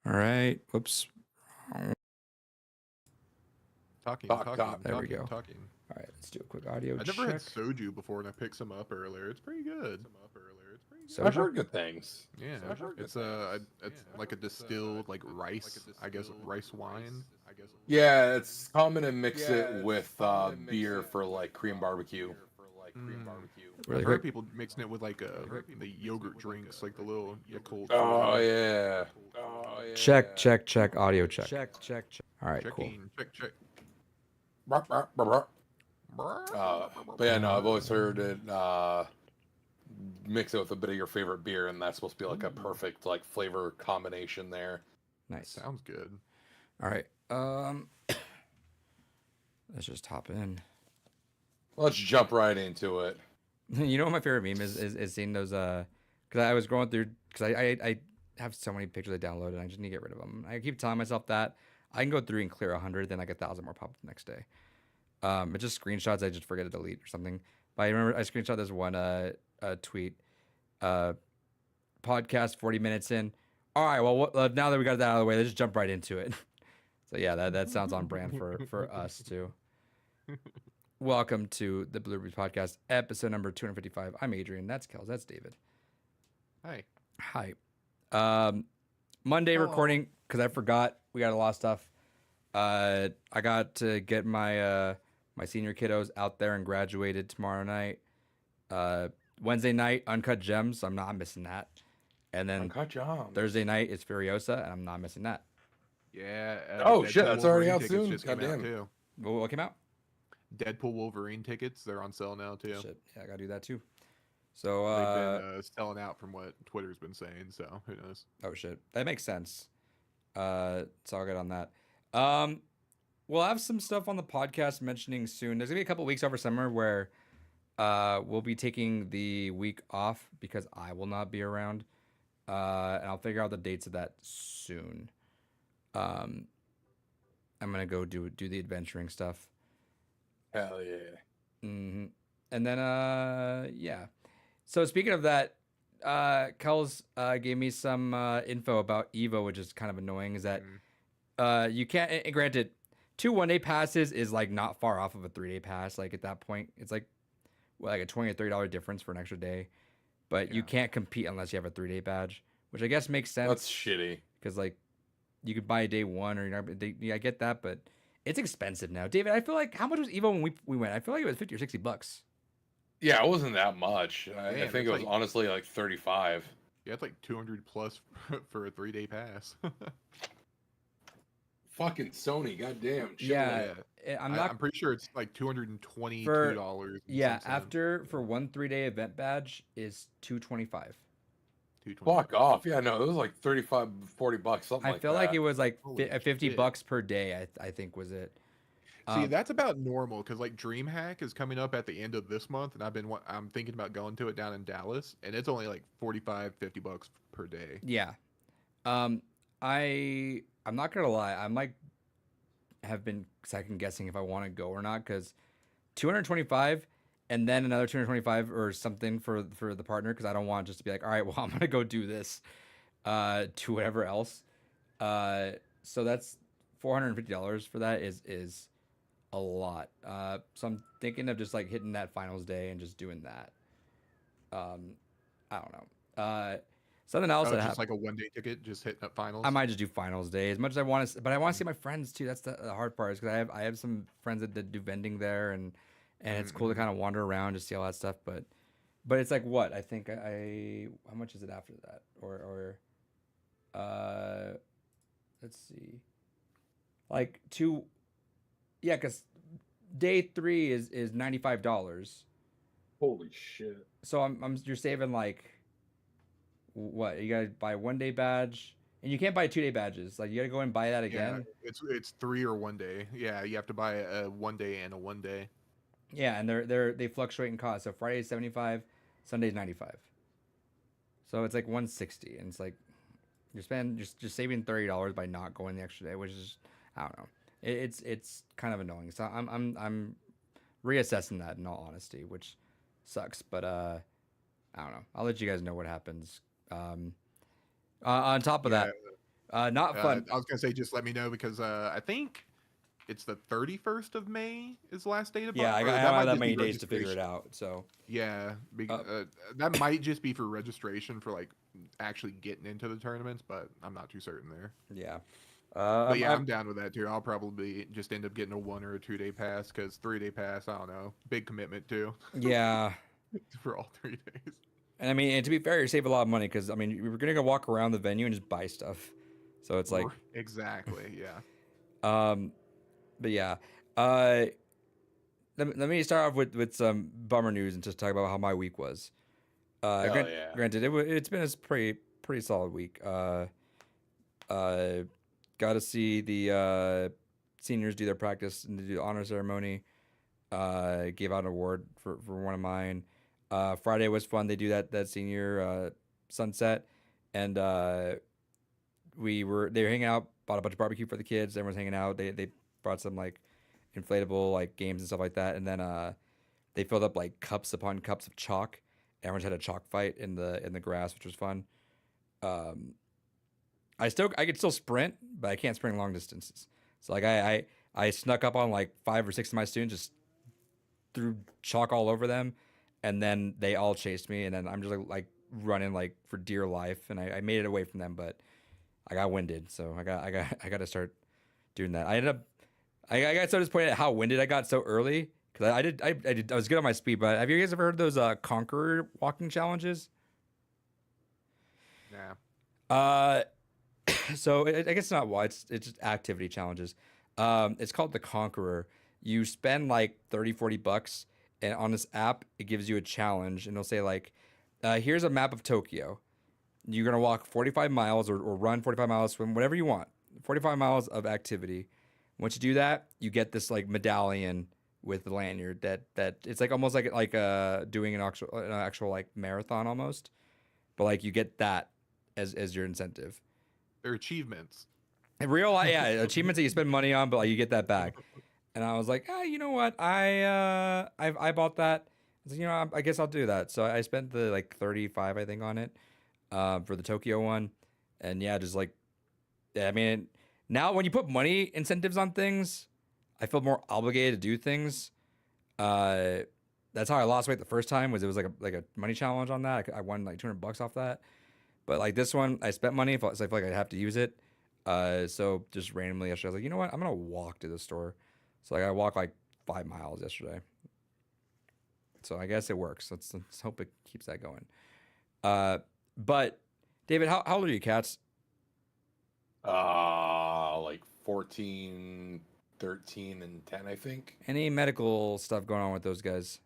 All right. Whoops. Talking, Talk, talking, talk. There we talking, go. talking. All right. Let's do a quick audio I never had check. soju before, and I picked some up earlier. It's pretty good. I've Soju? heard good things. Yeah, I've heard good it's things. it's like a distilled like rice, I guess rice wine. Yeah, it's common to mix it with beer for like Korean barbecue. Mm. Really I've quick. heard people mixing it with like the yogurt drinks, like the little Yakult. Oh soju. yeah. Oh yeah. Check. Audio check. All right. Cool. Checking, check. Burp, burp, burp, burp. But yeah, no, I've always heard it mix it with a bit of your favorite beer, and that's supposed to be like a perfect like flavor combination there. Nice. Sounds good. All right. Let's just hop in. Let's jump right into it. You know what my favorite meme is seeing those because I was going through because I have so many pictures I downloaded and I just need to get rid of them. I keep telling myself that I can go through and clear 100, then like 1,000 more pop up the next day. It's just screenshots I just forget to delete or something. But I remember I screenshot this one tweet, podcast 40 minutes in. All right, well now that we got that out of the way, let's just jump right into it. So yeah, that sounds on brand for us too. Welcome to the Blue Breeze Podcast, episode number 255. I'm Adrian. That's Kels. That's David. Hi. Hi. Monday Hello. recording because I forgot we got a lot of stuff. I got to get my my senior kiddos out there and graduated tomorrow night. Wednesday night, Uncut Gems. So I'm not missing that. And then Uncut Gems. Thursday night is Furiosa, and I'm not missing that. Yeah. Oh, shit, Deadpool that's already Wolverine out tickets soon. just came out, Goddamn. too. What came out? Deadpool Wolverine tickets, they're on sale now too. Shit. Yeah, I gotta do that too. So They've been selling out from what Twitter's been saying, so who knows? oh shit, that makes sense. So I'll get on that. We'll have some stuff on the podcast mentioning soon. There's gonna be a couple weeks over summer where we'll be taking the week off because I will not be around. And I'll figure out the dates of that soon. I'm gonna go do the adventuring stuff. Hell yeah. And then yeah. So speaking of that, Kels gave me some info about Evo, which is kind of annoying. Is that you can't? And granted, 2 1-day passes is like not far off of a 3-day pass. Like at that point, it's like a $20 or $30 difference for an extra day. But you can't compete unless you have a 3-day badge, which I guess makes sense. That's shitty. Because like you could buy day one or you're not. Yeah, I get that, but it's expensive now. David, I feel like how much was Evo when we went? I feel like it was $50 or $60. Yeah, it wasn't that much. I Damn, think it was like- honestly like 35. Yeah, it's like 200 plus for a 3-day pass. Fucking Sony, goddamn. Yeah, I'm not. I'm pretty sure it's like $222. For- yeah, after for one 3-day event badge is $225. Fuck off. Yeah, no, it was like 35, 40 bucks, something I like feel that. like it was like Holy $50 shit. per day. I think was it. See, that's about normal because like DreamHack is coming up at the end of this month, and I'm thinking about going to it down in Dallas, and it's only like 45, $50 per day. Yeah. I'm not gonna lie. I'm like have been second guessing if I want to go or not because 225 and then another 225 or something for the partner because I don't want just to be like, all right, well I'm gonna go do this to whatever else. So that's $450 for that is a lot. So I'm thinking of just like hitting that finals day and just doing that. I don't know. Something else that Just like a 1-day ticket, just hitting up finals. I might just do finals day as much as I want to, but I want to see my friends too. That's the hard part is because I have some friends that do vending there, and it's cool to kind of wander around to see all that stuff. But it's like what I think I how much is it after that or let's see, like yeah, because day 3 is $95. Holy shit. So you're saving like what you gotta buy a 1-day badge and you can't buy 2-day badges. Like you gotta go and buy that again. Yeah, it's 3 or 1 day. Yeah, you have to buy a 1 day and a 1 day. Yeah, and they fluctuate in cost. So Friday is 75, Sunday is 95. So it's like 160, and it's like you're spending just saving $30 by not going the extra day, which is I don't know. It's kind of annoying. So I'm reassessing that in all honesty, which sucks. But I don't know. I'll let you guys know what happens. On top of that, Not fun. I was gonna say just let me know because I think it's the 31st of May is the last day to buy. Yeah, I Or don't that have might that just many be days to figure it registration. out. So Yeah, uh, that might just be for registration for like actually getting into the tournaments, but I'm not too certain there. yeah. But yeah, I'm down with that too. I'll probably just end up getting a 1 or a 2 day pass because 3 day pass, I don't know, big commitment too Yeah. for all 3 days. And I mean, and to be fair, you save a lot of money because I mean, we're gonna go walk around the venue and just buy stuff. So it's like, Exactly, yeah. um, but yeah. Uh, let me start off with some bummer news and just talk about how my week was. Hell yeah. Granted, it's been a pretty solid week. Uh, got to see the seniors do their practice and do the honor ceremony. Gave out an award for one of mine. Friday was fun. They do that senior sunset, and they were hanging out. Bought a bunch of barbecue for the kids. Everyone's hanging out. They brought some like inflatable like games and stuff like that, and then they filled up like cups upon cups of chalk. Everyone's had a chalk fight in the grass, which was fun. Um, I could still sprint, but I can't sprint long distances. So like I snuck up on like 5 or 6 of my students, just threw chalk all over them, and then they all chased me, and then I'm just like running like for dear life, and I made it away from them, but I got winded, so I got to start doing that. I got so disappointed at how winded I got so early because I was good on my speed, but have you guys ever heard of those Conqueror walking challenges? Nah. Uh, so I guess not why it's just activity challenges. It's called the Conqueror. You spend like 30-40 bucks, and on this app it gives you a challenge, and it'll say like, here's a map of Tokyo. You're gonna walk 45 miles or run 45 miles, swim, whatever you want. 45 miles of activity. Once you do that, you get this like medallion with the lanyard that it's like almost like doing an actual like marathon almost, but like you get that as your incentive. They're achievements. In real life, yeah, achievements that you spend money on, but like you get that back. And I was like, you know what? I bought that. I was like, I guess I'll do that. So I spent the like 35, I think, on it, for the Tokyo one, and yeah, just like, yeah, I mean, now when you put money incentives on things, I feel more obligated to do things. Uh, that's how I lost weight the first time. Was it was like a money challenge on that. I won like 200 bucks off that. But like this one, I spent money, so I feel like I have to use it. So just randomly yesterday, I was like, you know what? I'm gonna walk to the store. So like I walked like 5 miles yesterday. So I guess it works. Let's hope it keeps that going. But David, how old are you, cats? Like 14, 13, and 10, I think. Any medical stuff going on with those guys?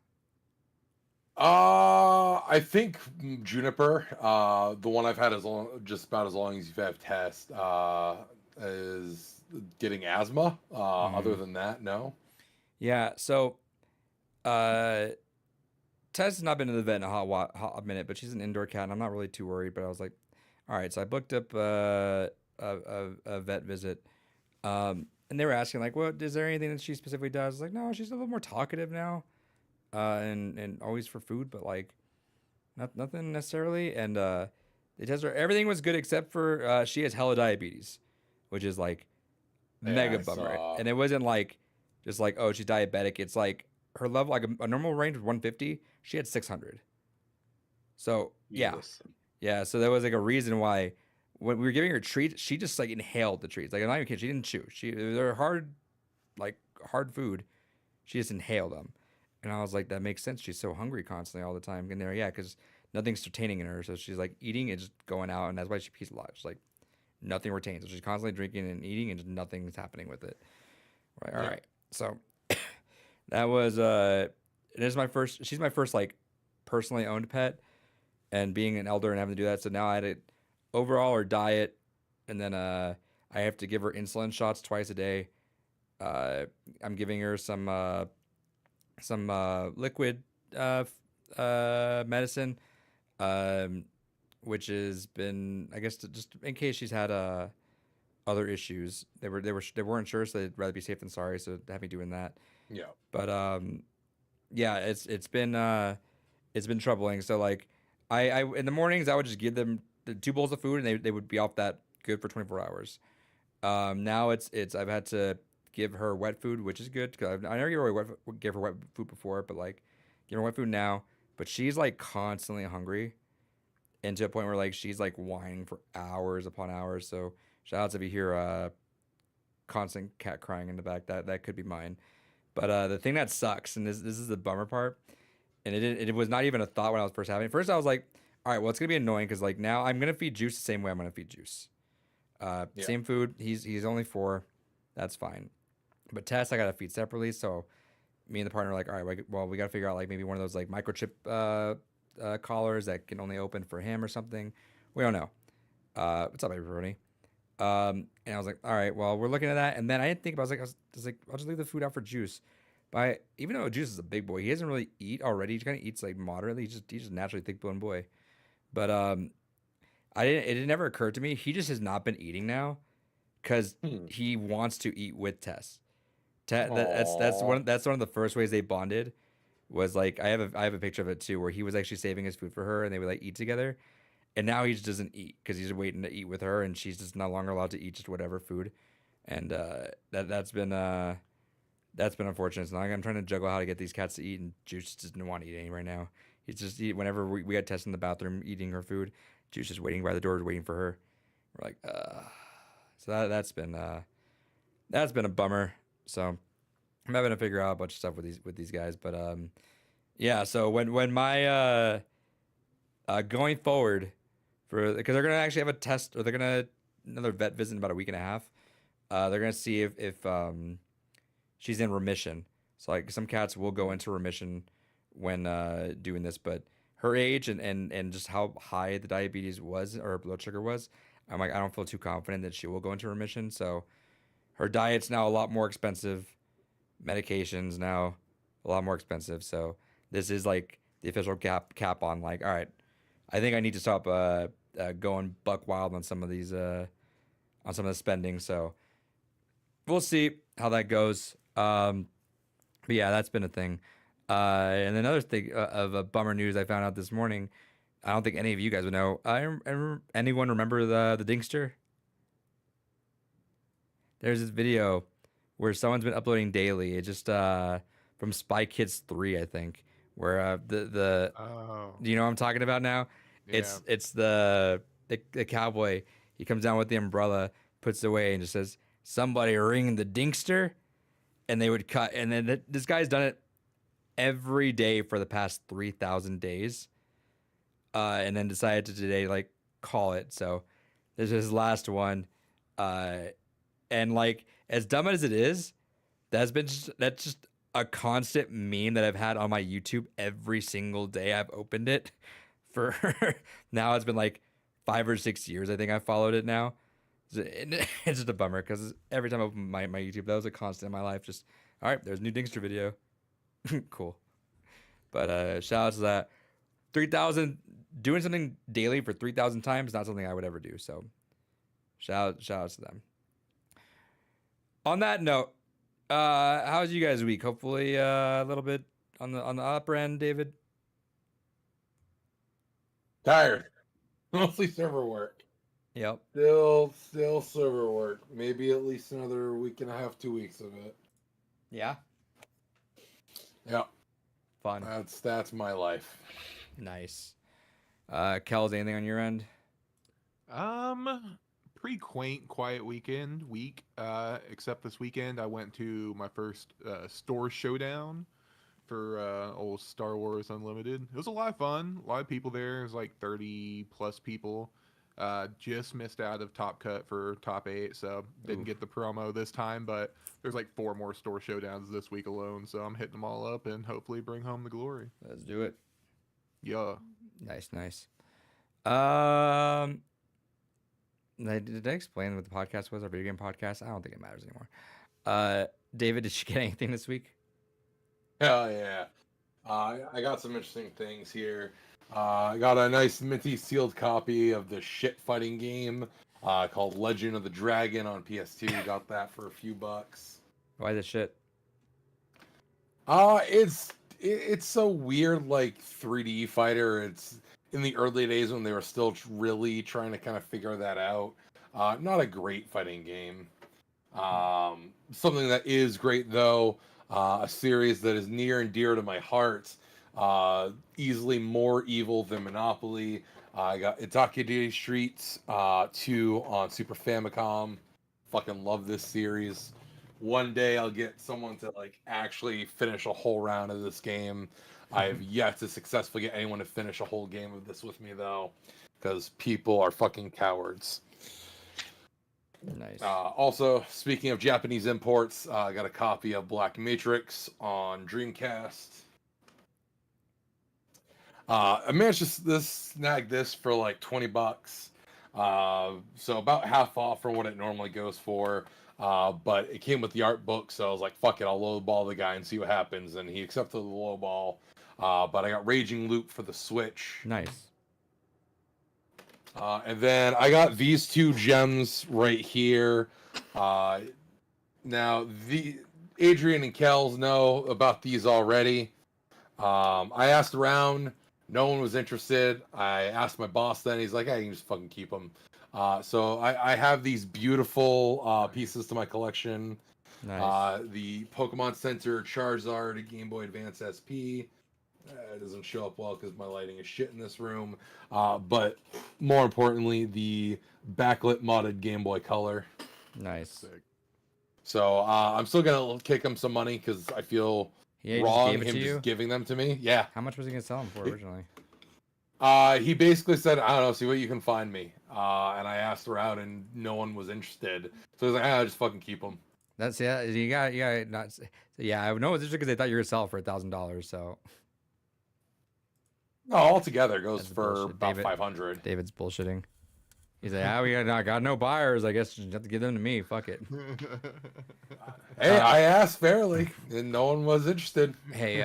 I think Juniper, the one I've had just about as long as you've had test, is getting asthma. Other than that, no. Yeah. So, Tess has not been to the vet in a hot minute, but she's an indoor cat, and I'm not really too worried. But I was like, all right. So I booked up a vet visit, and they were asking like, "What is there anything that she specifically does?" I was like, no, she's a little more talkative now, and always for food, but like, nothing necessarily. And they test her. Everything was good except for she has hella diabetes, which is like mega I bummer. saw. And it wasn't like just like, oh, she's diabetic. It's like her level, like a normal range was 150. She had 600. So yeah, Jesus. yeah. So there was like a reason why when we were giving her treats, she just like inhaled the treats. Like I'm not even kidding. She didn't chew. They're hard, like hard food. She just inhaled them. And I was like, that makes sense. She's so hungry constantly all the time. And there, yeah, because nothing's retaining in her. So she's like eating and just going out, and that's why she pees a lot. She's like nothing retains. So she's constantly drinking and eating, and just nothing's happening with it. Right. All Yeah. right. So that was it is my first. She's my first like personally owned pet, and being an elder and having to do that. So now I had to overall her diet, and then I have to give her insulin shots twice a day. I'm giving her some liquid medicine, which has been, I guess, just in case she's had other issues. They weren't sure, so they'd rather be safe than sorry. So they have me doing that. Yeah. But yeah, it's been troubling. So like, I in the mornings I would just give them the 2 bowls of food, and they would be off that good for 24 hours. Now it's I've had to give her wet food, which is good because I never gave her wet food before, but like give her wet food now. But she's like constantly hungry, and to a point where like she's like whining for hours upon hours. So shout out if you hear constant cat crying in the back. That could be mine. But the thing that sucks, and this is the bummer part, and it was not even a thought when I was first having it. First I was like, all right, well it's gonna be annoying because like now I'm gonna feed Juice the same way I'm gonna feed Juice. Yeah. Same food. He's only 4. That's fine. But Tess, I gotta feed separately. So me and the partner are like, all right, well, we gotta figure out like maybe one of those like microchip collars that can only open for him or something. We don't know. What's up, everybody? And I was like, all right, well, we're looking at that. And then I didn't think about. I was like, I'll just leave the food out for Juice. But even though Juice is a big boy, he doesn't really eat already. He kind of eats like moderately. He's just naturally thick boned boy. But I didn't. It never occurred to me. He just has not been eating now because he wants to eat with Tess. That's one of the first ways they bonded. Was like I have a picture of it too, where he was actually saving his food for her, and they would like eat together. And now he just doesn't eat because he's waiting to eat with her, and she's just no longer allowed to eat just whatever food. And that's been unfortunate. So now I'm trying to juggle how to get these cats to eat, and Juice just doesn't want to eat any right now. He's just whenever we got Tess in the bathroom eating her food, Juice just waiting by the door, waiting for her. We're like, so that's been a bummer. So I'm having to figure out a bunch of stuff with these guys, but yeah. So when my going forward because they're gonna actually have a test, or they're gonna another vet visit in about a week and a half. They're gonna see if she's in remission. So like some cats will go into remission when doing this, but her age and just how high the diabetes was or her blood sugar was, I'm like I don't feel too confident that she will go into remission. So her diet's now a lot more expensive, medications now a lot more expensive. So this is like the official cap on like, all right, I think I need to stop going buck wild on some of these on some of the spending. So we'll see how that goes. But yeah, that's been a thing. And another thing of a bummer news I found out this morning. I don't think any of you guys would know. Anyone remember the Dingster? There's this video where someone's been uploading daily. It's just from Spy Kids 3, I think, where the Oh, do you know what I'm talking about now? yeah. It's the cowboy. He comes down with the umbrella, puts it away, and just says, "Somebody ring the Dingster," and they would cut. And then this guy's done it every day for the past 3,000 days, and then decided to today like call it. So this is his last one, and like as dumb as it is, that's just a constant meme that I've had on my YouTube every single day I've opened it for now. It's been like 5 or 6 years I think I've followed it now. It's just a bummer because every time I open my YouTube, that was a constant in my life. Just all right, there's a new Dingster video. Cool. But shout out to that. 3,000 doing something daily for 3,000 times, not something I would ever do. So shout out to them. On that note, how's you guys' week? Hopefully a little bit on the upper end, David. Tired. Mostly server work. Yep. Still server work. Maybe at least another week and a half, 2 weeks of it. Yeah. Yeah. Fun. That's my life. Nice. Kels, anything on your end? Pretty quaint, quiet week. Except this weekend I went to my first store showdown for old Star Wars Unlimited. It was a lot of fun. A lot of people there. It was like 30 plus people. Just missed out of Top Cut for top 8, so didn't get the promo this time, but there's like 4 more store showdowns this week alone, so I'm hitting them all up and hopefully bring home the glory. Let's do it. Yeah. Nice. Did I explain what the podcast was? Our video game podcast? I don't think it matters anymore. David, did you get anything this week? Hell yeah. I got some interesting things here. I got a nice minty sealed copy of the shit fighting game called Legend of the Dragon on PS2. Got that for a few bucks. Why the shit? It's a weird like 3D fighter. It's in the early days when they were still really trying to kind of figure that out. Not a great fighting game. Something that is great though, a series that is near and dear to my heart. Easily more evil than Monopoly. I got Itakudi Streets 2 on Super Famicom. Fucking love this series. One day I'll get someone to like actually finish a whole round of this game. I have yet to successfully get anyone to finish a whole game of this with me though, because people are fucking cowards. Nice. Also, speaking of Japanese imports, I got a copy of Black Matrix on Dreamcast. I managed to snag this for like $20. So about half off from what it normally goes for. But it came with the art book, so I was like, fuck it, I'll lowball the guy and see what happens. And he accepted the lowball. But I got Raging Loop for the Switch. Nice. And then I got these two gems right here. Now, the Adrian and Kells know about these already. I asked around. No one was interested. I asked my boss then. He's like, hey, you can just fucking keep them. So I have these beautiful pieces to my collection. Nice. The Pokemon Center Charizard Game Boy Advance SP. It doesn't show up well because my lighting is shit in this room. But more importantly, the backlit modded Game Boy Color. Nice. Sick. So I'm still going to kick him some money because I feel Yeah, he just wrong gave it him to you? just giving them to me. Yeah. How much was he gonna sell them for originally? He basically said, I don't know, see what you can find me. And I asked around and no one was interested. So I was like, just fucking keep them. That's yeah. You got not. Yeah, I know it's just because they thought you were selling for $1,000. So No, altogether it goes That's for bullshit. about David- 500. David's bullshitting. He's like, we got no buyers. I guess you have to give them to me. Fuck it. Hey, I asked fairly and no one was interested. Hey,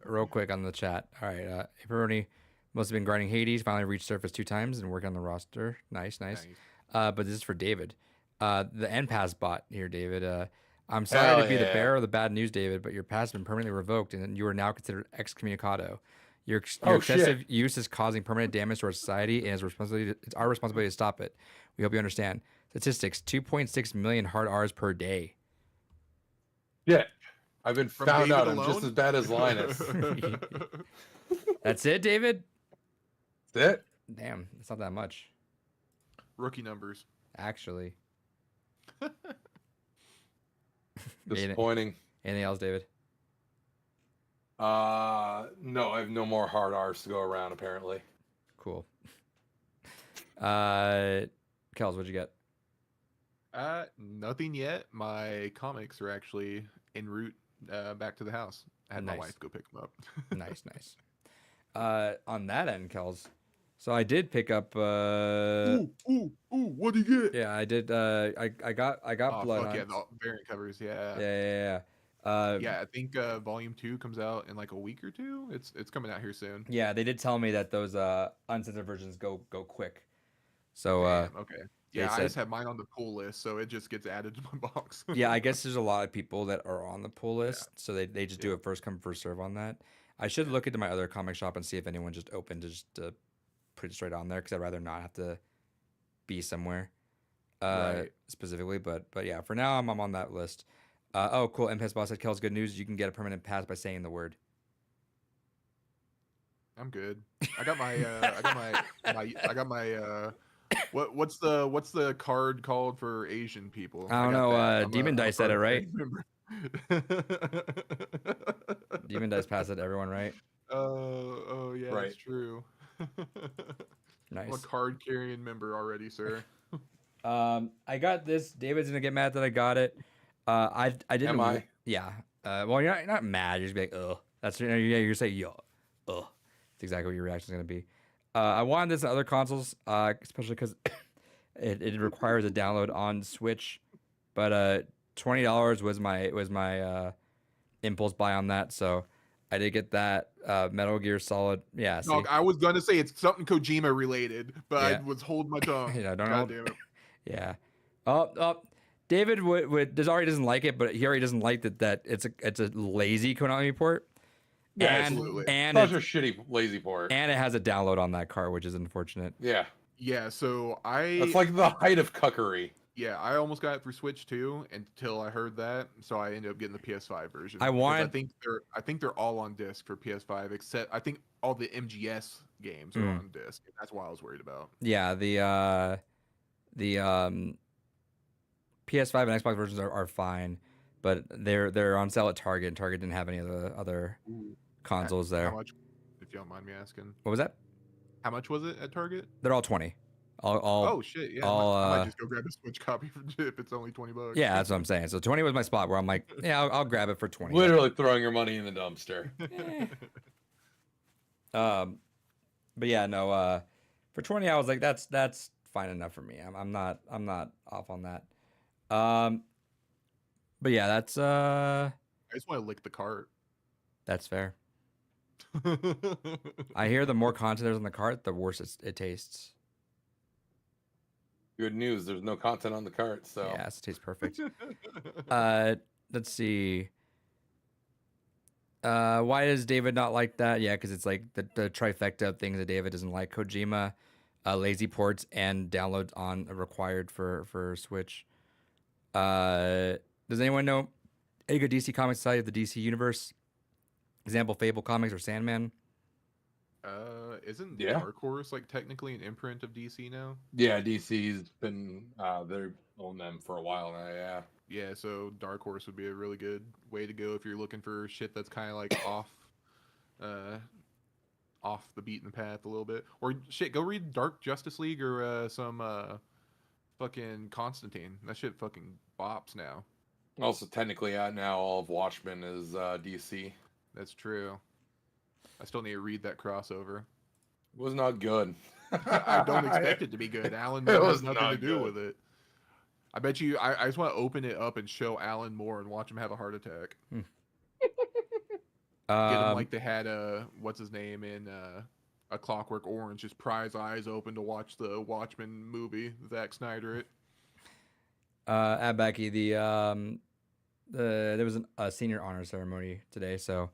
real quick on the chat. All right, Pepperoni must have been grinding Hades. Finally reached surface 2 times and working on the roster. Nice. But this is for David. The end pass bot here, David. I'm sorry Hell to be the yeah. bearer of the bad news, David, but your pass has been permanently revoked, and you are now considered excommunicado. Your Oh, excessive shit. use is causing permanent damage to our society, and it's our responsibility to stop it. We hope you understand. Statistics: 2.6 million hard R's per day. Yeah. I've been From found David out I'm just alone? as bad as Linus. That's it, David. That's it. Damn, it's not that much, Rookie numbers. actually. Disappointing. Anything else, David? No, I have no more hard R's to go around apparently. Cool. Kels, what'd you get? Nothing yet. My comics are actually en route back to the house. I had Nice. my wife go pick them up. Nice. On that end, Kels. So I did pick up. Ooh! What do you get? Yeah, I did. I got Oh, Blood fuck yeah, Hunt. the variant covers. Yeah. Yeah. Yeah, I think volume 2 comes out in like a week or two. It's coming out here soon. Yeah, they did tell me that those uncensored versions go quick. So Damn, okay. they Yeah, I said- just have mine on the pull list, so it just gets added to my box. yeah, I guess there's a lot of people that are on the pull list, so they just do Yeah. a first come first serve on that. I should look into my other comic shop and see if anyone just opened to just put it straight on there because I'd rather not have to be somewhere Right. specifically. But yeah, for now I'm on that list. Oh, cool. MPS Boss said, Kel's good news. You can get a permanent pass by saying the word. I'm good. I got my I got my what's the card called for Asian people? I don't got know, that. I'm Demon a Dice said it, card right? member. Demon Dice pass it to everyone, right? Oh yeah, Right. that's true. I'm a Nice. card carrying member already, sir. I got this. David's gonna get mad that I got it. I didn't. Am I? Yeah. Well, you're not mad. You're just be like, ugh. That's yeah. You're gonna say, yo, ugh. That's exactly what your reaction is gonna be. I wanted this on other consoles, especially because it requires a download on Switch. But $20 was my impulse buy on that, so I did get that. Metal Gear Solid. Yeah. See? Dog, I was gonna say it's something Kojima related, but Yeah. I was holding my tongue. Yeah, don't God know. damn it. Yeah. David would already doesn't like it, but he already doesn't like that it's a lazy Konami port. Yeah, and absolutely. and Such it, a shitty lazy port. and it has a download on that car, which is unfortunate. Yeah. Yeah, so That's like the height of cuckery. yeah, I almost got it for Switch too until I heard that, so I ended up getting the PS5 version I because wanted. I think they're all on disc for PS5 except I think all the MGS games are Mm, on disc. That's what I was worried about. yeah, the PS5 and Xbox versions are fine, but they're on sale at Target, and Target didn't have any of the other Ooh. consoles How there. much, if you don't mind me asking? What was that? How much was it at Target? They're all 20. I'll Oh shit, yeah, I'll I might just go grab a Switch copy for if it's only $20. yeah, that's what I'm saying. So 20 was my spot where I'm like, yeah, I'll grab it for 20. Literally throwing your money in the dumpster. Eh. Um, but yeah, no. For 20, I was like, that's fine enough for me. I'm not off on that. Um, but yeah, I just want to lick the cart. that's fair. I hear the more content there's on the cart, the worse it tastes. Good news, there's no content on the cart, so Yeah, it tastes perfect. Let's see. Why does David not like that? Yeah, because it's like the trifecta of things that David doesn't like. Kojima, lazy ports, and downloads on required for Switch. Does anyone know any good DC comics side of the DC universe? Example, Fable Comics or Sandman. Isn't Yeah. Dark Horse like technically an imprint of DC now? yeah, DC's been they've owned them for a while now. Yeah, Yeah, so Dark Horse would be a really good way to go if you're looking for shit that's kind of like uh, off the beaten path a little bit. Or shit, go read Dark Justice League or some fucking Constantine. That shit fucking bops now. also technically out now, all of Watchmen is DC. That's true. I still need to read that crossover. Was not good. I don't expect it to be good. Alan It Moore was has nothing not to do good. with it. I bet you. I just want to open it up and show Alan Moore and watch him have a heart attack. Get him like they had what's his name in A Clockwork Orange, just pry his eyes open to watch the Watchmen movie. Zack Snyder it. At Becky, there was a senior honor ceremony today, so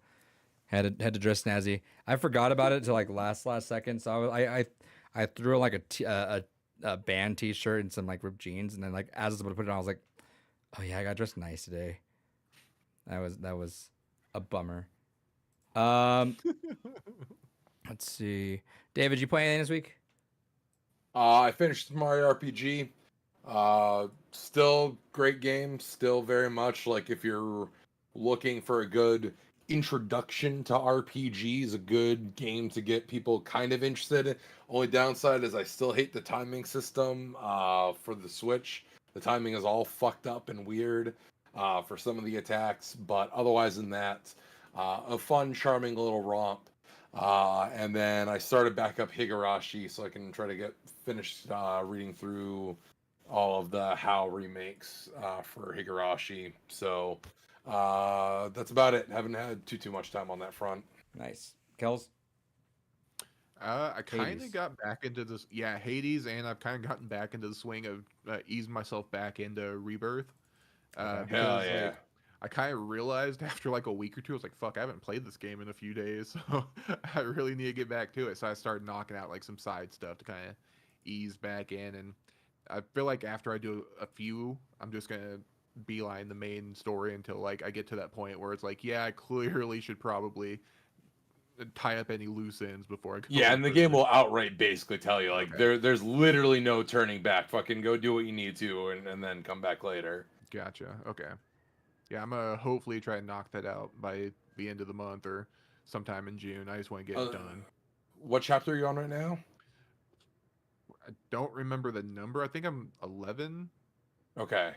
had to dress snazzy. I forgot about it till like last second, so I threw like a band T-shirt and some like ripped jeans, and then like as I was about to put it on, I was like, oh yeah, I got dressed nice today. That was a bummer. Let's see, David, you play anything this week? I finished Mario RPG. Still great game. Still very much like if you're looking for a good introduction to RPGs, a good game to get people kind of interested. Only downside is I still hate the timing system for the Switch. The timing is all fucked up and weird for some of the attacks, but otherwise than that, a fun, charming little romp. And then I started back up Higurashi so I can try to get finished reading through all of the HAL remakes for Higurashi. So that's about it. Haven't had too much time on that front. Nice, Kels. I kind Hades. of got back into this, yeah, Hades, and I've kind of gotten back into the swing of easing myself back into Rebirth. Okay. Hell Because yeah. like I kind of realized after like a week or two, I was like, fuck, I haven't played this game in a few days, so I really need to get back to it. So I started knocking out like some side stuff to kind of ease back in, and I feel like after I do a few, I'm just gonna beeline the main story until like I get to that point where it's like, yeah, I clearly should probably tie up any loose ends before I go. Yeah, and the game will outright basically tell you like Okay. there's literally no turning back. Fucking go do what you need to and then come back later. Gotcha. Okay. Yeah, I'm gonna hopefully try and knock that out by the end of the month or sometime in June. I just want to get it done. What chapter are you on right now? I don't remember the number. I think I'm 11. Okay.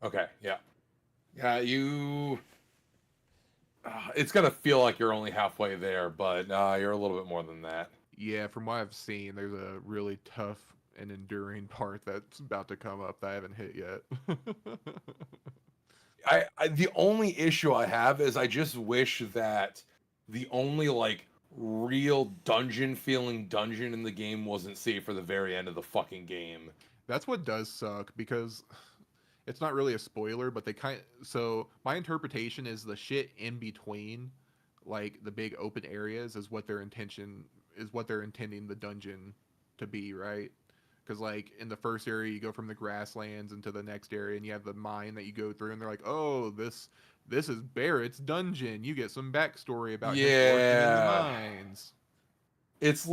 Okay, yeah. Yeah, you it's gonna feel like you're only halfway there, but you're a little bit more than that. Yeah, from what I've seen, there's a really tough and enduring part that's about to come up that I haven't hit yet. I the only issue I have is I just wish that the only like real dungeon feeling dungeon in the game wasn't saved for the very end of the fucking game. That's what does suck because it's not really a spoiler, but they so my interpretation is the shit in between like the big open areas is what their intention is what they're intending the dungeon to be, right? Because like in the first area, you go from the grasslands into the next area, and you have the mine that you go through, and they're like, "Oh, this is Barrett's dungeon. You get some backstory about him working in the Yeah. mines." It's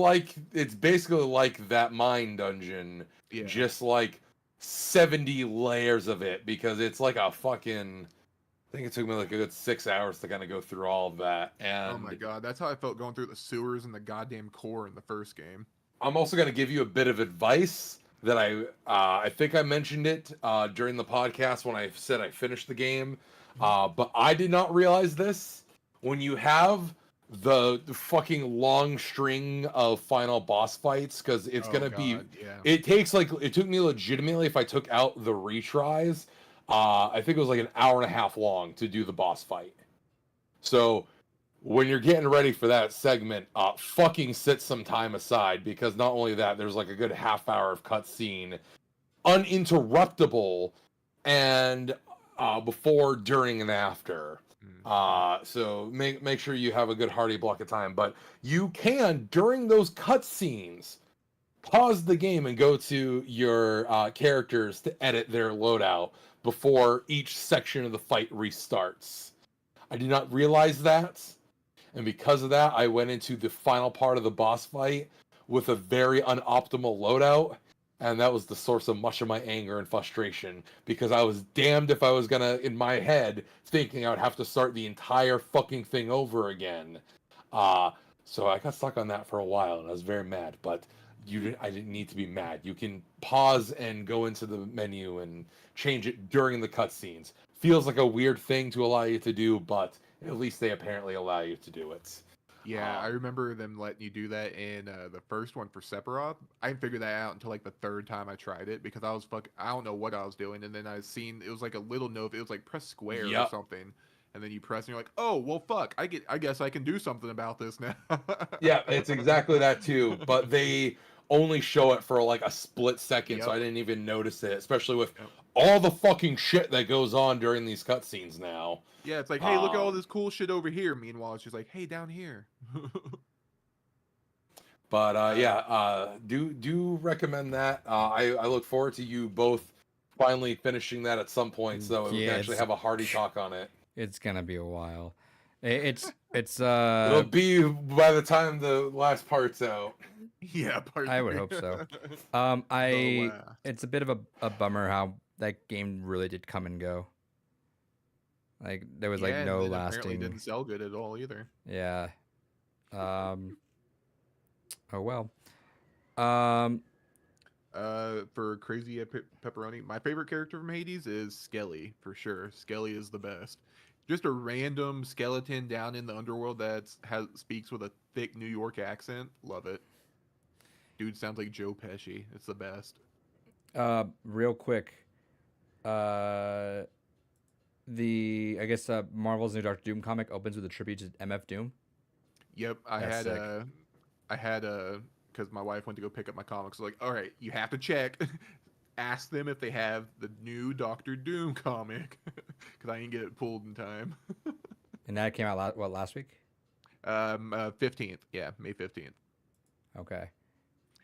basically like that mine dungeon, Yeah. just like 70 layers of it, because it's like a fucking. I think it took me like a good 6 hours to kind of go through all of that, and Oh my god, that's how I felt going through the sewers and the goddamn core in the first game. I'm also going to give you a bit of advice that I think I mentioned it during the podcast when I said I finished the game, but I did not realize this. When you have the fucking long string of final boss fights, because it's Oh gonna be, god, yeah. it takes like it took me legitimately, if I took out the retries, I think it was like an hour and a half long to do the boss fight. So when you're getting ready for that segment, fucking set some time aside, because not only that, there's like a good half hour of cutscene, uninterruptible, and before, during, and after. So make sure you have a good hearty block of time. But you can, during those cutscenes, pause the game and go to your characters to edit their loadout before each section of the fight restarts. I did not realize that. And because of that, I went into the final part of the boss fight with a very unoptimal loadout. And that was the source of much of my anger and frustration, because I was damned if I was gonna, in my head, thinking I would have to start the entire fucking thing over again. So I got stuck on that for a while, and I was very mad. But I didn't need to be mad. You can pause and go into the menu and change it during the cutscenes. Feels like a weird thing to allow you to do, but at least they apparently allow you to do it. Yeah, I remember them letting you do that in the first one for Sephiroth. I didn't figure that out until like the third time I tried it, because I don't know what I was doing, and then I seen it was like a little note. It was like press square or Yep. something, and then you press and you're like, oh well, fuck. I guess I can do something about this now. Yeah, it's exactly that too. But they only show it for like a split second, so Yep. I didn't even notice it. Especially with Yep. all the fucking shit that goes on during these cutscenes now. Yeah, it's like, hey, look at all this cool shit over here. Meanwhile, it's just like, hey, down here. But do recommend that. I look forward to you both finally finishing that at some point, so we Yeah, can actually it's- have a hearty talk on it. It's gonna be a while. It's It'll be by the time the last part's out. Yeah, pardon I would me. hope so. The I last. it's a bit of a bummer how that game really did come and go. Like there was Yeah, like and no it apparently lasting. didn't sell good at all either. Yeah. Oh well. Um. For Crazy Pepperoni, my favorite character from Hades is Skelly for sure. Skelly is the best. Just a random skeleton down in the underworld that speaks with a thick New York accent. Love it. Dude sounds like Joe Pesci. It's the best. Real quick. I guess Marvel's new Doctor Doom comic opens with a tribute to MF Doom. Yep, That's sick. because my wife went to go pick up my comics. Like, all right, you have to check. Ask them if they have the new Doctor Doom comic, because I didn't get it pulled in time. And that came out last week? 15th, yeah, May 15th. Okay.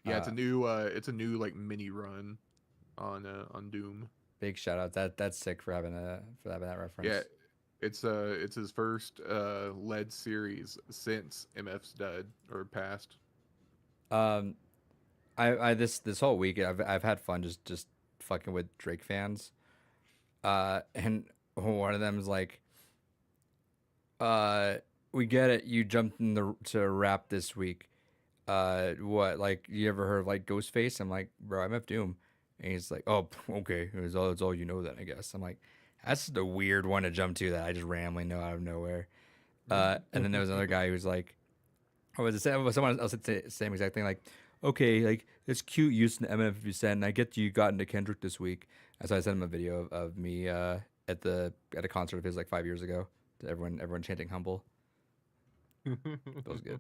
Yeah, it's a new like mini run on Doom. Big shout out. That's sick for having that reference. Yeah, it's his first lead series since MF's died or passed. I this whole week I've had fun just fucking with Drake fans. And one of them is like, we get it, you jumped to rap this week. What, like, you ever heard of like Ghostface? I'm like, bro, I'm MF Doom. And he's like, oh, okay, it's all you know then, I guess. I'm like, that's the weird one to jump to that I just randomly know out of nowhere. And then there was another guy who was like, or was it someone else said the same exact thing, like, okay, like, it's cute using the MF%, and I get you got into Kendrick this week. And so I sent him a video of me at a concert of his like 5 years ago to everyone chanting humble. It was good.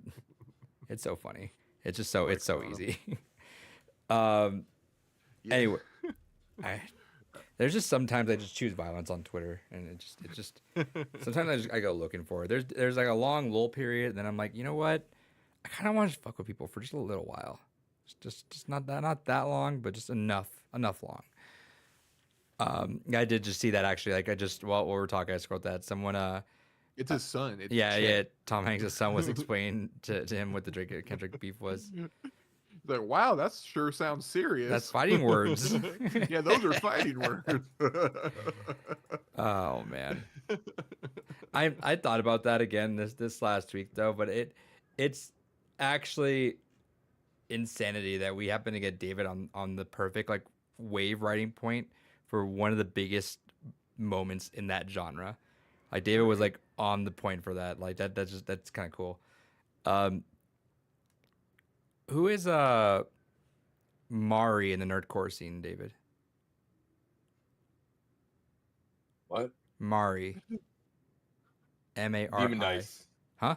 It's so funny. It's just so it's so easy. Yeah. Anyway, there's just sometimes I just choose violence on Twitter, and it just sometimes I go looking for it. There's like a long lull period, and then I'm like, you know what? I kind of want to just fuck with people for just a little while. Just not that long, but just enough long. I did just see that actually. Like I just while we were talking, I scrolled that someone It's his son. It's yeah Chet. Tom Hanks' son was explaining to him what the Drake Kendrick beef was. He's like, wow, that sure sounds serious. That's fighting words. Yeah, those are fighting words. Oh man, I thought about that again this last week though, but it's actually insanity that we happen to get David on the perfect like wave riding point for one of the biggest moments in that genre. Like David was like on the point for that. Like that's kind of cool. Who is Mari in the nerdcore scene, David? What? Mari. M-A-R-I. Demon Dice. Huh?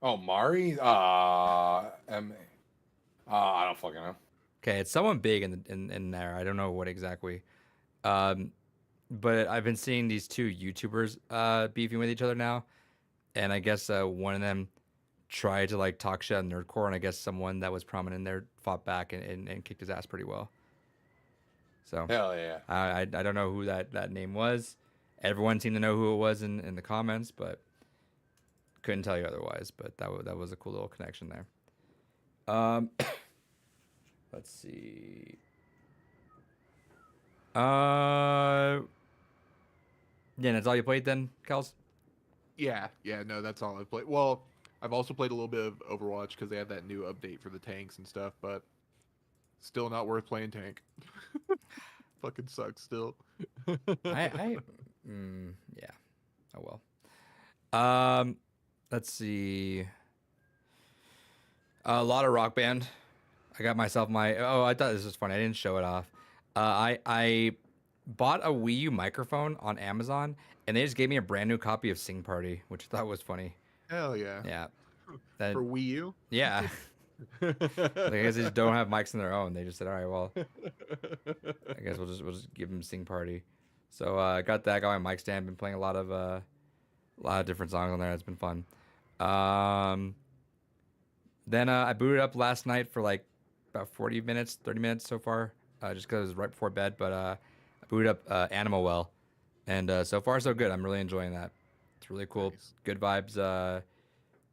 Oh, Mari. I don't fucking know. Okay, it's someone big in there. I don't know what exactly. But I've been seeing these two YouTubers beefing with each other now, and I guess one of them tried to like talk shit on nerdcore, and I guess someone that was prominent there fought back and kicked his ass pretty well. So Hell yeah. I don't know who that name was. Everyone seemed to know who it was in the comments, but couldn't tell you otherwise. But that was a cool little connection there. Let's see. Yeah, that's all you played then, Kels? Yeah, no, that's all I've played. Well, I've also played a little bit of Overwatch because they have that new update for the tanks and stuff, but still not worth playing tank. Fucking sucks still. Yeah. Oh well. Let's see. A lot of Rock Band. I got myself my. Oh, I thought this was funny. I didn't show it off. I bought a Wii U microphone on Amazon, and they just gave me a brand new copy of Sing Party, which I thought was funny. Hell yeah. Yeah. That, For Wii U? yeah. Like, I guess they just don't have mics on their own. They just said, all right, well, I guess we'll just give them Sing Party. So I got that. Got my mic stand. Been playing a lot of different songs on there. It's been fun. Then I booted up last night for like about 40 minutes, 30 minutes so far, just because it was right before bed. But I booted up Animal Well, and so far so good. I'm really enjoying that. It's really cool. Nice. Good vibes.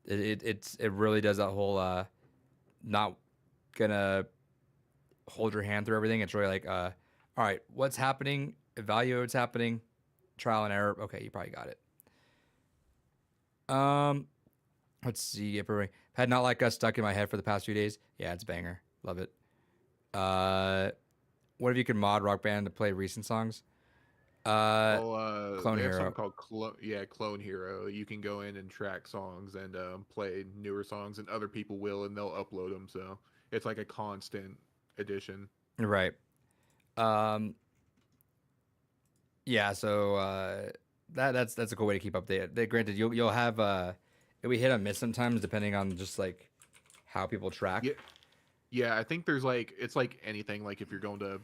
It really does that whole not gonna hold your hand through everything. It's really like all right, what's happening? Evaluate what's happening. Trial and error. Okay, you probably got it. Let's see. Had Not Like Us stuck in my head for the past few days. Yeah, it's a banger. Love it. What if you could mod Rock Band to play recent songs? Clone they have Hero. something called Clone Hero. You can go in and track songs and play newer songs, and other people will, and they'll upload them. So it's like a constant addition. Right. Yeah. So that's a cool way to keep updated. Granted, you'll have it'll be hit or miss sometimes depending on just like how people track. Yeah, I think there's like it's like anything. Like if you're going to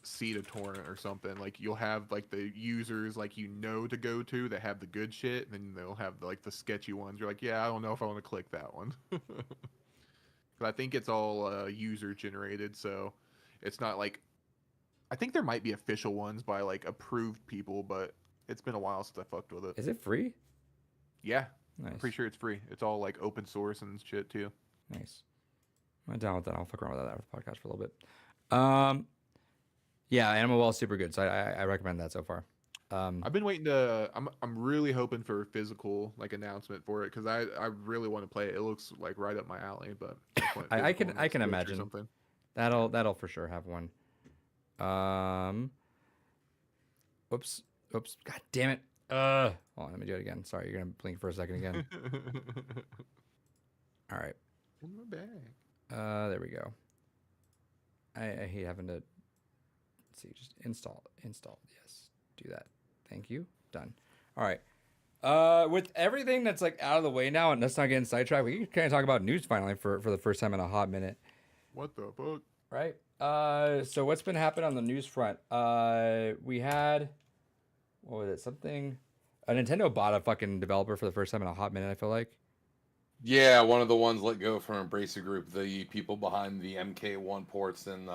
seed a torrent or something, like you'll have like the users like to go to that have the good shit, and then they'll have like the sketchy ones. You're like, yeah, I don't know if I want to click that one. But I think it's all user generated, so it's not like I think there might be official ones by like approved people, but it's been a while since I fucked with it. Is it free? Yeah, Nice. I'm pretty sure it's free. It's all like open source and shit too. Nice. I'm down with that. I'll fuck around with that after the podcast for a little bit. Yeah, Animal Well is super good, so I recommend that so far. I've been waiting to. I'm really hoping for a physical like announcement for it because I really want to play it. It looks like right up my alley, but I can imagine something. that'll for sure have one. Whoops. God damn it. Hold on, let me do it again. Sorry, you're gonna blink for a second again. All right. In my bag. There we go. I hate having to see. Just install. Yes, do that. Thank you. Done. All right. With everything that's like out of the way now, and let's not get sidetracked. We can kind of talk about news finally for the first time in a hot minute. What the fuck? Right. So what's been happening on the news front? We had, what was it? A Nintendo bought a fucking developer for the first time in a hot minute, I feel like. Yeah, one of the ones let go from Embracer Group, the people behind the MK1 ports and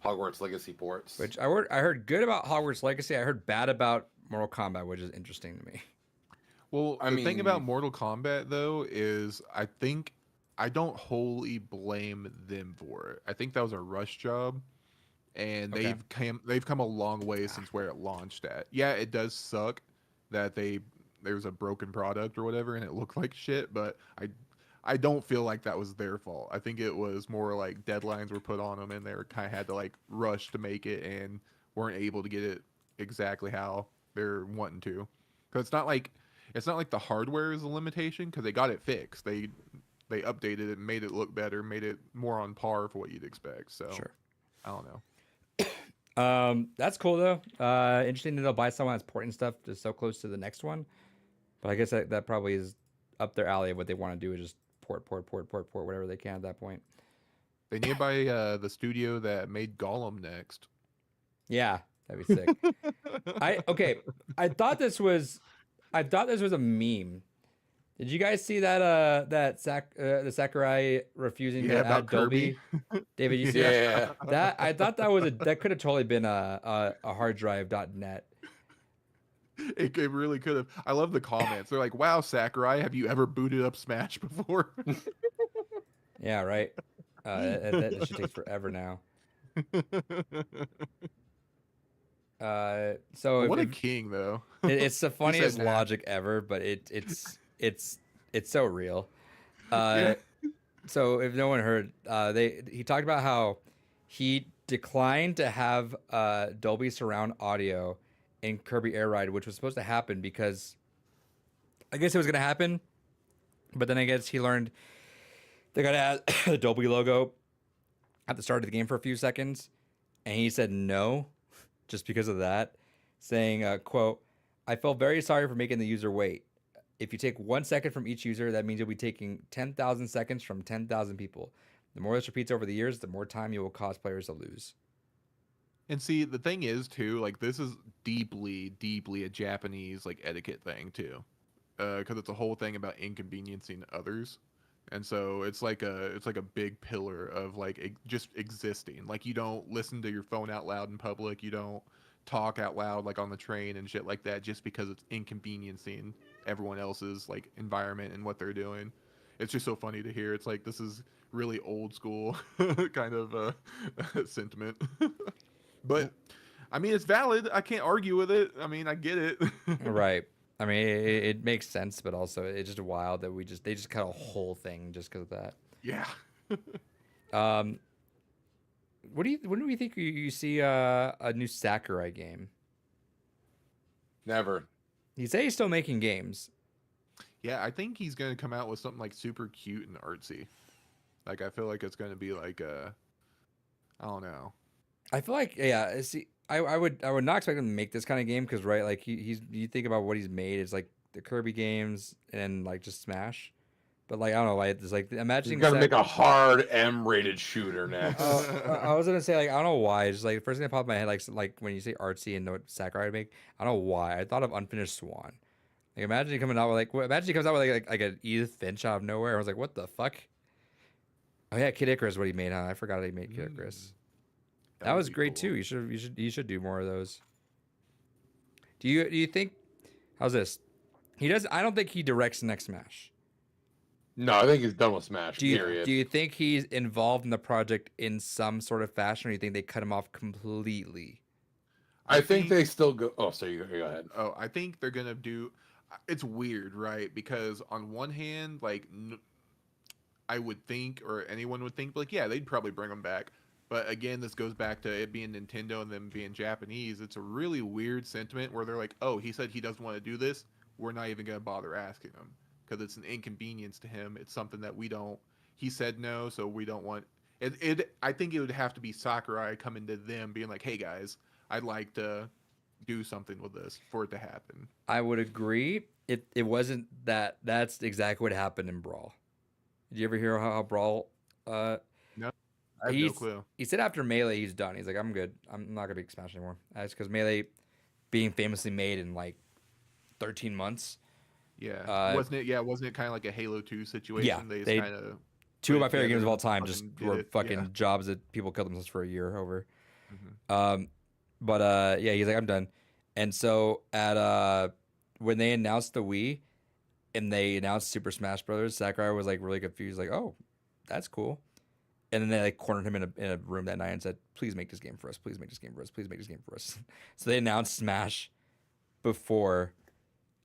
Hogwarts Legacy ports. Which I heard good about Hogwarts Legacy. I heard bad about Mortal Kombat, which is interesting to me. Well, I the thing about mean- Mortal Kombat though is I think I don't wholly blame them for it. I think that was a rush job, and Okay. they've come a long way since where it launched at. Yeah, it does suck that there was a broken product or whatever and it looked like shit, but I don't feel like that was their fault. I think it was more like deadlines were put on them and they were kind of had to like rush to make it and weren't able to get it exactly how they're wanting to. Because it's not like the hardware is a limitation because they got it fixed. They updated it, made it look better, made it more on par for what you'd expect. So Sure. I don't know. That's cool though. Interesting that they'll buy someone that's porting stuff just so close to the next one. But I guess that probably is up their alley of what they want to do is just port whatever they can at that point. They need to buy the studio that made Gollum next. Yeah, that'd be sick. I thought this was a meme. Did you guys see that the Sakurai refusing Yeah, to about add Dolby? David, you see that? Yeah. That I thought that could have totally been a hard drive.net. It really could have. I love the comments. They're like, "Wow, Sakurai, have you ever booted up Smash before?" Yeah, right. That shit takes forever now. So What a if, king, though. it's the funniest nah. logic ever, but it's so real. Yeah. So if no one heard, he talked about how he declined to have Dolby Surround audio in Kirby Air Ride, which was supposed to happen because I guess it was gonna happen, but then I guess he learned they gotta add the Dolby logo at the start of the game for a few seconds, and he said no, just because of that, saying, "quote I felt very sorry for making the user wait. If you take 1 second from each user, that means you'll be taking 10,000 seconds from 10,000 people. The more this repeats over the years, the more time you will cause players to lose." And see, the thing is too, like this is deeply, deeply a Japanese like etiquette thing too, because it's a whole thing about inconveniencing others, and so it's like a big pillar of like just existing. Like you don't listen to your phone out loud in public. You don't talk out loud like on the train and shit like that, just because it's inconveniencing everyone else's like environment and what they're doing. It's just so funny to hear. It's like this is really old school kind of sentiment. But I mean, it's valid. I can't argue with it. I mean, I get it. Right. I mean, it makes sense, but also it's just wild that they just cut a whole thing just because of that. Yeah. When do we think you see a new Sakurai game? Never. He say he's still making games. Yeah, I think he's gonna come out with something like super cute and artsy. Like I feel like it's gonna be like I don't know. I feel like see, I would not expect him to make this kind of game because right, like he's you think about what he's made, it's like the Kirby games and like just Smash. But like I don't know, like it's like He's imagining got to make a hard M-rated shooter next. I was gonna say like I don't know why. It's just like the first thing that popped in my head like when you say artsy and what Sakurai would make, I don't know why. I thought of Unfinished Swan. Like imagine he coming out with imagine he comes out with like an Edith Finch out of nowhere. I was like, what the fuck? Oh yeah, Kid Icarus is what he made, huh? I forgot he made Kid Icarus. That would was be great cool. too. You should do more of those. Do you think how's this? He does I don't think he directs next Smash. No, I think he's done with Smash. Do you Period. do you think he's involved in the project in some sort of fashion, or do you think they cut him off completely? I think they still go. Oh, sorry, you go ahead. Oh, I think they're gonna do. It's weird, right? Because on one hand, like I would think, or anyone would think, like yeah, they'd probably bring him back. But again, this goes back to it being Nintendo and them being Japanese. It's a really weird sentiment where they're like, "Oh, he said he doesn't want to do this. We're not even gonna bother asking him because it's an inconvenience to him. It's something that we don't." He said no, so we don't want it. I think it would have to be Sakurai coming to them, being like, "Hey guys, I'd like to do something with this for it to happen." I would agree. It wasn't that. That's exactly what happened in Brawl. Did you ever hear how Brawl? I have no He's- clue. He said after Melee he's done. He's like, I'm good. I'm not gonna be Smash anymore. That's because Melee, being famously made in like 13 months, Yeah, Uh, wasn't it? Yeah, wasn't it kind of like a Halo 2 situation? yeah, They just they kind of two put of it my favorite games together of all and time just fucking did were it. fucking Yeah. jobs that people killed themselves for a year over. Mhm. Um, but yeah, he's like, I'm done. And so at when they announced the Wii and they announced Super Smash Brothers, Sakurai was like really confused, like, oh, that's cool. And then they like cornered him in a room that night and said, please make this game for us. Please make this game for us. Please make this game for us. So they announced Smash before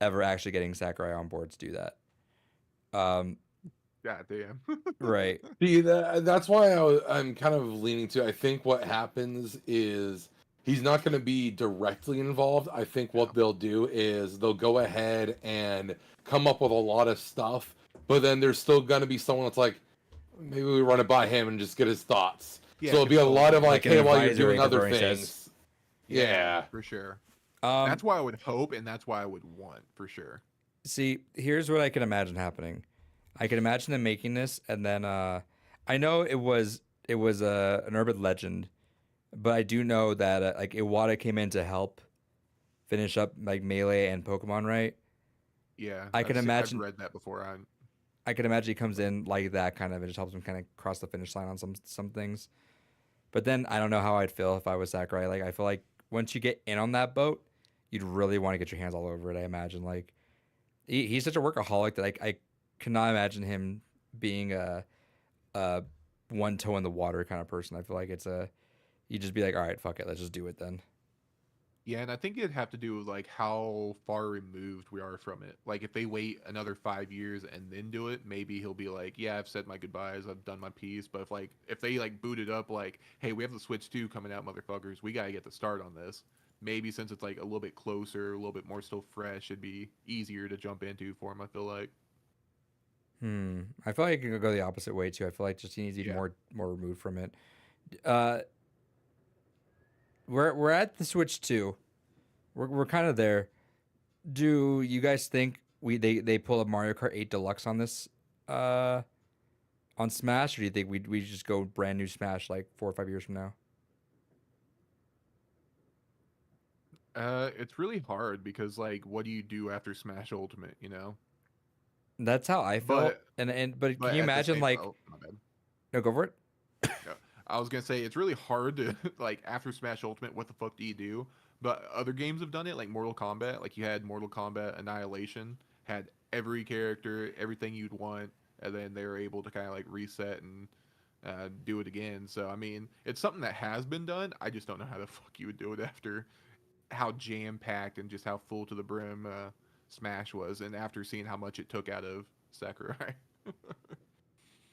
ever actually getting Sakurai on board to do that. God damn. Right. See, that's why I'm kind of leaning to. I think what happens is he's not going to be directly involved. I think what they'll do is they'll go ahead and come up with a lot of stuff, but then there's still going to be someone that's like, maybe we run it by him and just get his thoughts. Yeah, So it'll be a lot of like, Like an hey, while you're advisory doing other for Bernie says. things. Yeah. for sure. Um, That's why I would hope, and that's why I would want for sure. See, here's what I can imagine happening. I can imagine them making this, and then I know it was an urban legend, but I do know that like Iwata came in to help finish up like Melee and Pokemon, right? Yeah, I can imagine- I've read that before. I can imagine he comes in like that kind of and just helps him kind of cross the finish line on some things. But then I don't know how I'd feel if I was Sakurai. Like I feel like once you get in on that boat, you'd really want to get your hands all over it. I imagine like he's such a workaholic that I cannot imagine him being a one toe in the water kind of person. I feel like you just be like, all right, fuck it, let's just do it then. Yeah, and I think it'd have to do with like how far removed we are from it. Like if they wait another 5 years and then do it, maybe he'll be like, "Yeah, I've said my goodbyes, I've done my piece." But if they like boot it up, like, "Hey, we have the Switch 2 coming out, motherfuckers. We gotta get the start on this." Maybe since it's like a little bit closer, a little bit more still fresh, it'd be easier to jump into for him. I feel like. I feel like it could go the opposite way too. I feel like just he needs to be Yeah. more removed from it. We're at the Switch 2. We're kind of there. Do you guys think they pull a Mario Kart 8 Deluxe on this on Smash, or do you think we just go brand new Smash like 4 or 5 years from now? It's really hard because like, what do you do after Smash Ultimate? You know. That's how I felt. But- But But can you at the imagine same- like oh, my bad. no, go for it. I was gonna say it's really hard to like after Smash Ultimate, what the fuck do you do? But other games have done it, like Mortal Kombat. Like you had Mortal Kombat Annihilation, had every character, everything you'd want, and then they were able to kind of like reset and do it again. So I mean, it's something that has been done. I just don't know how the fuck you would do it after how jam packed and just how full to the brim Smash was, and after seeing how much it took out of Sakurai.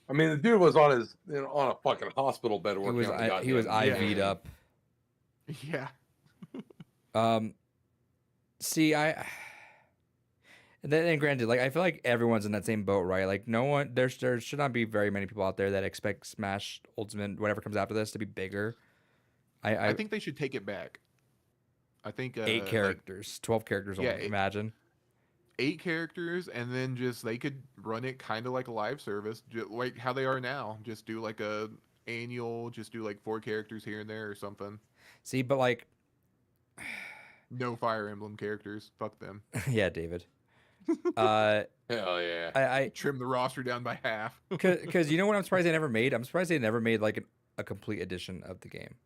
I mean, the dude was on his on a fucking hospital bed working on the He was goddamn IV'd game. up. Yeah. See, and granted, like I feel like everyone's in that same boat, right? Like no one, there should not be very many people out there that expect Smash Ultimate, whatever comes after this, to be bigger. I think they should take it back. I think 8 characters, 12 characters. Yeah, Only, imagine. 8 characters, and then just they could run it kind of like a live service, like how they are now. Just do like a annual, just do like 4 characters here and there or something. See, but like, No Fire Emblem characters. Fuck them. yeah, David. Uh, Hell yeah. I Trim the roster down by half. because you know what I'm surprised they never made. I'm surprised they never made like a complete edition of the game.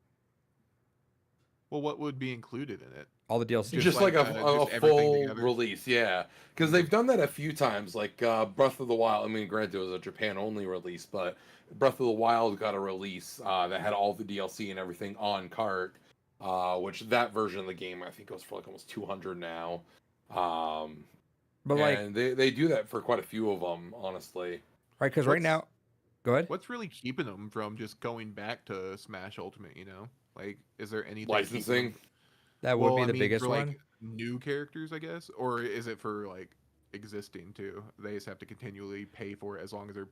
Well, what would be included in it? All the DLC. Just like just a everything full together. release, yeah. Because they've done that a few times, like Breath of the Wild. I mean, granted, it was a Japan-only release, but Breath of the Wild got a release that had all the DLC and everything on cart, which that version of the game, I think, goes for like almost 200 now. But like, and they do that for quite a few of them, honestly. right? Because right what's- now, go ahead. What's really keeping them from just going back to Smash Ultimate? You know, like, is there anything keeping Licensing. them- That would Well, be I the mean, biggest for, one. like, new characters, I guess, or is it for like existing too? They just have to continually pay for it as long as they're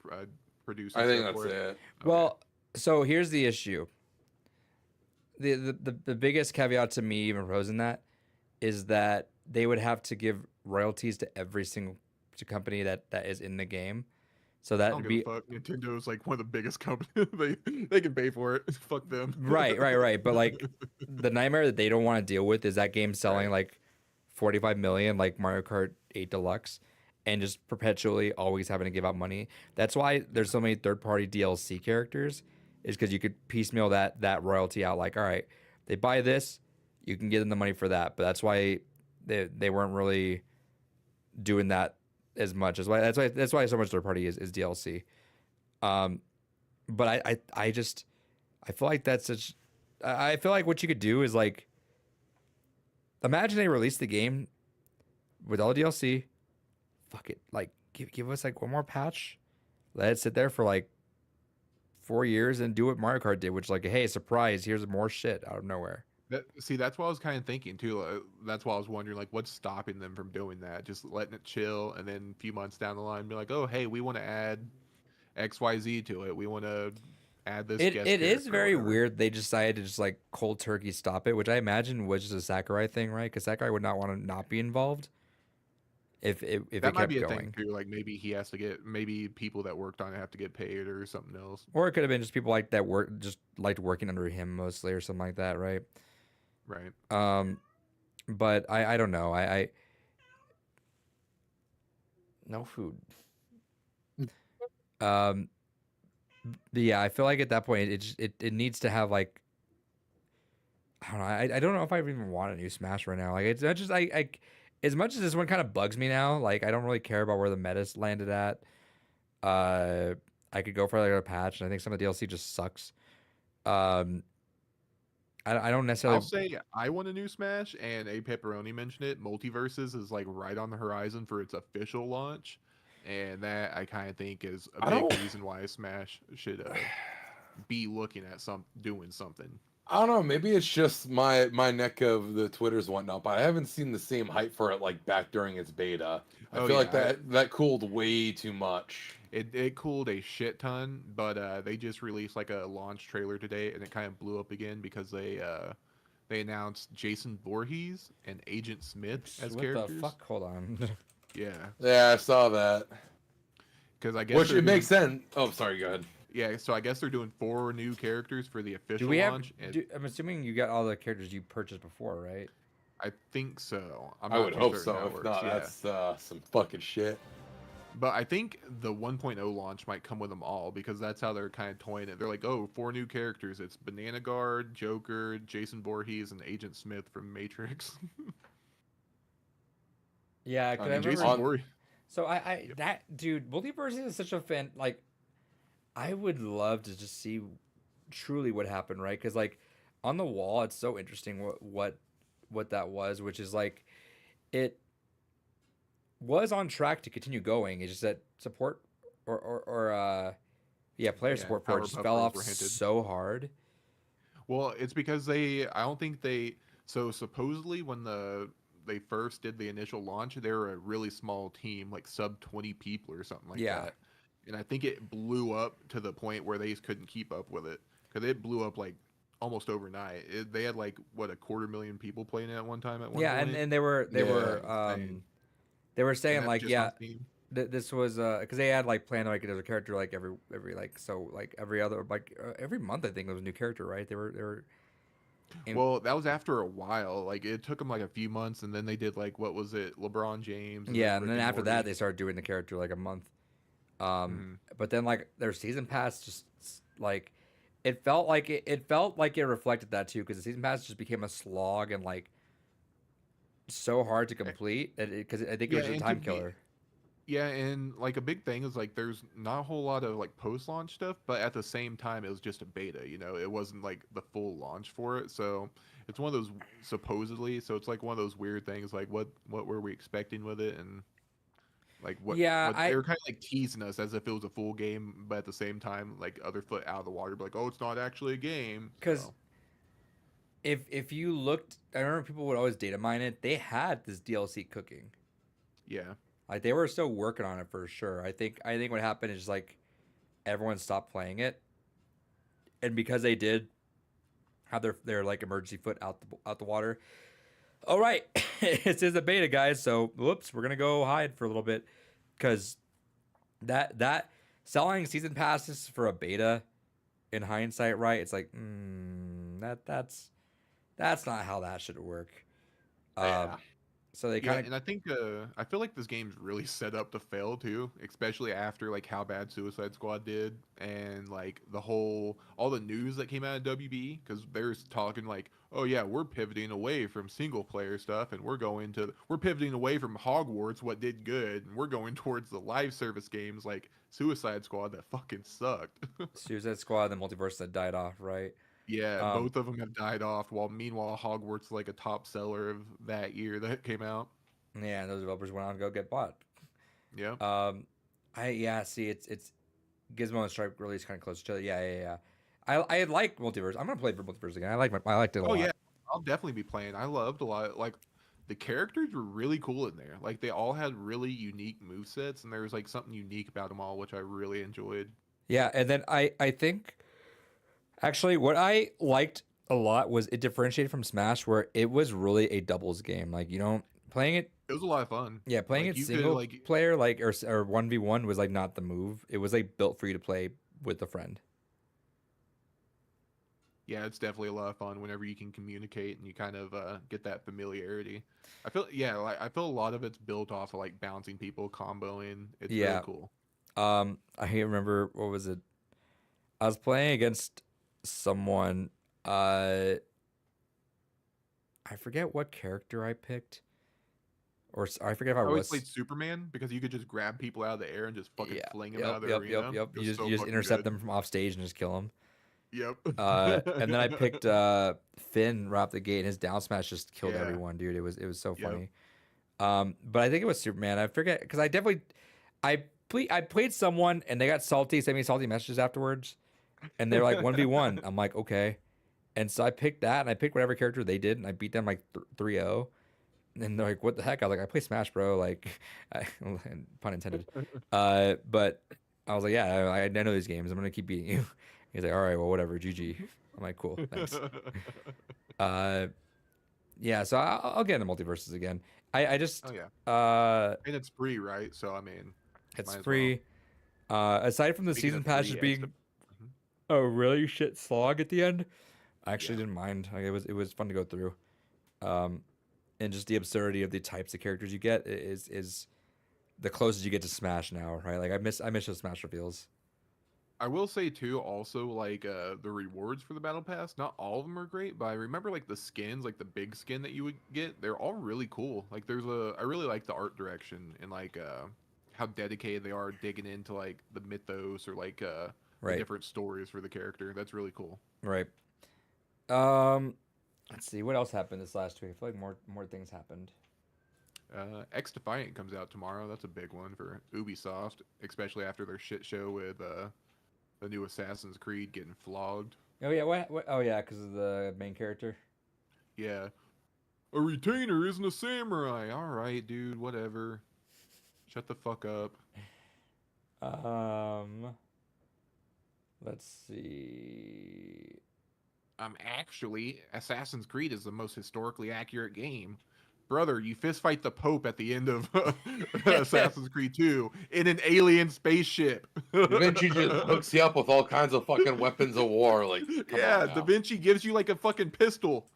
producing. I think stuff that's for it. Okay. Well, so here's the issue. The biggest caveat to me even proposing that is that they would have to give royalties to every single company that is in the game. So I that don't would give be a fuck. Nintendo's like one of the biggest companies. they can pay for it. Fuck them. right. But like the nightmare that they don't want to deal with is that game selling Right. like 45 million, like Mario Kart 8 Deluxe, and just perpetually always having to give out money. That's why there's so many third-party DLC characters, is because you could piecemeal that royalty out. Like, all right, they buy this, you can give them the money for that. But that's why they weren't really doing that as much. That's why so much third party is DLC. Um, but I just I feel like that's such. I feel like what you could do is like, imagine they release the game with all the DLC. Fuck it, like give us like one more patch, let it sit there for like 4 years and do what Mario Kart did, which like, hey, surprise, here's more shit out of nowhere. See, that's what I was kind of thinking too. That's why I was wondering, like, what's stopping them from doing that? Just letting it chill, and then a few months down the line, be like, oh, hey, we want to add XYZ to it. We want to add this guest It is character or very whatever. weird. They decided to just like cold turkey stop it, which I imagine was just a Sakurai thing, right? Because Sakurai would not want to not be involved if That it might kept be a thing going. too. Like maybe he has to get, maybe people that worked on it have to get paid or something else. Or it could have been just people like that work just liked working under him mostly or something like that, right? Right. Um, but I don't know. I no food. Um, but yeah, I feel like at that point it needs to have like, I don't know. I don't know if I even want a new Smash right now. Like it's not just I as much as this one kind of bugs me now. Like I don't really care about where the meta's landed at. Uh, I could go for like a patch, and I think some of the DLC just sucks. Um, I don't I'll necessarily. say I want a new Smash, and A Pepperoni mentioned it. Multiverses is like right on the horizon for its official launch, and that I kind of think is a I big don't. reason why Smash should be looking at doing something. I don't know. Maybe it's just my neck of the Twitters and whatnot, but I haven't seen the same hype for it like back during its beta. I Oh feel like yeah, that cooled way too much. it cooled a shit ton, but they just released like a launch trailer today, and it kind of blew up again because they announced Jason Voorhees and Agent Smith as What the characters. fuck? Hold on. Yeah, Yeah, I saw that. because I guess Which they're it makes doing sense. Oh, sorry. Go ahead. yeah, so I guess they're doing 4 new characters for the Do official we have? launch, and I'm assuming you got all the characters you purchased before, right? I think so. I'm I not would too hope certain how so. it If works. not, Yeah, that's some fucking shit. but I think the 1.0 launch might come with them all because that's how they're kind of toying it. They're like, oh, 4 new characters. It's Banana Guard, Joker, Jason Voorhees, and Agent Smith from Matrix. Yeah, because I And remember. Jason Voorhees. So I Yep. that dude, Multiverse is such a fan. Like, I would love to just see truly what happened, right? Because like on the wall, it's so interesting what that was, which is like it was on track to continue going. It's just that support or yeah, player Yeah, support for it just Powerpuff fell Girls off were hinted. so hard. Well, it's because I don't think they, so supposedly when they first did the initial launch, they were a really small team, like sub 20 people or something like Yeah. that. And I think it blew up to the point where they just couldn't keep up with it because it blew up like almost overnight. They had like what, 250,000 people playing it at one time at one Yeah, point. and Yeah, they were And saying that's like, just yeah, on Steam. this was because they had like planned like there's a character like every like so like every other like every month I think there was a new character, right? They were in, Well, that was after a while. Like it took them like a few months, and then they did like what was it, LeBron James, and yeah, then and Rick then and after that Morty. they started doing the character like a month. Mhm. But then like their season pass just like it felt like it reflected that too because the season pass just became a slog and like so hard to Eh, complete because I think it Yeah, was just a and to time be killer. yeah, and like a big thing is like there's not a whole lot of like post-launch stuff, but at the same time it was just a beta, it wasn't like the full launch for it. So it's one of those supposedly, so it's like one of those weird things like what were we expecting with it and like Yeah, what they were kind of like teasing us as if it was a full game, but at the same time like other foot out of the water, be like, "Oh, it's not actually a game." because So, if you looked, I remember people would always data mine it. They had this DLC cooking. yeah. Like they were still working on it for sure. I think what happened is like everyone stopped playing it, and because they did have their like emergency foot out the water. All right, it says a beta, guys. So whoops, we're gonna go hide for a little bit because that selling season passes for a beta in hindsight, right? It's like that's not how that should work. Um, yeah. So they Yeah, kind of and I think I feel like this game's really set up to fail too, especially after like how bad Suicide Squad did and like all the news that came out of WB because there's talking like, oh yeah, we're pivoting away from single player stuff and we're pivoting away from Hogwarts, what did good, and we're going towards the live service games like Suicide Squad that fucking sucked. Suicide Squad, the multiverse that died off, right? Yeah, Um, both of them have died off. While meanwhile, Hogwarts is like a top seller of that year that came out. yeah, and those developers went on to go get bought. Yeah. Um, see, it's Gizmo and Stripe released kind of close to each other. Yeah. I like multiverse. I'm gonna play for multiverse again. I liked it a Oh yeah, lot. I'll definitely be playing. I loved a lot. Like the characters were really cool in there. Like they all had really unique movesets, and there was like something unique about them all, which I really enjoyed. Yeah, and then I think actually what I liked a lot was it differentiated from Smash, where it was really a doubles game. Like you know, playing it. It was a lot of fun. Yeah, playing Like it you could single like player like or 1v1 was like not the move. It was like built for you to play with a friend. yeah, it's definitely a lot of fun whenever you can communicate and you kind of get that familiarity. I feel yeah, like I feel a lot of it's built off of like bouncing people, comboing. It's really Yeah. cool. I remember what was it? I was playing against someone. I forget what character I picked, I forget if I I always was. played Superman because you could just grab people out of the air and just fucking Yeah. fling them out of the arena. Yep. It was so You just fucking intercept good. them from off stage and just kill them. Yep. And then I picked Finn right off the gate, and his down smash just killed Yeah. everyone, dude. It was so Yep. funny. But I think it was Superman. I forget because I played someone and they got salty, sent me salty messages afterwards, and they're like 1v1. I'm like okay, and so I picked that and I picked whatever character they did and I beat them like 3-0. And they're like, "What the heck?" I was like, "I play Smash, bro." Like, pun intended. But I was like, "Yeah, I know these games. I'm gonna keep beating you." He's like, "All right, well, whatever." GG. I'm like, "Cool, thanks." Yeah. So I'll get into multiverses again. I just Oh yeah, uh, and it's free, right? So I mean, it's might as free. Aside from the Speaking season of pass free just being Mhm. a really shit slog at the end, I actually Yeah. didn't mind. Like, it was fun to go through. Um, and just the absurdity of the types of characters you get is the closest you get to Smash now, right? Like I miss those Smash reveals. I will say too, also like the rewards for the battle pass. Not all of them are great, but I remember like the skins, like the big skin that you would get. They're all really cool. Like I really like the art direction and like how dedicated they are digging into like the mythos or like the Right, different stories for the character. That's really cool. right. Um, let's see what else happened this last week. I feel like more things happened. X Defiant comes out tomorrow. That's a big one for Ubisoft, especially after their shit show with the new Assassin's Creed getting flogged. Oh yeah, what? Oh yeah, because of the main character. Yeah. A retainer isn't a samurai. All right, dude, whatever. Shut the fuck up. Um, let's see. Actually, Assassin's Creed is the most historically accurate game. Brother, you fist fight the Pope at the end of Assassin's Creed 2 in an alien spaceship. Da Vinci just hooks you up with all kinds of fucking weapons of war. Like, come Yeah, on Da now. Vinci gives you like a fucking pistol.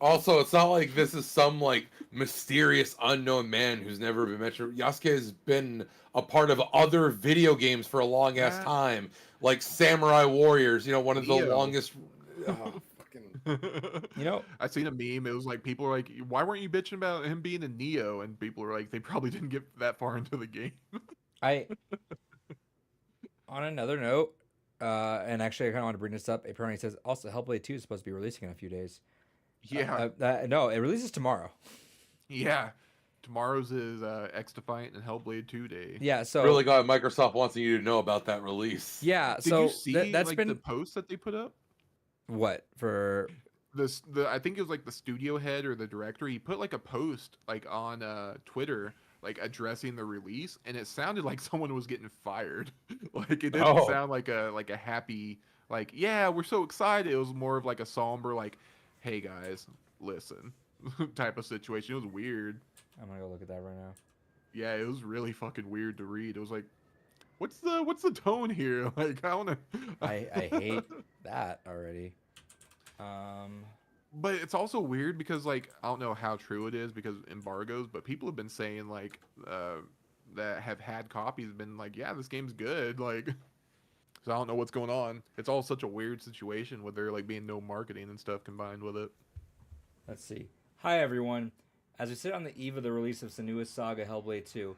Also, it's not like this is some like mysterious unknown man who's never been mentioned. Yasuke has been a part of other video games for a long ass Yeah. time, like Samurai Warriors. You know, one of the Neo. longest. Oh, fucking. You know, I seen a meme. It was like people were like, "Why weren't you bitching about him being a Neo?" And people were like, "They probably didn't get that far into the game." I on another note, and actually I kind of want to bring this up. Apparently, it says also Hellblade 2 is supposed to be releasing in a few days. Yeah, No, it releases tomorrow. yeah. Tomorrow's is X Defiant and Hellblade 2 day. Yeah, so Really glad Microsoft wants you to know about that release. yeah, Did so you see that's like been the post that they put up? what for? The I think it was like the studio head or the director. He put like a post like on Twitter like addressing the release, and it sounded like someone was getting fired. Like it didn't Oh. sound like a happy like yeah we're so excited. It was more of like a somber like hey guys listen type of situation. It was weird. I'm gonna go look at that right now. Yeah, it was really fucking weird to read. It was like, what's the tone here? Like, I wanna. I hate that already. But it's also weird because like I don't know how true it is because embargoes, but people have been saying like that have had copies have been like, yeah, this game's good. Like, so I don't know what's going on. It's all such a weird situation with there like being no marketing and stuff combined with it. Let's see. Hi, everyone. As we sit on the eve of the release of Senua's Saga Hellblade 2,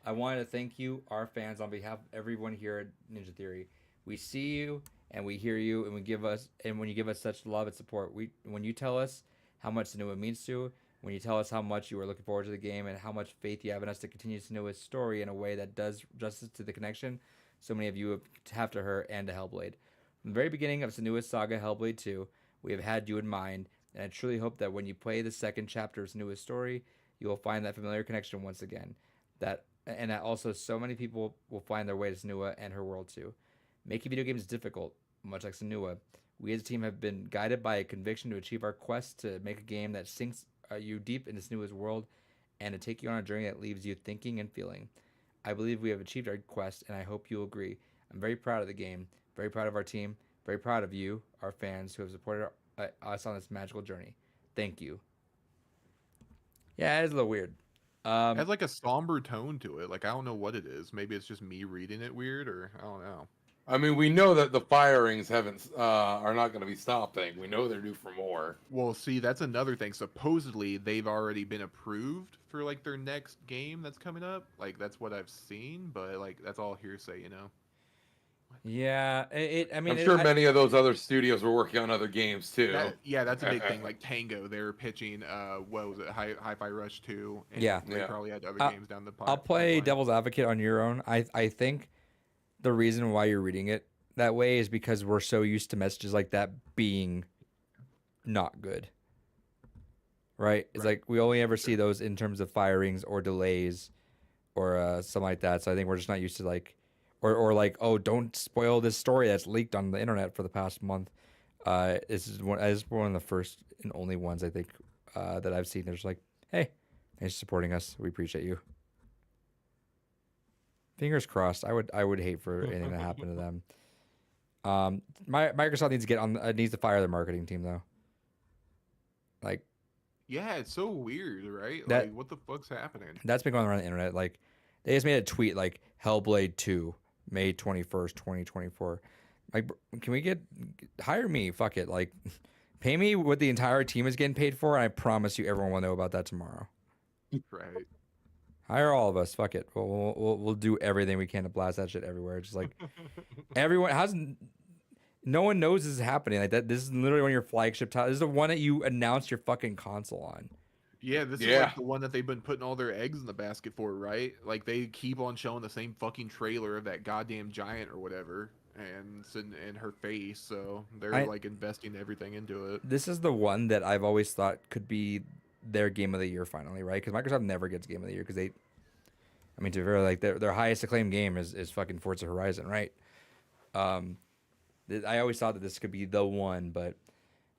I wanted to thank you, our fans, on behalf of everyone here at Ninja Theory. We see you and we hear you, and when you give us such love and support, when you tell us how much Senua means to you, when you tell us how much you are looking forward to the game and how much faith you have in us to continue Senua's story in a way that does justice to the connection so many of you have to her and to Hellblade. From the very beginning of Senua's Saga Hellblade 2, we have had you in mind, and I truly hope that when you play the second chapter of Senua's story, you will find that familiar connection once again. That also so many people will find their way to Senua and her world too. Making video games is difficult, much like Senua. We as a team have been guided by a conviction to achieve our quest to make a game that sinks you deep into Senua's world and to take you on a journey that leaves you thinking and feeling. I believe we have achieved our quest, and I hope you'll agree. I'm very proud of the game, very proud of our team, very proud of you, our fans, who have supported us on this magical journey. Thank you. Yeah, it is a little weird. It has like a somber tone to it. Like I don't know what it is. Maybe it's just me reading it weird, or I don't know. I mean, we know that the firings are not going to be stopping. We know they're due for more. Well, see, that's another thing. Supposedly, they've already been approved for like their next game that's coming up. Like that's what I've seen, but like that's all hearsay, you know. Yeah, I mean, I'm sure many of those other studios were working on other games too. Yeah, that's a big thing. Like Tango, they're pitching. What was it? Hi-Fi Rush 2. And Yeah. they Yeah. probably had other games down the pipe. I'll play devil's advocate on your own. I think the reason why you're reading it that way is because we're so used to messages like that being not good. Right? It's Right. like we only ever see those in terms of firings or delays or something like that. So I think we're just not used to like or like, oh, don't spoil this story that's leaked on the internet for the past month. This is one of the first and only ones I think that I've seen. There's like, hey, thanks for supporting us. We appreciate you. Fingers crossed. I would hate for anything to happen to them. Microsoft needs to needs to fire their marketing team though. Like Yeah, it's so weird, right? That- Like, what the fuck's happening? that's been going around the internet. Like they just made a tweet like Hellblade 2, May 21st, 2024. Like, can we hire me? Fuck it. Like, pay me what the entire team is getting paid for, and I promise you, everyone will know about that tomorrow. Right. Hire all of us. Fuck it. We'll do everything we can to blast that shit everywhere. Just like everyone no one knows this is happening. Like that. This is literally one of your flagship titles. This is the one that you announced your fucking console on. Yeah, this is Yeah. like the one that they've been putting all their eggs in the basket for, right? Like they keep on showing the same fucking trailer of that goddamn giant or whatever, and it's in her face. So they're like investing everything into it. This is the one that I've always thought could be their game of the year finally, right? Because Microsoft never gets game of the year because I mean, to be fair, like their highest acclaimed game is fucking Forza Horizon, right? I always thought that this could be the one, but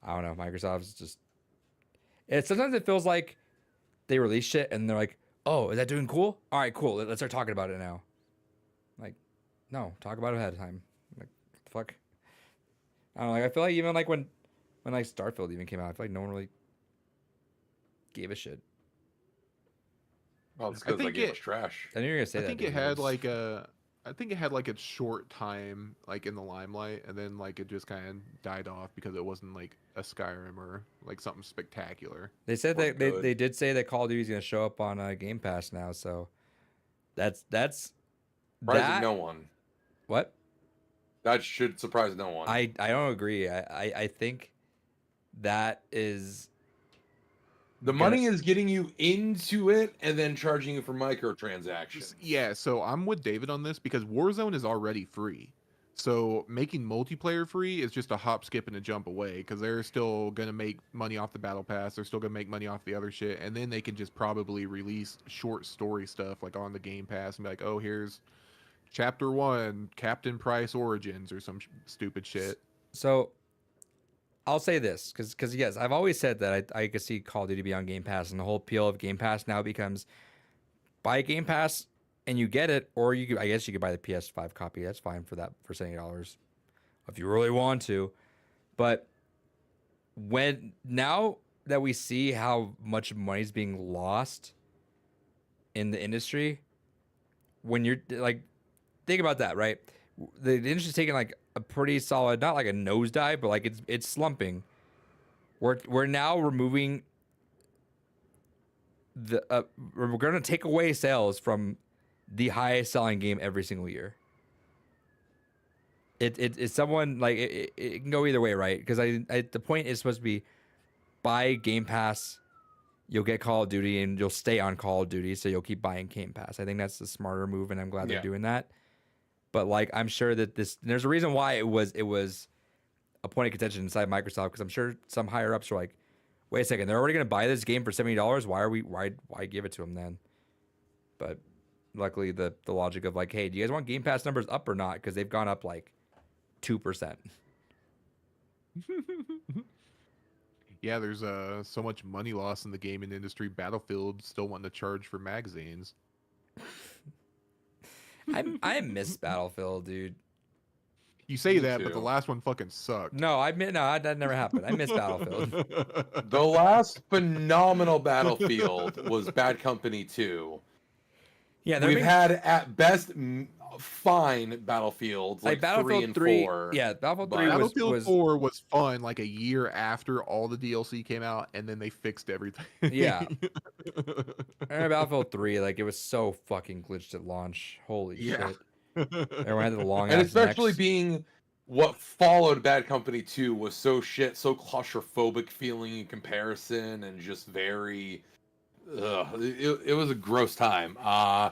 I don't know. Microsoft's just. Sometimes it feels like they release shit and they're like, "Oh, is that doing cool? All right, cool. Let's start talking about it now." Like, no, talk about it ahead of time. Like, what the fuck? I don't know. Like, I feel like even like when like Starfield even came out, I feel like no one really gave a shit. Well, it's I because that think game it- was trash. I knew you were gonna say I that. think dude. it had like a. I think it had like a short time like in the limelight, and then like it just kind of died off because it wasn't like a Skyrim or like something spectacular. They said Wasn't that good. they did say that Call of Duty is gonna show up on Game Pass now, so that's Surprising no one. what That should surprise no one. I don't agree. I think that is The money is getting you into it and then charging you for microtransactions. Yeah, so I'm with David on this because Warzone is already free. So making multiplayer free is just a hop, skip, and a jump away because they're still gonna make money off the battle pass. They're still gonna make money off the other shit, and then they can just probably release short story stuff like on the Game Pass and be like, "Oh, here's Chapter 1, Captain Price Origins," or some stupid shit. so. I'll say this because yes, I've always said that I could see Call of Duty be on Game Pass, and the whole appeal of Game Pass now becomes buy Game Pass and you get it, or I guess you could buy the PS5 copy. That's fine for $70 if you really want to, but when now that we see how much money's being lost in the industry, when you're like, think about that, right? The industry's taking like a pretty solid, not like a nosedive, but like it's slumping. We're now removing the we're gonna take away sales from the highest selling game every single year. It's someone like it can go either way, right? Because the point is supposed to be buy Game Pass, you'll get Call of Duty, and you'll stay on Call of Duty, so you'll keep buying Game Pass. I think that's the smarter move, and I'm glad they're Yeah. doing that. But like, I'm sure that there's a reason why it was a point of contention inside Microsoft, because I'm sure some higher ups are like, wait a second, they're already gonna buy this game for $70. Why give it to them then? But luckily, the logic of like, hey, do you guys want Game Pass numbers up or not? Because they've gone up like 2%. Yeah, there's so much money lost in the gaming industry. Battlefield still wanting to charge for magazines. I miss Battlefield, dude. You say Me that, but the too. last one fucking sucked. No, that never happened. I miss Battlefield. The last phenomenal Battlefield was Bad Company 2. Yeah, We've had at best fine Battlefields like, Battlefield 3 and 3. 4. Yeah, Battlefield but 3 Battlefield was 4 was fun like a year after all the DLC came out, and then they fixed everything. Yeah. I remember Battlefield 3, like it was so fucking glitched at launch. Holy Yeah. shit. Everyone had the long And ass especially necks. being what followed Bad Company 2 was so so claustrophobic feeling in comparison, and just very it was a gross time. I've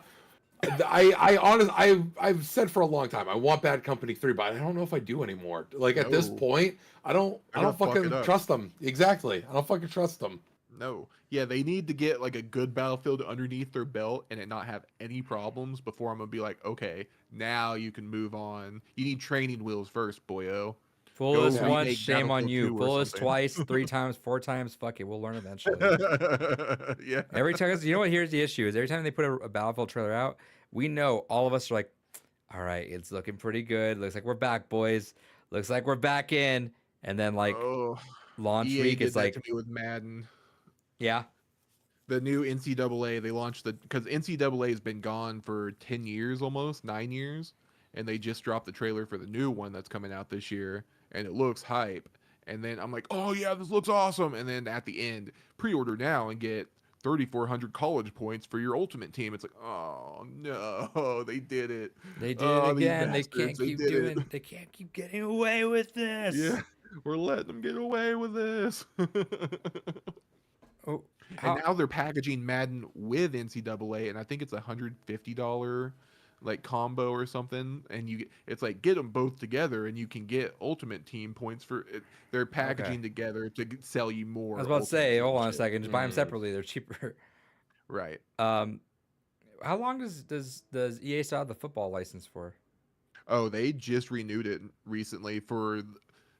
said for a long time I want Bad Company 3, but I don't know if I do anymore. Like at this No. point, I don't They're gonna fuck fucking it up. trust them. Exactly. I don't fucking trust them. No. Yeah, they need to get like a good Battlefield underneath their belt and it not have any problems before I'm gonna be like, okay, now you can move on. You need training wheels first, boyo. Fool Go us once, remake shame on Battlefield you. 2 or Fool us something. twice, 3 times, 4 times. Fuck it, we'll learn eventually. Yeah. Every time, you know what? Here's the issue: is every time they put a Battlefield trailer out, we know all of us are like, "All right, it's looking pretty good. Looks like we're back, boys. Looks like we're back in." And then like Oh, launch EA week did is that like, to me with Madden. yeah, The new NCAA, they launched because NCAA has been gone for 10 years almost, 9 years, and they just dropped the trailer for the new one that's coming out this year, and it looks hype. And then I'm like, oh yeah, this looks awesome. And then at the end, pre-order now and get 3,400 college points for your ultimate team. It's like, oh no, they did it. they did Oh, it these again. They can't bastards, they keep did it. doing. They can't keep getting away with this. Yeah, we're letting them get away with this. Oh, And now they're packaging Madden with NCAA, and I think it's $150 like combo or something. And it's like get them both together, and you can get Ultimate Team points for it. They're packaging together to sell you more. I was about to Ultimate say, Team hold on a shit. second. Just buy them Mm. separately. They're cheaper. Right. How long does EA still have the football license for? Oh, they just renewed it recently for.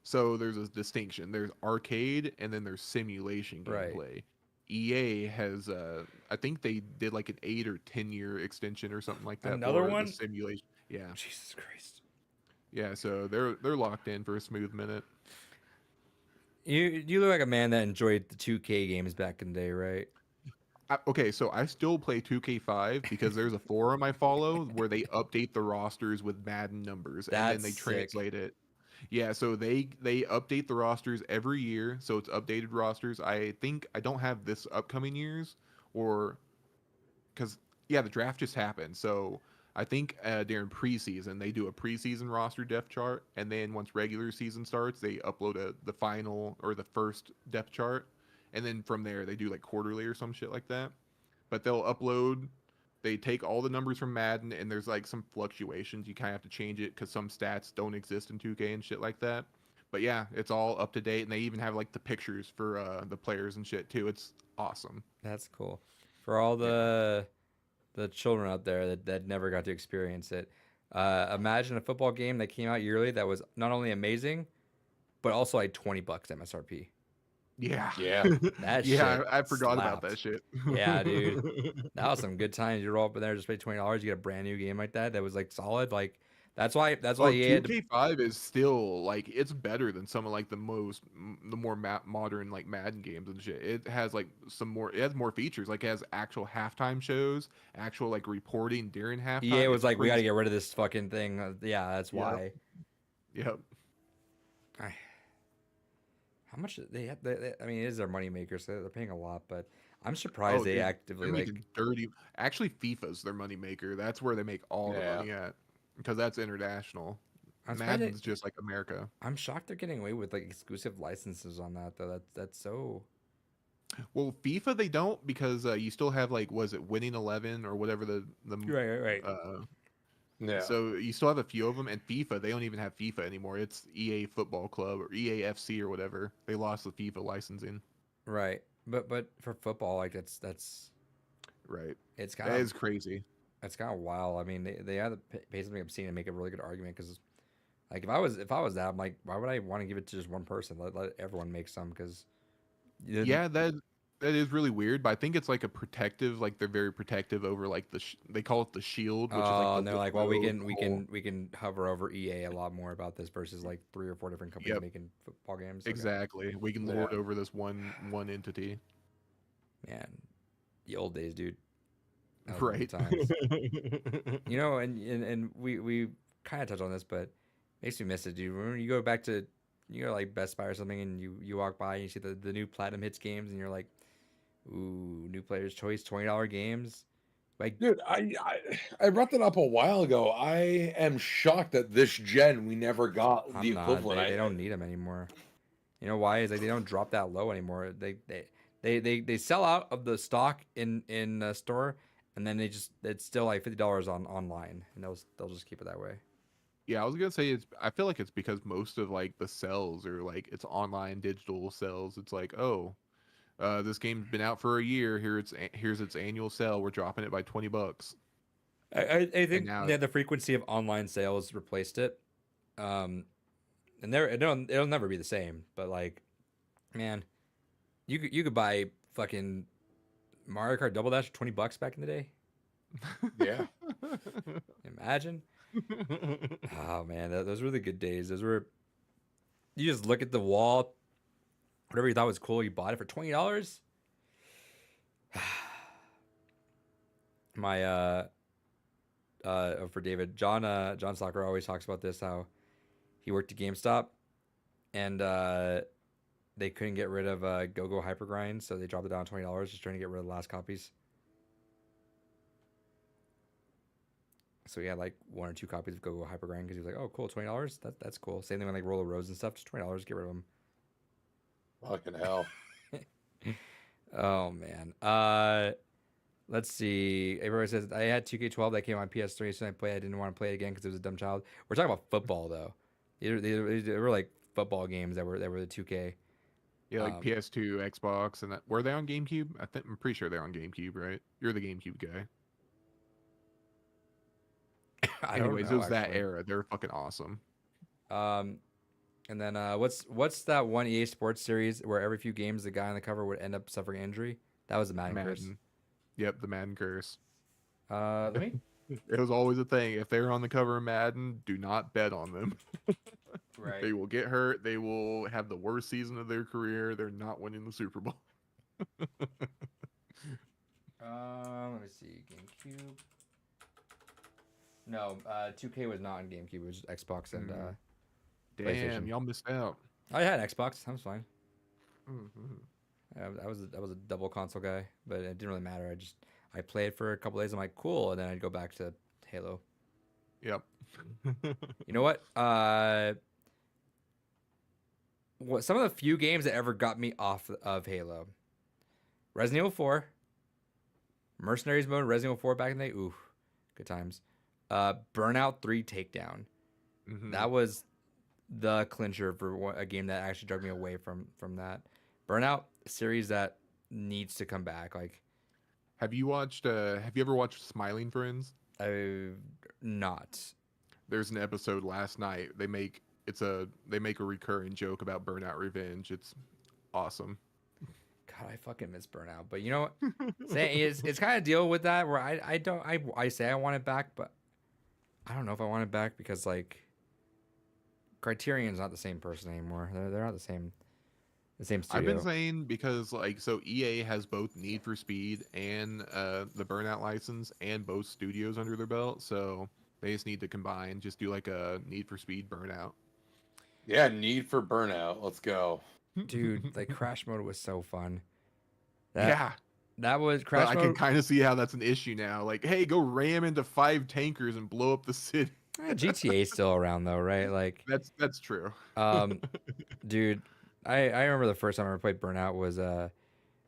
So there's a distinction. There's arcade, and then there's simulation Right. gameplay. EA has, I think they did like an 8 or 10 year extension or something like that. Another for one? The simulation. Yeah, Jesus Christ. yeah. So they're locked in for a smooth minute. You look like a man that enjoyed the 2K games back in the day, right? Okay, so I still play 2K5 because there's a forum I follow where they update the rosters with Madden numbers and then they That's sick. translate it. Yeah, so they update the rosters every year, so it's updated rosters. I think I don't have this upcoming year's, or because yeah, the draft just happened. So I think during preseason they do a preseason roster depth chart, and then once regular season starts, they upload the final or the first depth chart, and then from there they do like quarterly or some shit like that. But they'll upload. They take all the numbers from Madden, and there's like some fluctuations. You kind of have to change it because some stats don't exist in 2K and shit like that. But yeah, it's all up to date, and they even have like the pictures for the players and shit too. It's awesome. That's cool. For all the children out there that never got to experience it, imagine a football game that came out yearly that was not only amazing, but also like $20 MSRP. Yeah. Yeah. That Yeah, shit I forgot about slapped. that shit. Yeah, dude. That was some good times. You roll up in there, just pay $20, you get a brand new game like that was like solid. Like That's why Oh, EA had to, 2K5 is still like it's better than some of like the more modern like Madden games and shit. It has like it has more features. Like it has actual halftime shows, actual like reporting during EA halftime. was It's like, we got to crazy. get rid of this fucking thing. Yeah, that's Yep. why. Yep. I, how much I mean, it is their money maker, so they're paying a lot. But I'm surprised Oh, they dude, actively they're like. making dirty. Actually, FIFA's their money maker. That's where they make all the Yeah. money at because that's international. I'm surprised Madden's just like America. I'm shocked they're getting away with like exclusive licenses on that though. That's so. Well, FIFA they don't because you still have like was it Winning 11 or whatever Right. Yeah. so you still have a few of them, and FIFA they don't even have FIFA anymore. It's EA Football Club or EAFC or whatever. They lost the FIFA licensing. Right. But for football, like that's Right. it's That kind of is crazy. it's kind of wild. I mean, they have to pay something obscene and make a really good argument because like if I was that, I'm like, why would I want to give it to just one person? Let everyone make some because Yeah, that is really weird, but I think it's like a protective, like they're very protective over like they call it the shield, which is like oh, the and they're like, well, we logo, can the we whole- can we can hover over EA a lot more about this versus like 3 or 4 different companies Yep. making football games. Okay. Exactly. We can Yeah. lord over this one entity. Man, the old days, dude. That was Right. good times. You know, and we kind of touched on this, but makes me miss it, dude. When you go back to you go to, like Best Buy or something, and you walk by and you see the new Platinum Hits games, and you're like, ooh, new Player's Choice $20 games. Like, Dude, I brought that up a while ago. I am shocked that this gen we never got the I'm not. equivalent. They don't need them anymore. You know why? Is like they don't drop that low anymore. They sell out of the stock in the store, and then it's still like $50 on online, and they'll just keep it that way. Yeah, I was gonna say I feel like it's because most of like the sales are like it's online digital sales. It's like, oh, this game's been out for a year. Here's its annual sale. We're dropping it by $20. I think now- the frequency of online sales replaced it. And it'll never be the same. But like, man, you could buy fucking Mario Kart Double Dash for $20 back in the day. Yeah. Imagine. Oh man, those were the good days. Those were. You just look at the wall, whatever you thought was cool, you bought it for $20. My for David, John Stalker always talks about this, how he worked at GameStop and they couldn't get rid of Go-Go Hypergrind, so they dropped it down to $20, just trying to get rid of the last copies. So he had like 1 or 2 copies of Go-Go Hypergrind because he was like, oh cool, $20. That's cool. Same thing with like Roller Rose and stuff, just $20, get rid of them. Fucking hell. Oh man. Let's see. Everybody says I had 2K12 that came on PS3, so I played. I didn't want to play it again because it was a dumb child. We're talking about football though. They were like football games that were the 2K. Yeah, like PS2, Xbox, and that. Were they on GameCube? I'm pretty sure they're on GameCube, right? You're the GameCube guy. I don't Anyways, know, it was that actually. era. They were fucking awesome. And then what's that one EA Sports series where every few games the guy on the cover would end up suffering injury? That was the Madden curse. Madden. Yep, the Madden curse. Let me. It was always a thing. If they're on the cover of Madden, do not bet on them. Right. They will get hurt. They will have the worst season of their career. They're not winning the Super Bowl. Let me see. GameCube. No, 2K was not on GameCube. It was just Xbox and Damn, PlayStation. y'all missed out. I had Xbox. I was fine. Mm-hmm. I was a double console guy, but it didn't really matter. I played for a couple days. I'm like, cool, and then I'd go back to Halo. Yep. You know what? What some of the few games that ever got me off of Halo: Resident Evil 4, Mercenaries mode, Resident Evil 4 back in the day. Ooh, good times. Burnout 3 Takedown. Mhm. That was the clincher for a game that actually drug me away from that. Burnout, a series that needs to come back. Like, Have you ever watched Smiling Friends? I've not. There's an episode last night. They make a recurring joke about Burnout Revenge. It's awesome. God, I fucking miss Burnout. But you know what? It's kind of deal with that where I say I want it back, but I don't know if I want it back because like Criterion's not the same person anymore. They're not the same I've been studio. saying because like so EA has both Need for Speed and the Burnout license and both studios under their belt, so they just need to combine, just do like a Need for Speed Burnout. Yeah, Need for Burnout. Let's go. Dude, like Crash Mode was so fun. That Yeah, that was but Crash I can Mode. kind of see how that's an issue now. Like, hey, go ram into 5 tankers and blow up the city. GTA's still around though, right? Like, That's true. um, dude, I remember the first time I ever played Burnout was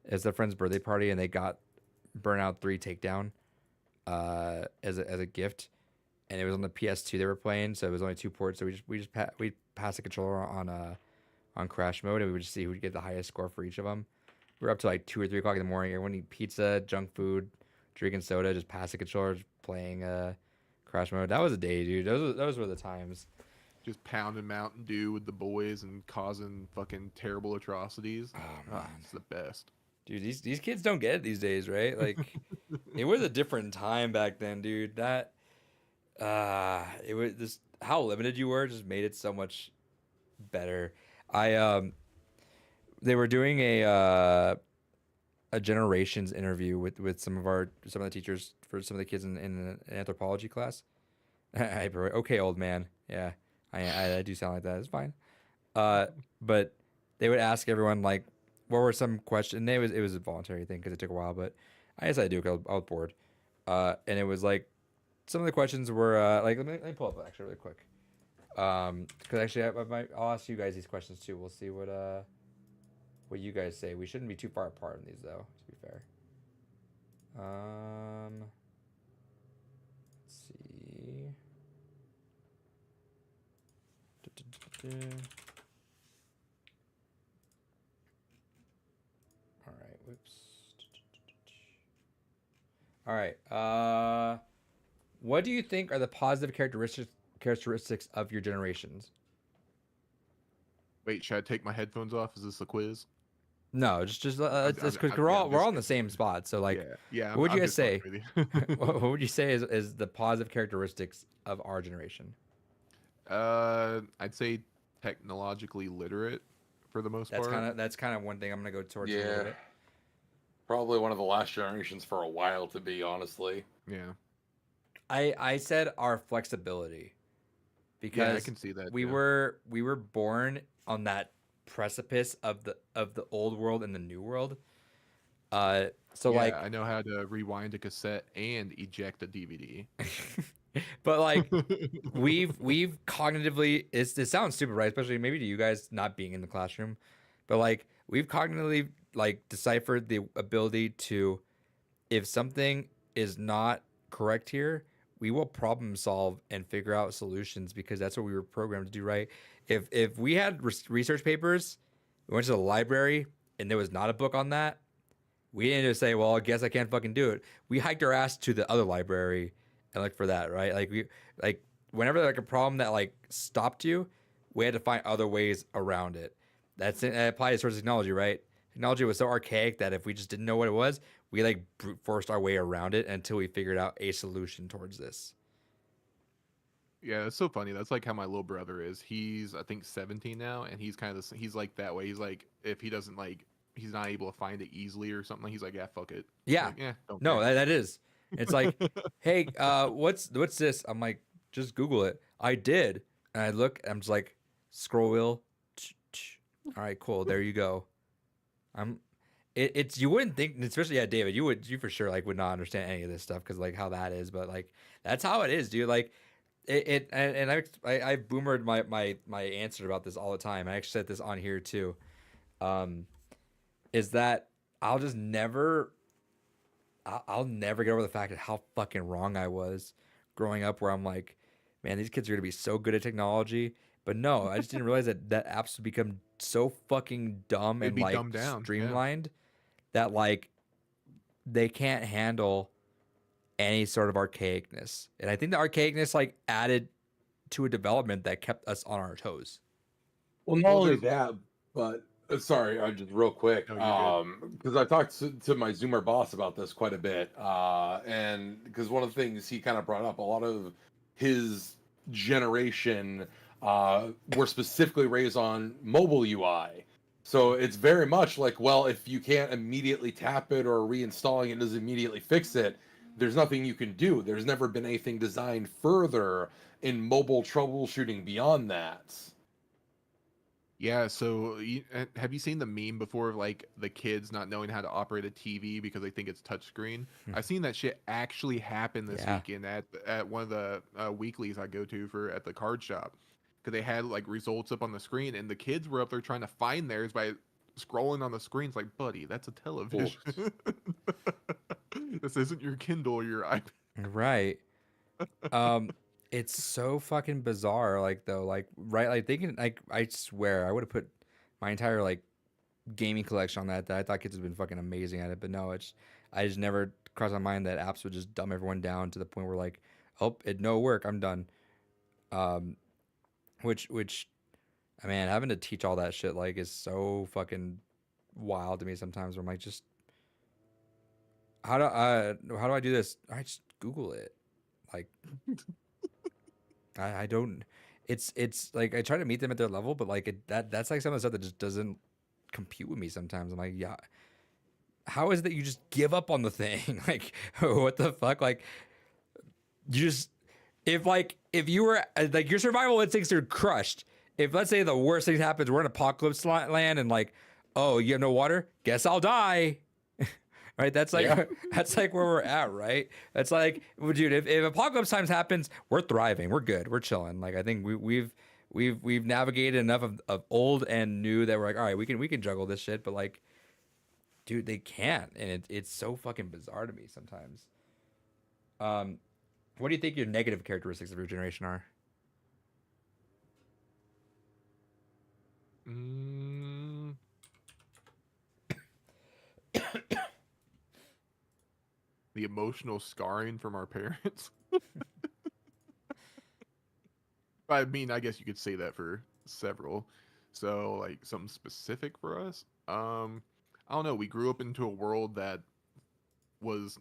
it's a friend's birthday party and they got Burnout 3 Takedown as a gift, and it was on the PS2 they were playing, so it was only 2 ports. So we passed the controller on Crash Mode, and we would just see who would get the highest score for each of them. We were up to like 2 or 3 o'clock in the morning. Everyone eat pizza, junk food, drinking soda, just pass the controller, just playing Crash Mode. That was a day, dude. Those were the times. Just pounding Mountain Dew with the boys and causing fucking terrible atrocities. Oh Ah, man, it's the best. dude, these kids don't get it these days, right? Like, it was a different time back then, dude. That it was just how limited you were just made it so much better. I they were doing a generations interview with some of the teachers for some of the kids in an anthropology class. Okay, old man. Yeah, I do sound like that. It's fine. But they would ask everyone like, what were some questions? It was a voluntary thing because it took a while, but I decided to do it 'cause I was bored. And it was like some of the questions were like let me pull up actually really quick. Because actually I'll ask you guys these questions too. We'll see what you guys say. We shouldn't be too far apart in these though, to be fair. Let's see. All right. Whoops. All right. What do you think are the positive characteristics of your generations? Wait, should I take my headphones off? Is this a quiz? No, just it's because yeah, we're all just in the same kidding. spot. So like, Yeah, yeah. what would you I'm guys just say? fucking with you. What would you say is the positive characteristics of our generation? I'd say technologically literate for the most That's part. that's kind of one thing I'm gonna go towards a little Yeah, bit. probably one of the last generations for a while, to be honestly. Yeah, I said our flexibility yeah, I because can see that. we yeah. were born on that precipice of the old world and the new world. So Yeah, like, I know how to rewind a cassette and eject a DVD. but like we've cognitively it sounds stupid, right? Especially maybe to you guys not being in the classroom, but like we've cognitively like deciphered the ability to, if something is not correct here, we will problem solve and figure out solutions because that's what we were programmed to do, right? If we had research papers, we went to the library and there was not a book on that, we didn't just say, well, I guess I can't fucking do it. We hiked our ass to the other library and looked for that, right? Like whenever like a problem that like stopped you, we had to find other ways around it. That applies towards technology, right? Technology was so archaic that if we just didn't know what it was, we like brute forced our way around it until we figured out a solution towards this. Yeah, it's so funny. That's like how my little brother is. He's I think 17 now, and he's kind of he's like that way. He's like if he doesn't like he's not able to find it easily or something, he's like yeah, fuck it. Yeah, Like, yeah, don't no, care. that is. It's like, hey, what's this? I'm like, just Google it. I did, and I look. I'm just like, scroll wheel. All right, cool. There you go. I'm. It's you wouldn't think, especially yeah, David. You for sure like would not understand any of this stuff because like how that is, but like that's how it is, dude. Like and I boomered my answer about this all the time. I actually said this on here too. Is that I'll just never I'll never get over the fact of how fucking wrong I was growing up. Where I'm like, man, these kids are gonna be so good at technology, but no, I just didn't realize that apps would become so fucking dumb It'd and be like dumbed down. Yeah. streamlined that like they can't handle any sort of archaicness. And I think the archaicness like added to a development that kept us on our toes. Well, not Well, only there's that, but sorry, just real quick, no, you're good. because I talked to my Zoomer boss about this quite a bit, and because one of the things he kind of brought up, a lot of his generation were specifically raised on mobile UI. So it's very much like, well, if you can't immediately tap it or reinstalling it doesn't immediately fix it, there's nothing you can do. There's never been anything designed further in mobile troubleshooting beyond that. Yeah, so have you seen the meme before of like the kids not knowing how to operate a TV because they think it's touchscreen? I've seen that shit actually happen this Yeah. weekend at one of the weeklies I go to for at the card shop, because they had like results up on the screen and the kids were up there trying to find theirs by scrolling on the screens. Like, buddy, that's a television. This isn't your Kindle or your iPad. Right. Um, it's so fucking bizarre. Like though, like right, like thinking, like I swear I would have put my entire like gaming collection on that. That I thought kids had been fucking amazing at it, but no, it's I just never crossed my mind that apps would just dumb everyone down to the point where like, oh, it no work, I'm done. Um, which, I mean, having to teach all that shit like is so fucking wild to me sometimes. Where I'm like, just how do I do this? I just Google it. Like I don't. It's like I try to meet them at their level, but like that's like some of the stuff that just doesn't compute with me sometimes. I'm like, yeah, how is it that you just give up on the thing? Like, what the fuck? Like, you just if you were like your survival instincts are crushed. If let's say the worst thing happens, we're in apocalypse land, and like, oh, you have no water. Guess I'll die. Right, that's like Yeah. that's like where we're at, right? That's like, well, dude, if apocalypse times happens, we're thriving, we're good, we're chilling. Like I think we've navigated enough of old and new that we're like, all right, we can juggle this shit. But like, dude, they can't, and it's so fucking bizarre to me sometimes. What do you think your negative characteristics of your generation are? Mm, the emotional scarring from our parents. I mean, I guess you could say that for several. So, like something specific for us. I don't know. We grew up into a world that was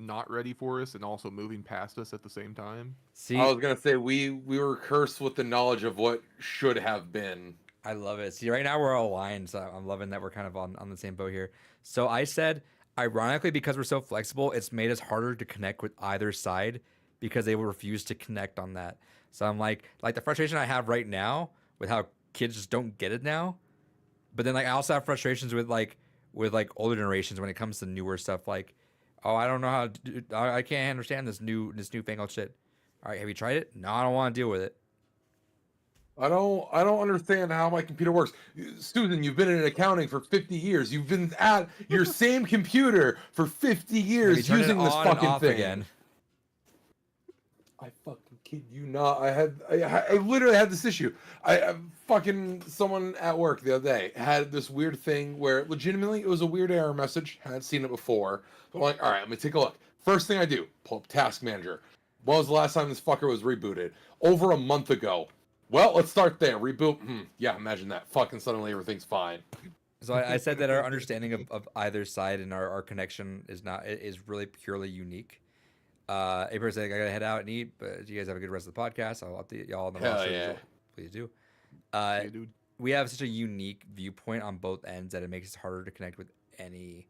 not ready for us and also moving past us at the same time. See, I was gonna say we were cursed with the knowledge of what should have been. I love it. See, right now we're all aligned, so I'm loving that we're kind of on the same boat here. So I said, ironically, because we're so flexible, it's made us harder to connect with either side because they will refuse to connect on that. So I'm like the frustration I have right now with how kids just don't get it now. But then like I also have frustrations with older generations when it comes to newer stuff. Like, oh, I don't know how to I can't understand this newfangled shit. All right, have you tried it? No, I don't want to deal with it. I don't understand how my computer works. Susan, you've been in accounting for 50 years. You've been at your same computer for 50 Have you years turned it using this on and fucking off thing. again? I fucking kid you not. I literally had this issue. I fucking someone at work the other day had this weird thing where legitimately it was a weird error message. Hadn't seen it before. But I'm like, all right, let me take a look. First thing I do, pull up Task Manager. When was the last time this fucker was rebooted? Over a month ago. Well, let's start there. Reboot. Yeah, imagine that. Fucking suddenly everything's fine. So I said that our understanding of either side and our connection is really purely unique. April said I gotta head out and eat, but you guys have a good rest of the podcast. I'll update y'all on the Hell roster. yeah. Please do. Yeah, dude. We have such a unique viewpoint on both ends that it makes it harder to connect with any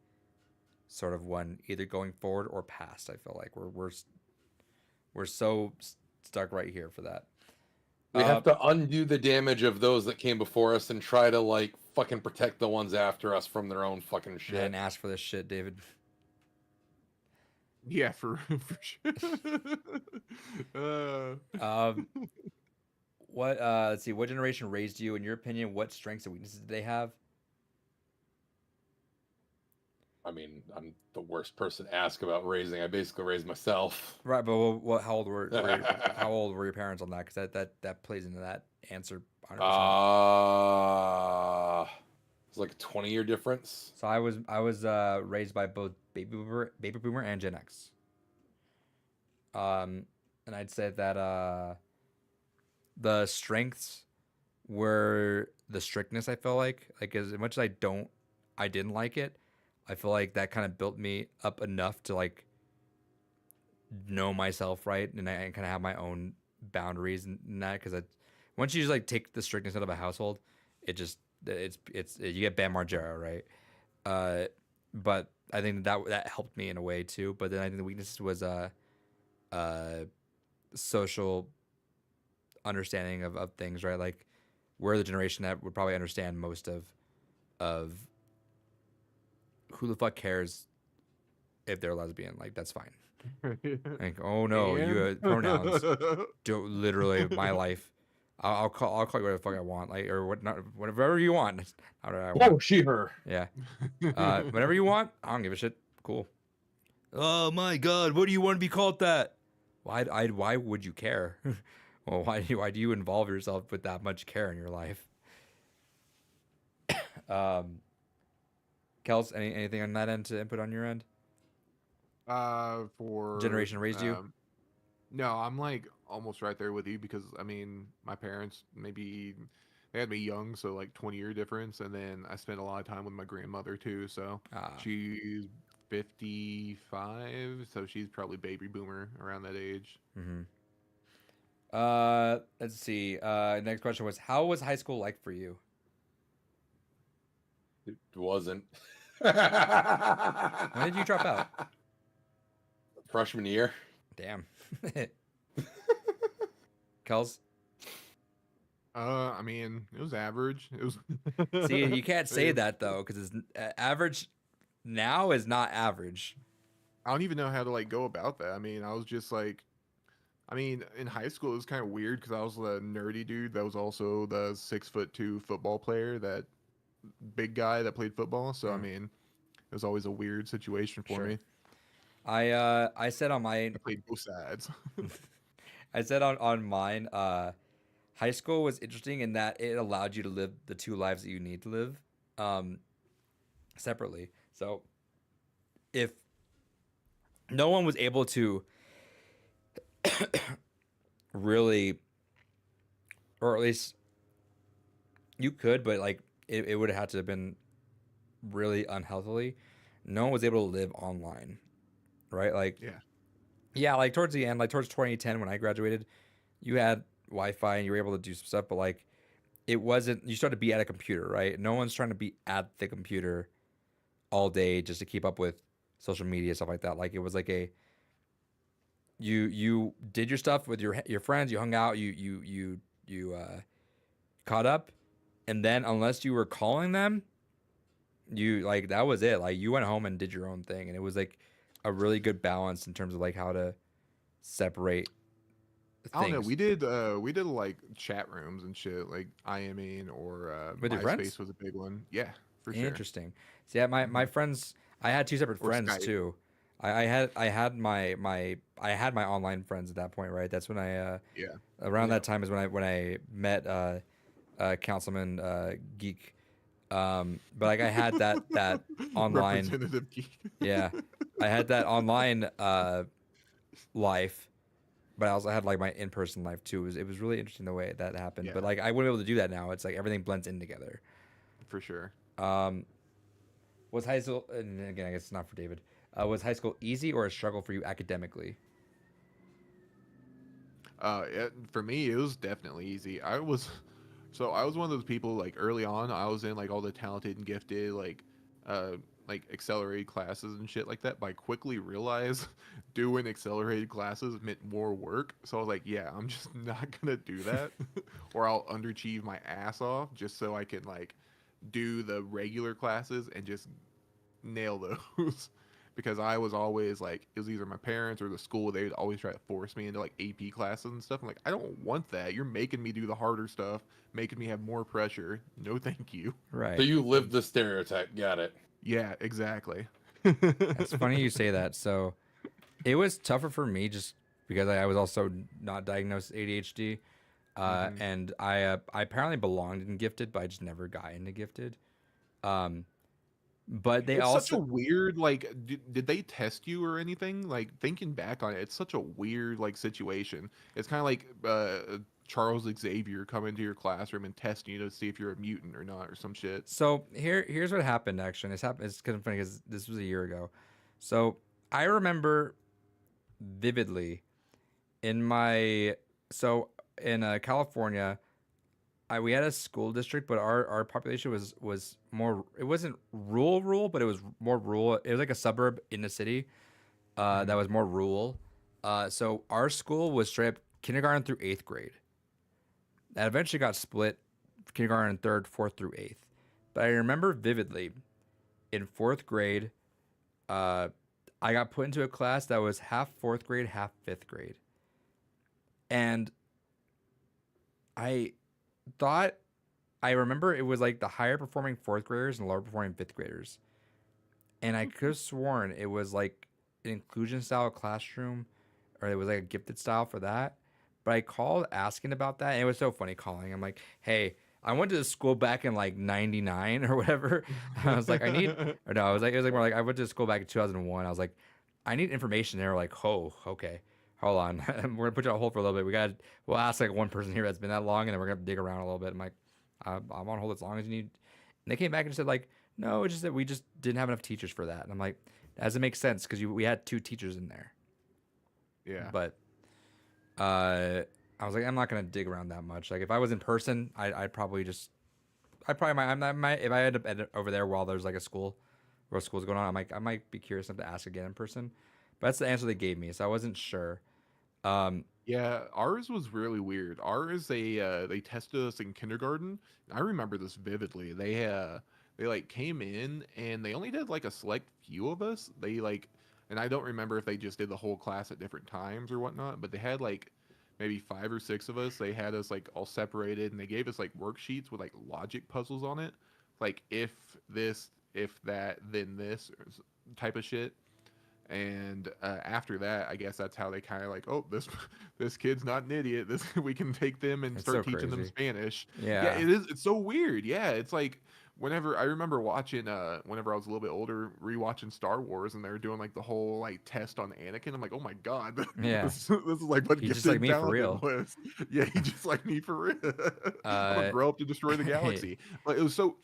sort of one, either going forward or past. I feel like we're so stuck right here for that. We have to undo the damage of those that came before us and try to like fucking protect the ones after us from their own fucking I shit. didn't ask for this shit, David. Yeah, for sure. What let's see, what generation raised you? In your opinion, what strengths and weaknesses did they have? I mean, I'm the worst person to ask about raising. I basically raised myself. Right, but how old how old were your parents on that? Because that plays into that answer 100%. It's like a 20-year difference. So I was raised by both baby boomer and Gen X. And I'd say that the strengths were the strictness. I feel like as much as I didn't like it. I feel like that kind of built me up enough to like know myself, right, and I kind of have my own boundaries and that because once you just like take the strictness out of a household, it just it's you get Bam Margera, right? But I think that helped me in a way too. But then I think the weakness was uh social understanding of things, right? Like we're the generation that would probably understand most of who the fuck cares if they're lesbian. Like that's fine. Like, oh no, you pronouns. Do literally my life. I'll call you whatever the fuck I want, like or what not whatever you want. How do I want? Oh, she, her. Yeah. Whatever you want. I don't give a shit. Cool. Oh my god, what do you want to be called that? Why would you care? Well, why do you involve yourself with that much care in your life? Kels, anything on that end to input on your end? For Generation raised you? No, I'm like almost right there with you because I mean, my parents maybe they had me young, so like 20-year difference, and then I spent a lot of time with my grandmother too. So she's 55, so she's probably baby boomer around that age. Mm-hmm. Let's see. Next question was, how was high school like for you? It wasn't. When did you drop out? Freshman year. Damn. Kels? I mean, it was average. It was. See, you can't say that though, because it's average now is not average. I don't even know how to like go about that. I mean, I was just like, I mean, in high school it was kind of weird because I was the nerdy dude that was also the 6'2" football player, that big guy that played football. So I mean, it was always a weird situation for Sure. me. I said on my I played both sides. I said on mine, high school was interesting in that it allowed you to live the two lives that you need to live, separately. So if no one was able to really, or at least you could, but like it would have had to have been really unhealthily. No one was able to live online, right? Like yeah, like towards the end, like towards 2010 when I graduated, you had Wi-Fi and you were able to do some stuff, but like it wasn't. You started to be at a computer, right? No one's trying to be at the computer all day just to keep up with social media stuff like that. Like it was like you did your stuff with your friends, you hung out, you caught up, and then unless you were calling them, you like that was it. Like you went home and did your own thing, and it was like a really good balance in terms of like how to separate I don't know. things. We did like chat rooms and shit, like IMing or With your friends? MySpace was a big one. Yeah, for sure. Interesting. See, yeah, my friends, I had two separate Or friends Skype. too. I had my online friends at that point, right? That's when I Yeah. around that time is when I met Councilman Geek. But like I had that online, Representative geek. yeah, I had that online life, but I also had like my in-person life too. It was really interesting the way that happened. But Yeah. like I wouldn't be able to do that now. It's like everything blends in together. For sure. Was high school, and again, I guess it's not for David. Was high school easy or a struggle for you academically? For me, it was definitely easy. I was one of those people like early on. I was in like all the talented and gifted like accelerated classes and shit like that. But I quickly realized doing accelerated classes meant more work. So I was like, yeah, I'm just not gonna do that, or I'll underachieve my ass off just so I can like do the regular classes and just nail those. Because I was always like, it was either my parents or the school, they would always try to force me into like AP classes and stuff. I'm like, I don't want that. You're making me do the harder stuff, making me have more pressure. No, thank you. Right. So you lived the stereotype. Got it. Yeah, exactly. It's funny you say that. So it was tougher for me just because I was also not diagnosed with ADHD. And I apparently belonged in gifted, but I just never got into gifted. But they It's also such a weird like. Did they test you or anything? Like thinking back on it, it's such a weird like situation. It's kind of like Charles Xavier coming into your classroom and testing you to see if you're a mutant or not or some shit. So here's what happened actually. It's kind of funny because this was a year ago. So I remember vividly in my So in California, we had a school district, but our population was more. It wasn't rural, but it was more rural. It was like a suburb in the city that Mhm. was more rural. So our school was straight up kindergarten through eighth grade. That eventually got split, kindergarten third, fourth through eighth. But I remember vividly in fourth grade, uh, I got put into a class that was half fourth grade, half fifth grade, and I thought I remember it was like the higher performing fourth graders and lower performing fifth graders. And I could have sworn it was like an inclusion style classroom or it was like a gifted style for that. But I called asking about that and it was so funny calling. I'm like, hey, I went to the school back in like 99 or whatever. I was like, I need, or no, I was like, it was like more like I went to school back in 2001. I was like, I need information. They were like, oh, okay. Hold on. We're gonna put you on hold for a little bit. We'll ask like one person here that's been that long and then we're gonna dig around a little bit. I'm like, I'm on hold as long as you need. And they came back and said like, no, it's just that we just didn't have enough teachers for that. And I'm like, that doesn't make sense because we had two teachers in there. Yeah. But I was like, I'm not gonna dig around that much. Like if I was in person, I'd probably just, I probably might, I might if I end up over there while there's like a school, where school's going on, I might be curious enough to ask again in person. But that's the answer they gave me, so I wasn't sure. Um, Yeah, ours was really weird. Ours they tested us in kindergarten. I remember this vividly. They like came in and they only did like a select few of us. They like and I don't remember if they just did the whole class at different times or whatnot, but they had like maybe 5 or 6 of us. They had us like all separated and they gave us like worksheets with like logic puzzles on it. Like if this, if that, then this type of shit. And after that, I guess that's how they kind of like, oh, this this kid's not an idiot. This we can take them and it's so start teaching them crazy. Spanish. Yeah, Yeah, it is. It's so weird. Yeah, it's like whenever I remember watching, whenever I was a little bit older, rewatching Star Wars, and they were doing like the whole like test on Anakin. I'm like, oh my god, yeah. this is like what He's just gifted like and me for talented real. was. Yeah, he just like me for real. I'm gonna Uh, grow up to destroy the galaxy. But it was so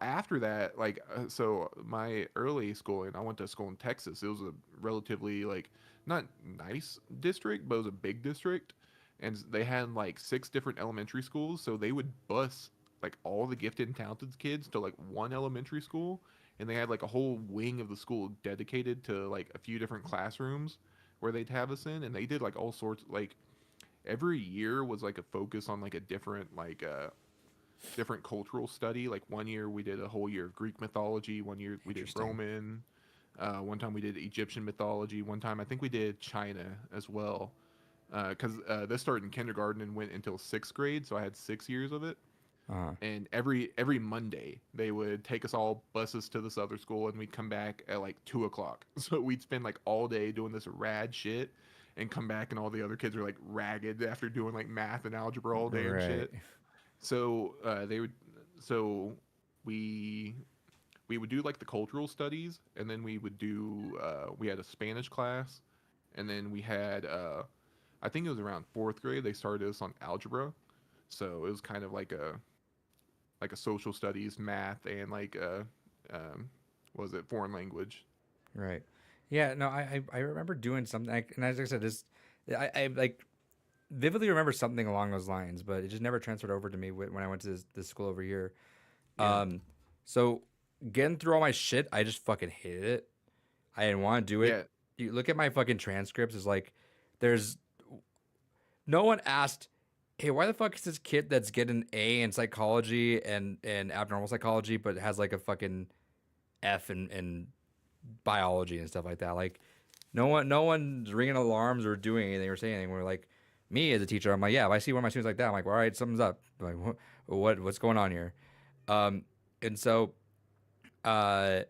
after that, like, so my early schooling, I went to school in Texas. It was a relatively like not nice district, but it was a big district, and they had like 6 different elementary schools. So they would bus like all the gifted and talented kids to like one elementary school, and they had like a whole wing of the school dedicated to like a few different classrooms where they'd have us in, and they did like all sorts like every year was like a focus on like a different different cultural study. Like one year we did a whole year of Greek mythology. One year we did Interesting. Roman. One time we did Egyptian mythology. One time I think we did China as well. Because this started in kindergarten and went until 6th grade, so I had 6 years of it. Uh, And every Monday they would take us all buses to this other school, and we'd come back at like 2 o'clock. So we'd spend like all day doing this rad shit, and come back, and all the other kids are like ragged after doing like math and algebra all day and right. shit. So they would, so we we would do like the cultural studies, and then we would do we had a Spanish class, and then we had I think it was around 4th grade they started us on algebra, so it was kind of like a social studies, math, and like what was it, foreign language. Right. Yeah. No, I remember doing something, and as I said, this, I like vividly remember something along those lines, but it just never transferred over to me when I went to this school over here. Yeah, So getting through all my shit, I just fucking hated it. I didn't want to do it. yeah, You look at my fucking transcripts. It's like there's no one asked, hey, why the fuck is this kid that's getting an A in psychology and abnormal psychology, but has like a fucking F in biology and stuff like that? Like no one's ringing alarms or doing anything or saying anything. We're like, me as a teacher, I'm like, yeah, if I see one of my students like that, I'm like, well, all right, something's up. I'm like, what's going on here? Um, and so uh,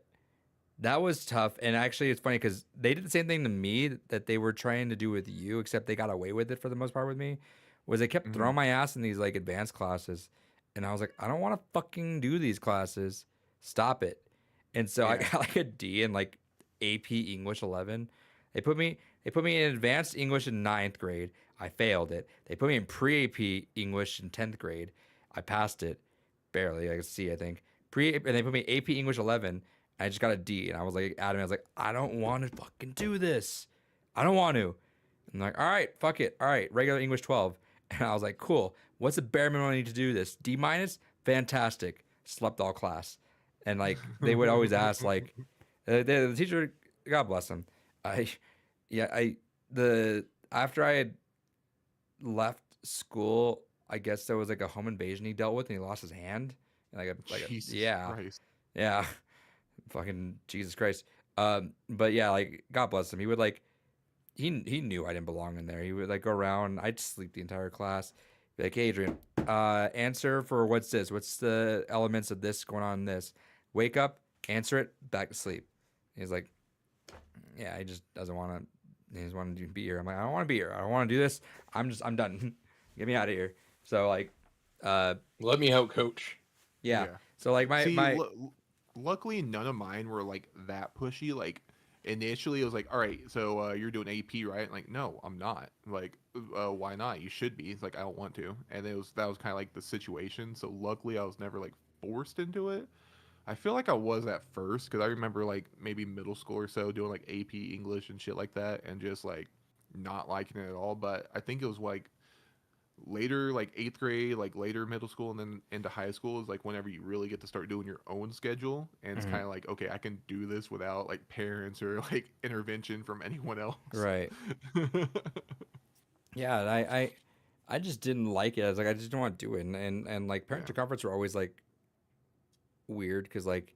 that was tough. And actually, it's funny because they did the same thing to me that they were trying to do with you, except they got away with it for the most part with me. Was they kept hmm throwing my ass in these like advanced classes, and I was like, I don't want to fucking do these classes. Stop it. And so I yeah, got like a D in like AP English 11. They put me in advanced English in ninth grade. I failed it. They put me in pre-AP English in 10th grade. I passed it barely. I could see, I think. And they put me AP English 11. I just got a D, and I was like adamant. I was like, I don't want to fucking do this. I don't want to. I'm like, all right, fuck it. All right, regular English 12. And I was like, cool. What's the bare minimum I need to do this? D minus? Fantastic. Slept all class. And like they would always ask, like, the teacher, God bless him. I, yeah, the after I had left school, I guess there was like a home invasion he dealt with, and he lost his hand. And Jesus yeah, Christ. yeah, fucking Jesus Christ. But yeah, like God bless him. He would like he knew I didn't belong in there. He would like go around. I'd sleep the entire class. Be like, hey, Adrian, answer for what's this? What's the elements of this going on in this? Wake up, answer it, back to sleep. He's like, yeah, he just doesn't want to. He just want to be here. I'm like, I don't want to be here. I don't want to do this. I'm done. Get me out of here. So like, Let me out, coach. yeah. Yeah. So like my See, my luckily none of mine were like that pushy. Like initially, it was like, all right, so you're doing AP, right? Like, no, I'm not. Like, why not? You should be. It's like I don't want to. And that was kind of like the situation. So luckily, I was never like forced into it. I feel like I was at first because I remember like maybe middle school or so doing like AP English and shit like that, and just like not liking it at all. But I think it was like later, like eighth grade, like later middle school, and then into high school is like whenever you really get to start doing your own schedule, and it's Mhm. kind of like, okay, I can do this without like parents or like intervention from anyone else. right. Yeah, and I just didn't like it. I was like, I just don't want to do it. And like parent Yeah. to conference were always like weird because like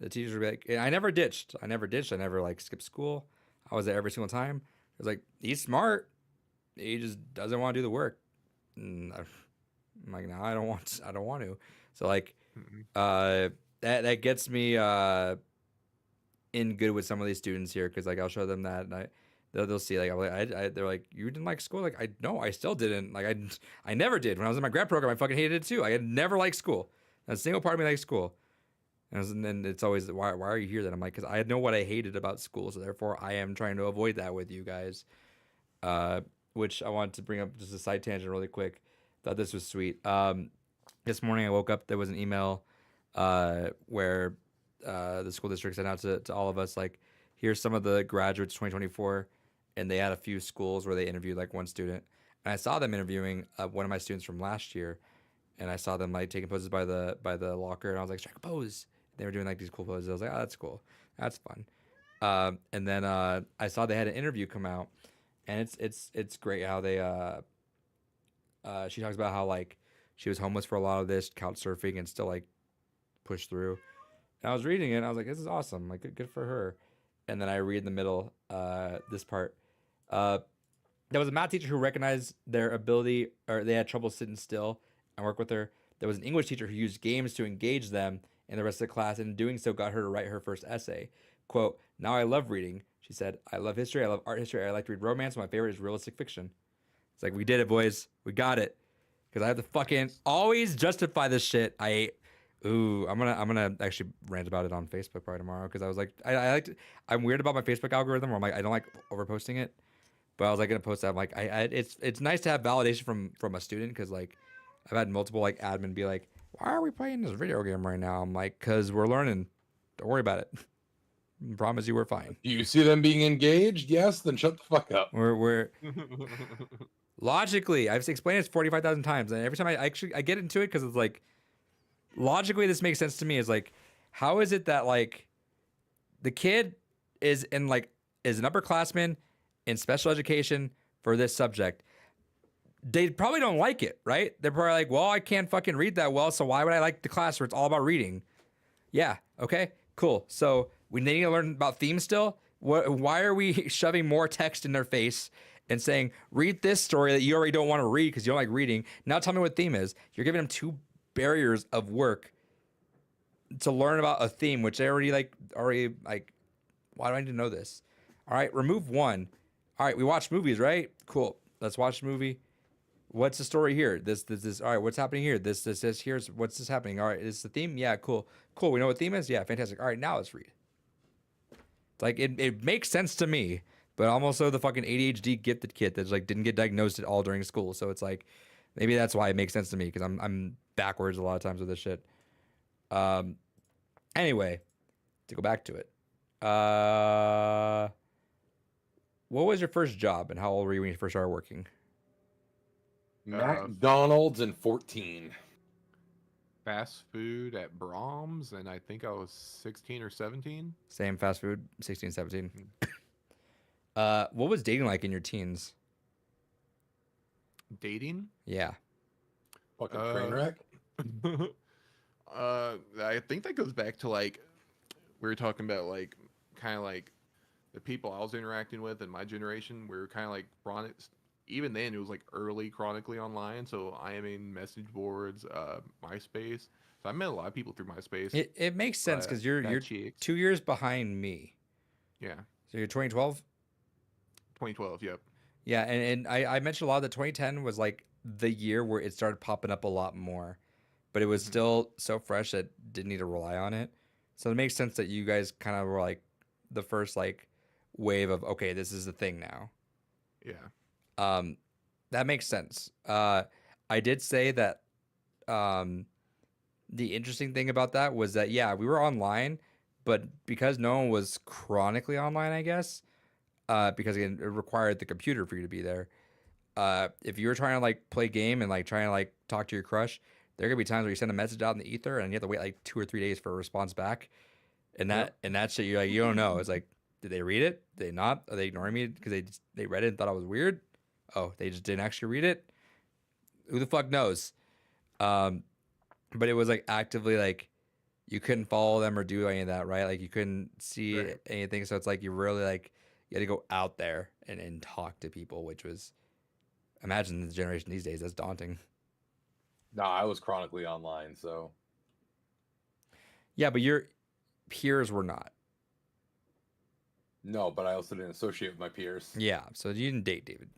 the teachers would be like, and I never ditched. I never ditched. I never like skipped school. I was there every single time. It was like he's smart. He just doesn't want to do the work. And I'm like, no, I don't want. I don't want to. So like, Mhm. that gets me in good with some of these students here because like I'll show them that and they'll see like, they're like, you didn't like school? Like, I no, I still didn't. Like I never did. When I was in my grad program, I fucking hated it too. I had never liked school. Not a single part of me liked school. And then it's always, why are you here then? I'm like, because I know what I hated about school, so therefore I am trying to avoid that with you guys. Uh, which I wanted to bring up just a side tangent really quick. Thought this was sweet. This morning I woke up, there was an email where the school district sent out to all of us like, here's some of the graduates 2024, and they had a few schools where they interviewed like one student, and I saw them interviewing one of my students from last year, and I saw them like taking poses by the locker, and I was like, strike a pose. They were doing like these cool poses. I was like, oh, that's cool, that's fun. And then I saw they had an interview come out, and it's great how they she talks about how like she was homeless for a lot of this, couch surfing, and still like pushed through. And I was reading it, and I was like, this is awesome, like good for her. And then I read in the middle this part. Uh, there was a math teacher who recognized their ability, or they had trouble sitting still and work with her. There was an English teacher who used games to engage them in the rest of the class, and in doing so, got her to write her first essay. Quote, now I love reading. She said, I love history. I love art history. I like to read romance. My favorite is realistic fiction. It's like, we did it, boys. We got it. Because I have to fucking always justify this shit. I'm gonna actually rant about it on Facebook probably tomorrow because I was like, I like to, I'm weird about my Facebook algorithm where I'm like, I don't like overposting it. But I was like gonna post that. I'm like, it's nice to have validation from a student because like I've had multiple like admin be like, why are we playing this video game right now? I'm like, because we're learning. Don't worry about it. Promise you we're fine. Do you see them being engaged? Yes, then shut the fuck up. We're logically, I've explained this 45,000 times, and every time I get into it because it's like logically this makes sense to me. Is like, how is it that like the kid is in like is an upperclassman in special education for this subject? They probably don't like it, right? They're probably like, well, I can't fucking read that well, so why would I like the class where it's all about reading? Yeah, okay, cool. So we need to learn about themes still. Why are we shoving more text in their face and saying, read this story that you already don't want to read because you don't like reading? Now tell me what theme is. You're giving them two barriers of work to learn about a theme, which they already like, why do I need to know this? All right, remove one. All right, we watch movies, right? Cool. Let's watch the movie. What's the story here? This. All right, what's happening here? This. Here's what's this happening. All right, is the theme? Yeah, cool. We know what theme is. Yeah, fantastic. All right, now let's read. It's like it makes sense to me, but I'm also the fucking ADHD gifted kid that's like didn't get diagnosed at all during school. So it's like maybe that's why it makes sense to me because I'm backwards a lot of times with this shit. Anyway, to go back to it, what was your first job and how old were you when you first started working? McDonald's and 14. Fast food at Brahms, and I think I was 16 or 17. Same fast food, 16, 17. Mm. What was dating like in your teens? Dating? Yeah. Fucking train wreck. I think that goes back to like we were talking about like kind of like the people I was interacting with in my generation. We were kind of like chronic. Even then, it was like early chronically online. So I am in message boards, MySpace. So I met a lot of people through MySpace. It makes sense because you're got chicks. 2 years behind me. Yeah, So you're 2012. 2012. Yep. Yeah, and I mentioned a lot that 2010 was like the year where it started popping up a lot more, but it was Mhm. still so fresh that didn't need to rely on it. So it makes sense that you guys kind of were like the first like wave of okay, this is the thing now. Yeah. That makes sense. I did say that um the interesting thing about that was that yeah, we were online, but because no one was chronically online, I guess, because again, it required the computer for you to be there. If you were trying to like play game and like trying to like talk to your crush, there could be times where you send a message out in the ether and you have to wait like 2 or 3 days for a response back. And that shit, you're like, you don't know. It's like, did they read it? Did they not? Are they ignoring me because they read it and thought I was weird? Oh, they just didn't actually read it. Who the fuck knows? Um, but it was like actively like you couldn't follow them or do any of that, right? Like you couldn't see Right. anything. So it's like you really like you had to go out there and talk to people, which was imagine the generation these days, that's daunting. Nah, I was chronically online, so Yeah, but your peers were not. no, but I also didn't associate with my peers. Yeah, so you didn't date, David.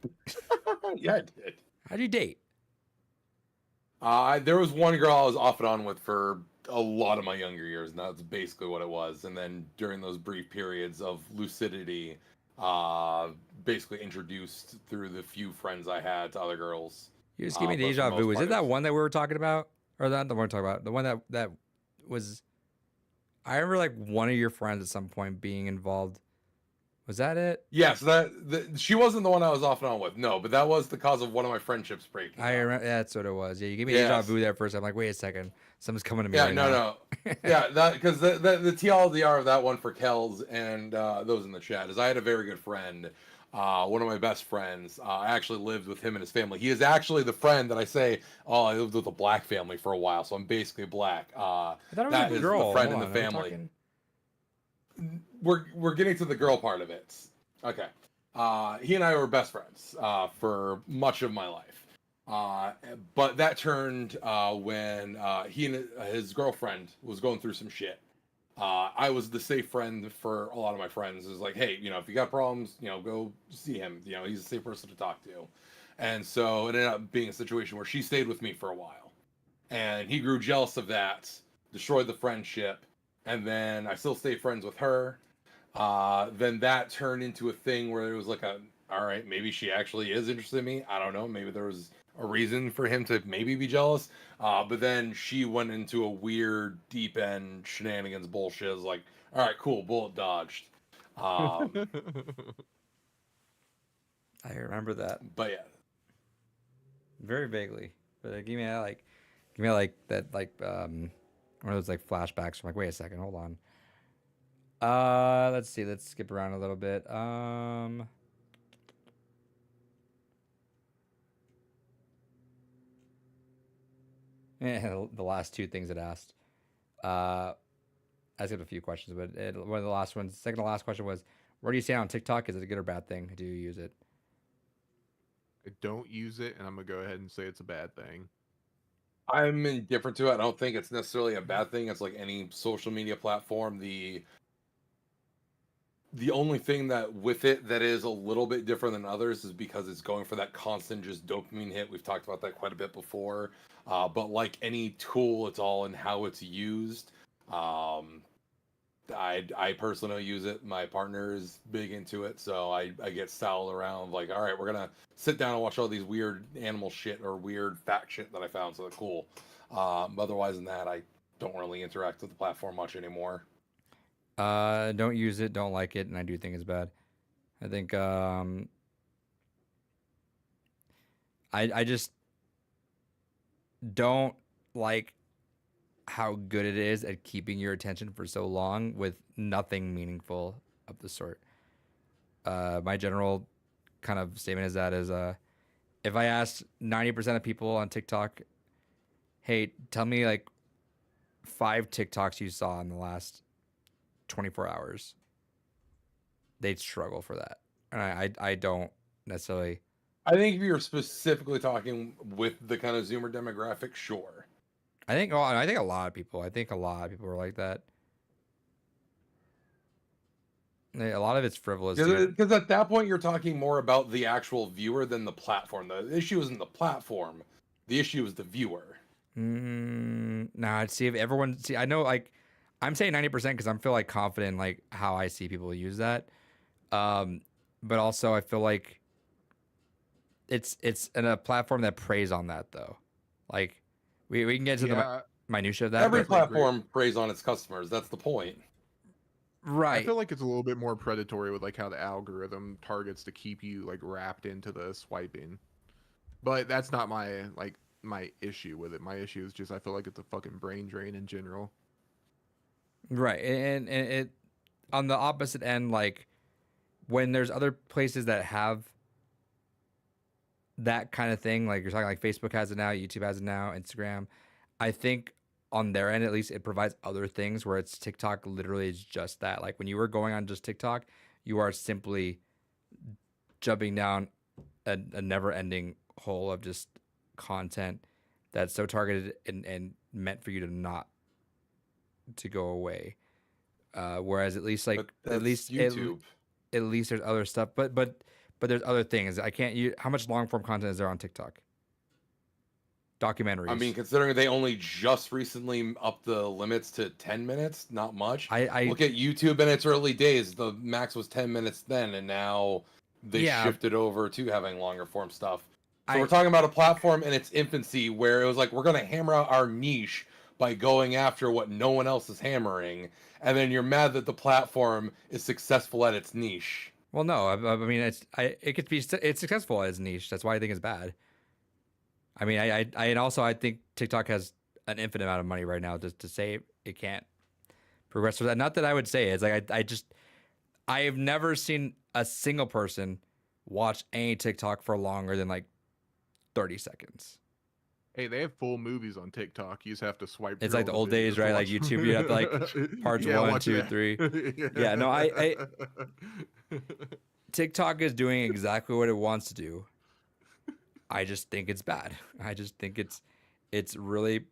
Yeah, I did. How'd you date? There was one girl I was off and on with for a lot of my younger years, and that's basically what it was. And then during those brief periods of lucidity, basically introduced through the few friends I had to other girls. You just gave me But for the deja most vu. Is part, it that one that we were talking about, or not the one we're talking about? The one that was. I remember like one of your friends at some point being involved. Was that it? Yeah, so she wasn't the one I was off and on with. No, but that was the cause of one of my friendships breaking. I up. remember. That's what it was. Yeah, you gave me deja Yes. vu there first. I'm like, wait a second, something's coming to me. Yeah, right no, now. no. Yeah, that because the TLDR of that one for Kells and those in the chat is I had a very good friend, one of my best friends. I actually lived with him and his family. He is actually the friend that I say, oh, I lived with a black family for a while, so I'm basically black. I thought it was That a is girl. the friend Hold in on, the are we family. talking? We're getting to the girl part of it. Okay. He and I were best friends for much of my life. But that turned when he and his girlfriend was going through some shit. I was the safe friend for a lot of my friends. It was like, hey, if you got problems, go see him. He's a safe person to talk to. And so it ended up being a situation where she stayed with me for a while. And he grew jealous of that, destroyed the friendship, and then I still stay friends with her. Then that turned into a thing where it was like all right, maybe she actually is interested in me. I don't know. Maybe there was a reason for him to maybe be jealous. But then she went into a weird deep end shenanigans bullshit. It was like, all right, cool, bullet dodged. I remember that But yeah, very vaguely. But give me that one of those like flashbacks. I'm like, wait a second, hold on. Let's see. Let's skip around a little bit. The last two things it asked. I skipped a few questions, but one of the last ones, second to last question was, where do you stand on TikTok? Is it a good or bad thing? Do you use it? I don't use it, and I'm gonna go ahead and say it's a bad thing. I'm indifferent to it. I don't think it's necessarily a bad thing. It's like any social media platform. The only thing that with it that is a little bit different than others is because it's going for that constant just dopamine hit. We've talked about that quite a bit before. But like any tool, it's all in how it's used. I personally don't use it. My partner is big into it, so I get saddled around like, all right, we're gonna sit down and watch all these weird animal shit or weird fact shit that I found. So they're cool. Otherwise than that, I don't really interact with the platform much anymore. Don't use it, don't like it, and I do think it's bad. I think I just don't like how good it is at keeping your attention for so long with nothing meaningful of the sort. My general kind of statement is that is if I asked 90% of people on TikTok, hey, tell me like 5 TikToks you saw in the last 24 hours, they'd struggle for that. And I don't necessarily. I think if you're specifically talking with the kind of Zoomer demographic, sure. I think a lot of people. I think a lot of people are like that. A lot of it's frivolous. Dude. Because at that point, you're talking more about the actual viewer than the platform. The issue isn't the platform. The issue is the viewer. Nah, I'd see if everyone see. I know, like, I'm saying 90% because I feel like confident in, like how I see people use that. But also I feel like it's in a platform that preys on that though. Like we can get to the minutia of that. Every platform preys on its customers. That's the point. Right. I feel like it's a little bit more predatory with like how the algorithm targets to keep you like wrapped into the swiping. But that's not my issue with it. My issue is just I feel like it's a fucking brain drain in general. Right. And it on the opposite end, like when there's other places that have that kind of thing, like you're talking like Facebook has it now, YouTube has it now, Instagram, I think on their end, at least, it provides other things where it's TikTok literally is just that. Like when you were going on just TikTok, you are simply jumping down a never-ending hole of just content that's so targeted and meant for you to not to go away. Whereas at least like at least YouTube. At least there's other stuff, but there's other things. I can't use how much long form content is there on TikTok? Documentaries. I mean, considering they only just recently upped the limits to 10 minutes, not much. I look at YouTube in its early days. The max was 10 minutes then, and now they shifted over to having longer form stuff. So we're talking about a platform in its infancy where it was like, we're going to hammer out our niche by going after what no one else is hammering. And then you're mad that the platform is successful at its niche. Well, no, I mean, it's successful as niche. That's why I think it's bad. I mean, and also I think TikTok has an infinite amount of money right now just to say it can't progress with that. Not that I would say it. It's like I have never seen a single person watch any TikTok for longer than like 30 seconds. Hey, they have full movies on TikTok. You just have to swipe. It's like the old days, right? Like YouTube, you have to like parts 1, 2, 3. Yeah, no, I TikTok is doing exactly what it wants to do. I just think it's bad. I just think it's really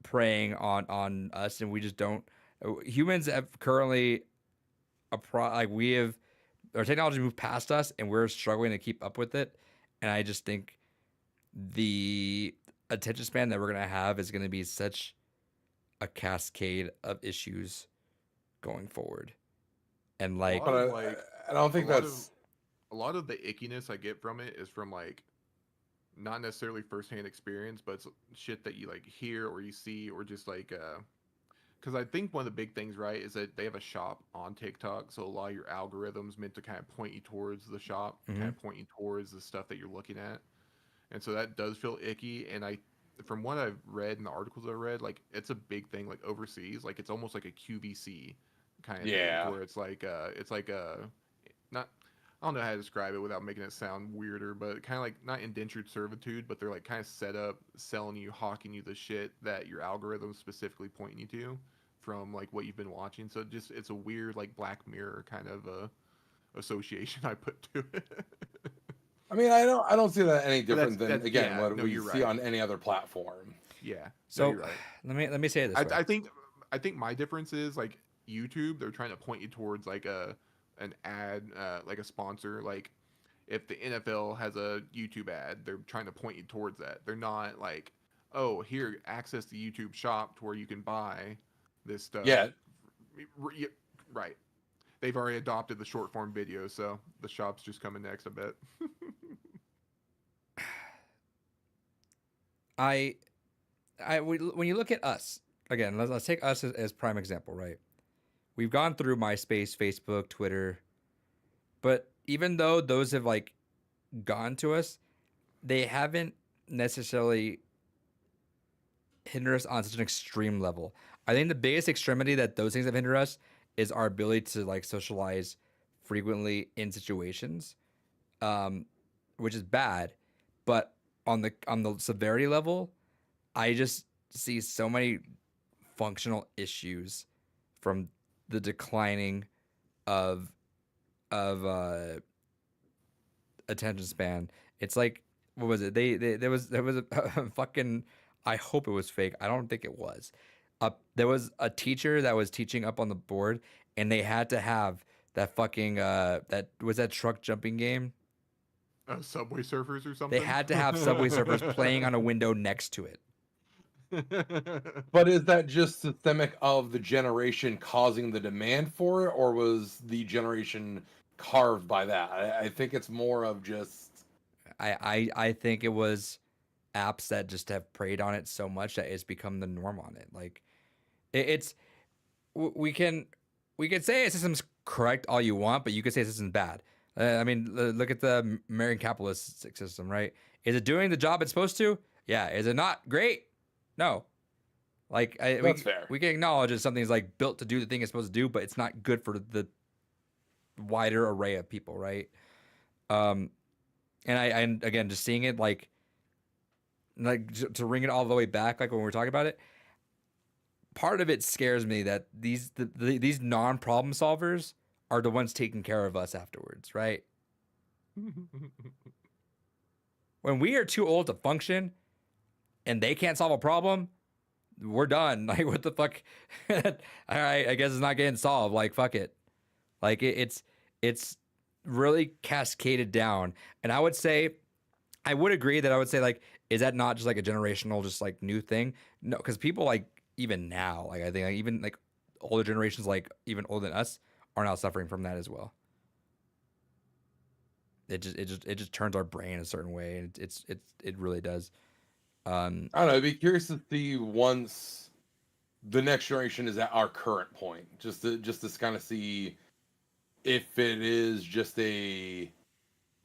preying on us, and we just don't. Humans have currently we have our technology moved past us, and we're struggling to keep up with it. And I just think the attention span that we're gonna have is gonna be such a cascade of issues going forward. And like, I don't think that's a lot of the ickiness I get from it is from like not necessarily firsthand experience, but it's shit that you like hear or you see or just like because I think one of the big things, right, is that they have a shop on TikTok, so a lot of your algorithms meant to kind of point you towards the shop, kind of point you towards the stuff that you're looking at, and so that does feel icky. And from what I've read in the articles I read, like it's a big thing, like overseas, like it's almost like a QVC kind of thing, where it's like not. I don't know how to describe it without making it sound weirder, but kind of like not indentured servitude, but they're like kind of set up selling you, hawking you the shit that your algorithm specifically pointing you to from like what you've been watching. So it's a weird like Black Mirror kind of association I put to it. I mean, I don't see that any different than what we see right. on any other platform. Yeah. So right. let me say this. I think my difference is like YouTube, they're trying to point you towards like an ad, like a sponsor. Like if the NFL has a YouTube ad, they're trying to point you towards that. They're not like, oh, here, access the YouTube shop to where you can buy this stuff. Yeah. Right. They've already adopted the short form video, so the shop's just coming next, I bet. When you look at us, again, let's take us as prime example, right? We've gone through MySpace, Facebook, Twitter, but even though those have like gone to us, they haven't necessarily hinder us on such an extreme level. I think the biggest extremity that those things have hindered us is our ability to like socialize frequently in situations, which is bad. But on the severity level, I just see so many functional issues from the declining of attention span. It's like, what was it? There was a fucking, I hope it was fake. I don't think it was. There was a teacher that was teaching up on the board, and they had to have that fucking that was that truck jumping game. Subway Surfers or something. They had to have Subway Surfers playing on a window next to it. But is that just systemic of the generation causing the demand for it, or was the generation carved by that? I think it's more of just. I think it was apps that just have preyed on it so much that it's become the norm on it. Like it's we can say a system's correct all you want, but you could say a system's bad. I mean, look at the American capitalist system, right? Is it doing the job it's supposed to? Yeah. Is it not great? No. Like That's fair. We can acknowledge that something's like built to do the thing it's supposed to do, but it's not good for the wider array of people, right? And and again, just seeing it like to ring it all the way back, like when we were talking about it, part of it scares me that these non-problem solvers are the ones taking care of us afterwards, right? When we are too old to function and they can't solve a problem, we're done. Like, what the fuck? All right, I guess it's not getting solved. Like, fuck it. Like, it's really cascaded down. And I would agree that I would say, like, is that not just like a generational, just like new thing? No, because people like even now, like I think like, even like older generations, like even older than us, are now suffering from that as well. It just turns our brain a certain way, and it really does. I don't know. I'd be curious to see once the next generation is at our current point, just to kind of see if it is just a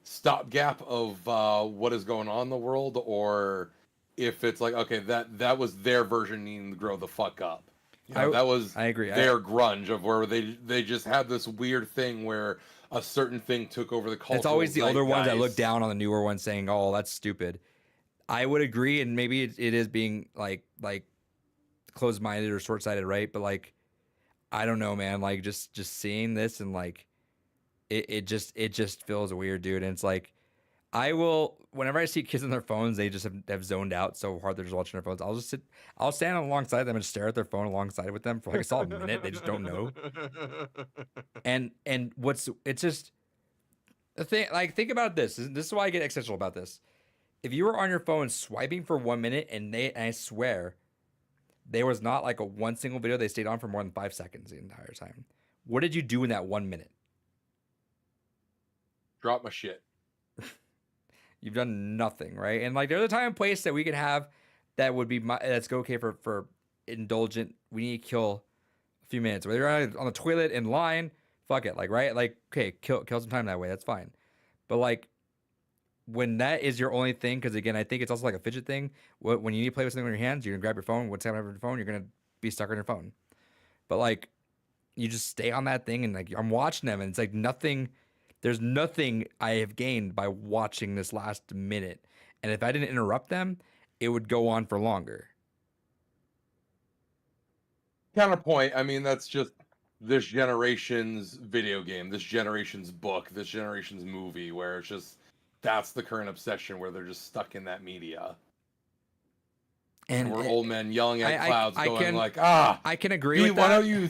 stopgap of what is going on in the world, or if it's like, okay, that was their version needing to grow the fuck up. You know, that was I agree. Their grunge of where they just had this weird thing where a certain thing took over the culture. It's always the older ones that look down on the newer ones, saying, "Oh, that's stupid." I would agree, and maybe it is being like closed-minded or short-sighted, right? But like, I don't know, man. Like just seeing this and like, it just feels weird, dude. And it's like, I will, whenever I see kids on their phones, they just have zoned out so hard they're just watching their phones. I'll stand alongside them and stare at their phone alongside with them for like a solid minute. They just don't know. And it's just the thing. Like, think about this. This is why I get existential about this. If you were on your phone swiping for 1 minute and I swear there was not like one single video they stayed on for more than 5 seconds the entire time. What did you do in that 1 minute? Drop my shit. You've done nothing, right? And like, there's a time and place that we can have that would be that's okay for indulgent. We need to kill a few minutes. Whether you're on the toilet, in line, fuck it, like, right? Like, okay, kill some time that way. That's fine. But like, when that is your only thing, because again, I think it's also like a fidget thing. When you need to play with something on your hands, you're gonna grab your phone. What's happening on your phone? You're gonna be stuck on your phone. But like, you just stay on that thing, and like, I'm watching them, and it's like nothing. There's nothing I have gained by watching this last minute. And if I didn't interrupt them, it would go on for longer. Counterpoint, I mean, that's just this generation's video game, this generation's book, this generation's movie, where it's just, that's the current obsession, where they're just stuck in that media. And we're old men yelling at clouds, going I can agree with that. Why don't you...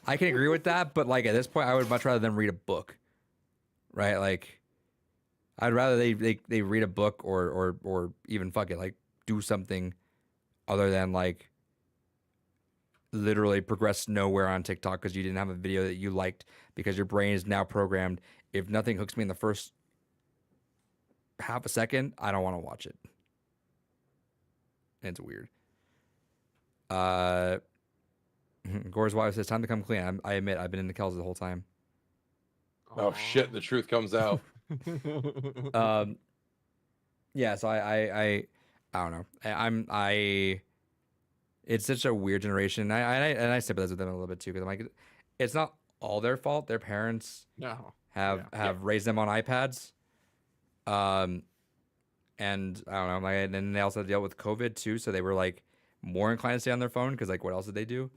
I can agree with that, but like, at this point, I would much rather them read a book. Right, like, I'd rather they read a book or even fuck it, like, do something other than like literally progress nowhere on TikTok because you didn't have a video that you liked, because your brain is now programmed. If nothing hooks me in the first half a second, I don't want to watch it. And it's weird. Gore's wife says, "Time to come clean." I admit, I've been in the Kells the whole time. Oh shit, the truth comes out. Yeah, so I don't know. It's such a weird generation. I sympathize with them a little bit too because I'm like, it's not all their fault. Their parents No. have Yeah. raised them on iPads. And I don't know, like, and then they also dealt with COVID too, so they were like more inclined to stay on their phone because like what else did they do?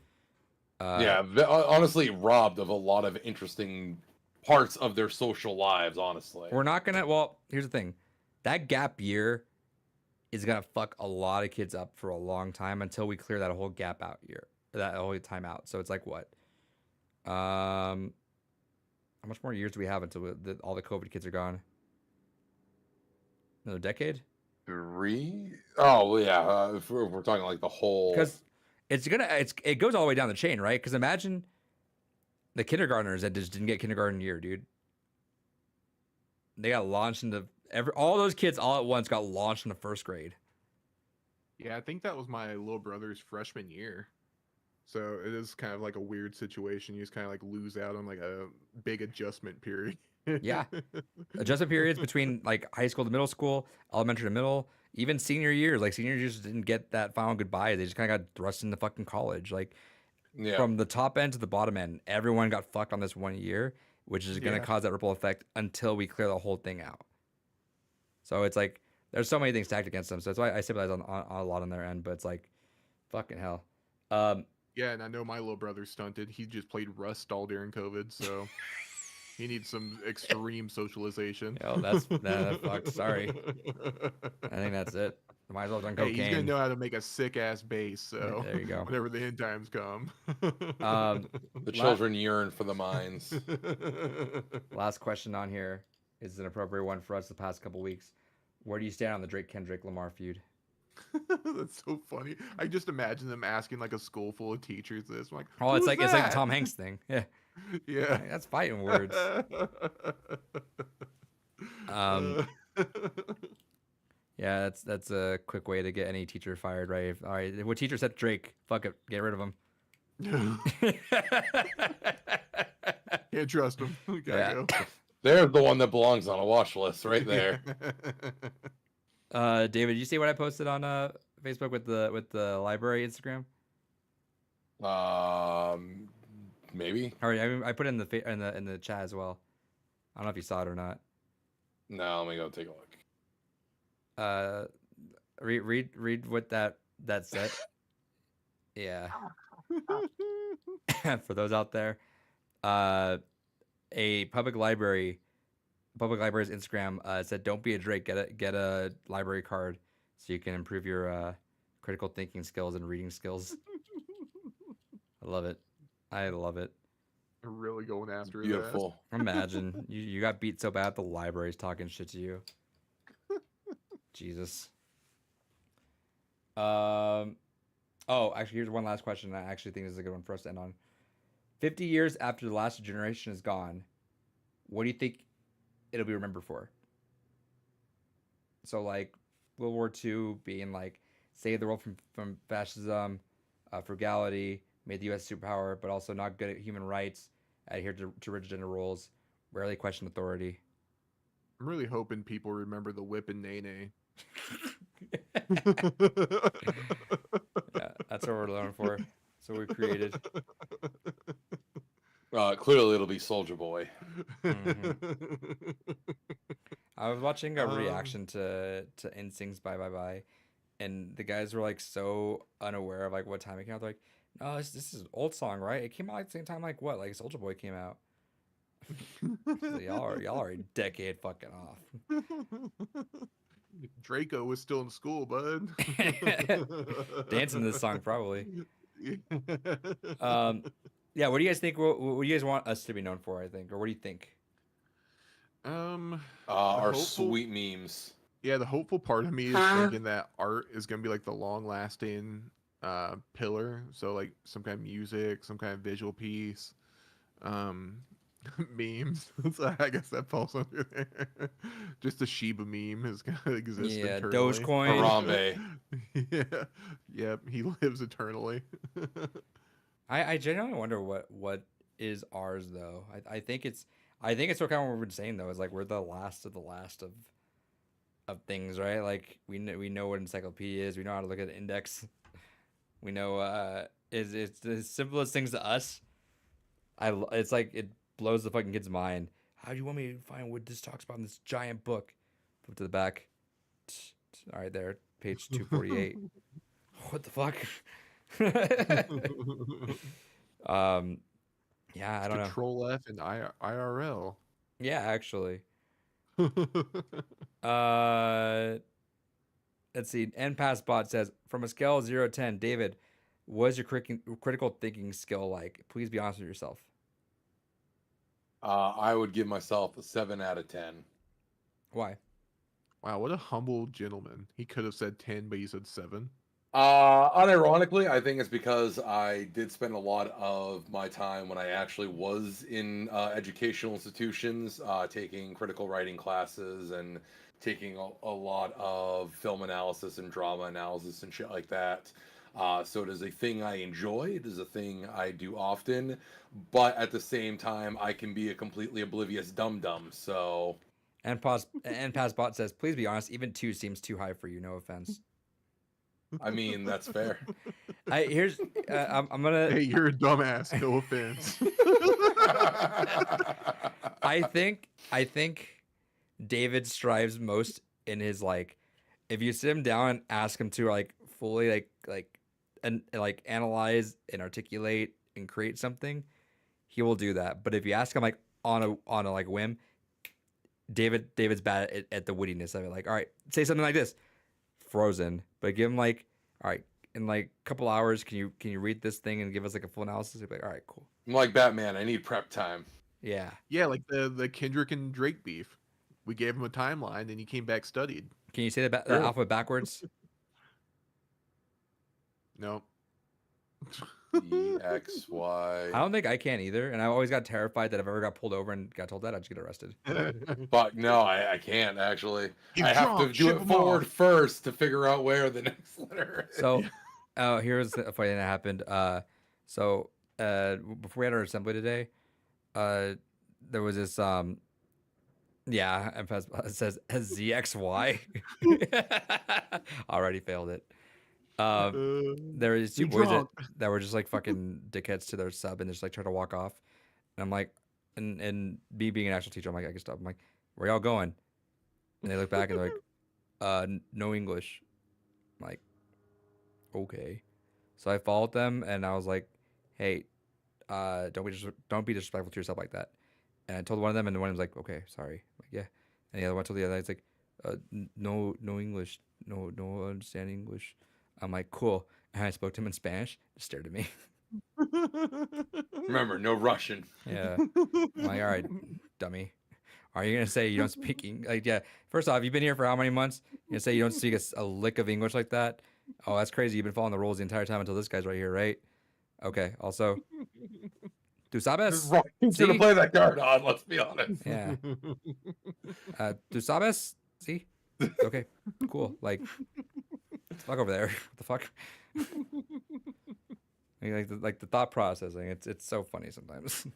Yeah, honestly, robbed of a lot of interesting parts of their social lives. Honestly, We're not gonna. Well, here's the thing, that gap year is gonna fuck a lot of kids up for a long time until we clear that whole gap out year, that whole time out. So it's like what? How much more years do we have until all the COVID kids are gone? Another decade? 3. Oh well, yeah, if we're talking like the whole. Because it goes all the way down the chain, right? Because imagine the kindergartners that just didn't get kindergarten year, dude. They got launched into all those kids all at once got launched into first grade. Yeah, I think that was my little brother's freshman year. So it is kind of like a weird situation. You just kind of like lose out on like a big adjustment period. Yeah. Adjustment periods between like high school to middle school, elementary to middle, even senior years. Like senior years didn't get that final goodbye. They just kind of got thrust into fucking college. Like Yeah. from the top end to the bottom end, everyone got fucked on this 1 year, which is going to Yeah. cause that ripple effect until we clear the whole thing out. So it's like there's so many things stacked against them. So that's why I sympathize on a lot on their end. But it's like, fucking hell. Yeah, and I know my little brother's stunted. He just played Rust all during COVID, so he needs some extreme socialization. Yo, that's fucked. Sorry. I think that's it. Might as well have done Hey, he's gonna cocaine. know how to make a sick ass bass. So There you go. whenever the end times come. The children yearn for the mines. Last question on here is an appropriate one for us the past couple weeks. Where do you stand on the Drake Kendrick Lamar feud? That's so funny. I just imagine them asking like a school full of teachers this. I'm like, Oh, it's "Who's like the that?" Tom Hanks thing. Yeah, Yeah. that's fighting words. Yeah, that's a quick way to get any teacher fired, right? All right, what teacher said Drake? Fuck it, get rid of him. Can't trust him. We gotta There's the one that belongs on a watch list right there. go. David, did you see what I posted on Facebook with the library Instagram? Maybe. All right, I put it in the chat as well. I don't know if you saw it or not. No, let me go take a look. Read what that said. Yeah. For those out there, a public library's Instagram said, "Don't be a Drake. Get a library card so you can improve your critical thinking skills and reading skills." I love it. I love it. Really going after it. Beautiful. Imagine you got beat so bad the library's talking shit to you. Jesus. Oh, actually, here's one last question. I actually think this is a good one for us to end on. 50 years after the last generation is gone, what do you think it'll be remembered for? So, like, World War II being like, save the world from fascism, frugality, made the U.S. superpower, but also not good at human rights, adhered to rigid gender roles, rarely questioned authority. I'm really hoping people remember the whip and Nene. Yeah, that's what we're known for. That's what we created. Clearly, it'll be Soldier Boy. I was watching a reaction to Instincts Bye Bye Bye, and the guys were like so unaware of like what time it came out. They're like, no, this is an old song, right? It came out at the same time like what? Like Soldier Boy came out. So y'all are a decade fucking off. Draco was still in school, bud. Dancing to this song probably. Yeah, what do you guys think? What do you guys want us to be known for? I think, or what do you think? The Our hopeful- sweet memes. Yeah, the hopeful part of me is thinking that art is gonna be like the long-lasting pillar. So like some kind of music, some kind of visual piece, memes. So I guess that falls under there. Just a Shiba meme is gonna exist. Yeah, eternally. Dogecoin. Harambe. Yep, he lives eternally. I genuinely wonder what is ours though. I think it's what kind of what we've been saying though is like we're the last of the last of things, right? Like we know what encyclopedia is. We know how to look at an index. We know is it's the simplest things to us. It's like it blows the fucking kid's mind. How do you want me to find what this talks about in this giant book? Flip to the back. All right, there, page 248. What the fuck? Yeah, I don't know. Control F and IRL. Yeah, actually. Uh, let's see. NPassBot says, from a scale of 0 to 10, David, what is your critical thinking skill like? Please be honest with yourself. I would give myself a 7 out of 10. Why? Wow, what a humble gentleman. He could have said 10, but he said 7. Unironically, I think it's because I did spend a lot of my time when I actually was in educational institutions, taking critical writing classes and taking a lot of film analysis and drama analysis and shit like that. So it is a thing I enjoy. It is a thing I do often, but at the same time, I can be a completely oblivious dum dum. So NPassBot says, please be honest. Even 2 seems too high for you. No offense. I mean, that's fair. Here's I'm gonna. Hey, you're a dumbass. No offense. I think David strives most in his like, if you sit him down and ask him to like fully and like analyze and articulate and create something, he will do that. But if you ask him like on a like whim, David's bad at the wittiness of it. Like, all right, say something like this, Frozen. But give him like, all right, in like a couple hours, can you read this thing and give us like a full analysis? He'll be like, all right, cool. I'm like Batman. I need prep time. Yeah. Yeah, like the Kendrick and Drake beef. We gave him a timeline, and he came back studied. Can you say the Sure. alphabet backwards? No. EXY. I don't think I can either, and I always got terrified that if I ever got pulled over and got told that, I'd just get arrested. But no, I can't actually. He's I have to drunk, do ship it him forward off. first to figure out where the next letter is. So, here's a funny thing that happened. Before we had our assembly today, there was this yeah, it says ZXY. Already failed it. There was 2 You're boys drunk. that were just like fucking dickheads to their sub and just like try to walk off. And I'm like, and me being an actual teacher, I'm like, I can stop. I'm like, where y'all going? And they look back and they're like, no English. I'm like, okay. So I followed them and I was like, hey, don't be disrespectful to yourself like that. And I told one of them, and the one was like, okay, sorry. I'm like, yeah. And the other one told the other, it's like, no English, no understand English. I'm like, cool. And I spoke to him in Spanish. Just stared at me. Remember, no Russian. Yeah. I'm like, all right, dummy. Are you gonna say you don't speak like, yeah? First off, you've been here for how many months? You gonna say you don't speak a lick of English like that? Oh, that's crazy. You've been following the rules the entire time until this guy's right here, right? Okay. Also, tu sabes? Right. Who's See? gonna play that card on? Let's be honest. Yeah. Tu sabes? See? Okay. Cool. Like, fuck over there. What the fuck? I mean, like the thought processing. It's so funny sometimes.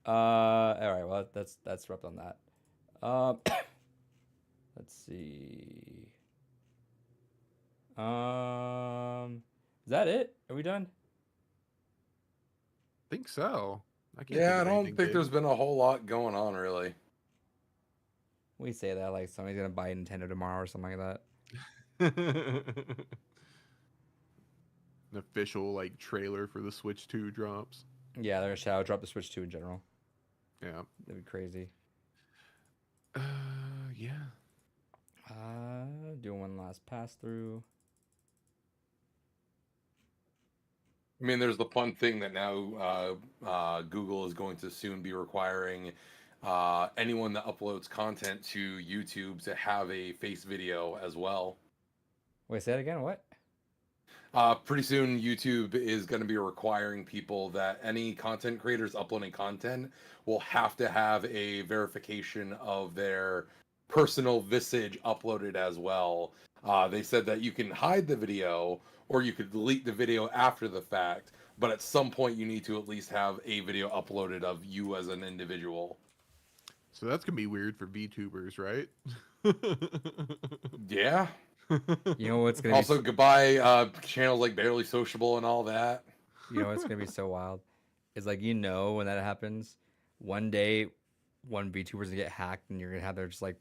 All right. Well, that's wrapped on that. Let's see. Is that it? Are we done? think so. I can't Yeah, I think of don't anything think big. there's been a whole lot going on really. We say that like somebody's gonna buy Nintendo tomorrow or something like that. An official like trailer for the Switch 2 drops. Yeah, they're gonna shadow drop the Switch 2 in general. Yeah. That'd be crazy. Yeah. Doing one last pass through. I mean, there's the fun thing that now Google is going to soon be requiring anyone that uploads content to YouTube to have a face video as well. Wait, say that again. What? Pretty soon, YouTube is going to be requiring people that any content creators uploading content will have to have a verification of their personal visage uploaded as well. They said that you can hide the video or you could delete the video after the fact, but at some point you need to at least have a video uploaded of you as an individual. So that's gonna be weird for VTubers, right? Yeah. You know what's gonna Also, be? goodbye channels like Barely Sociable and all that. You know what's gonna be so wild? Is like when that happens, one day, one VTuber's gonna get hacked, and you're gonna have their just like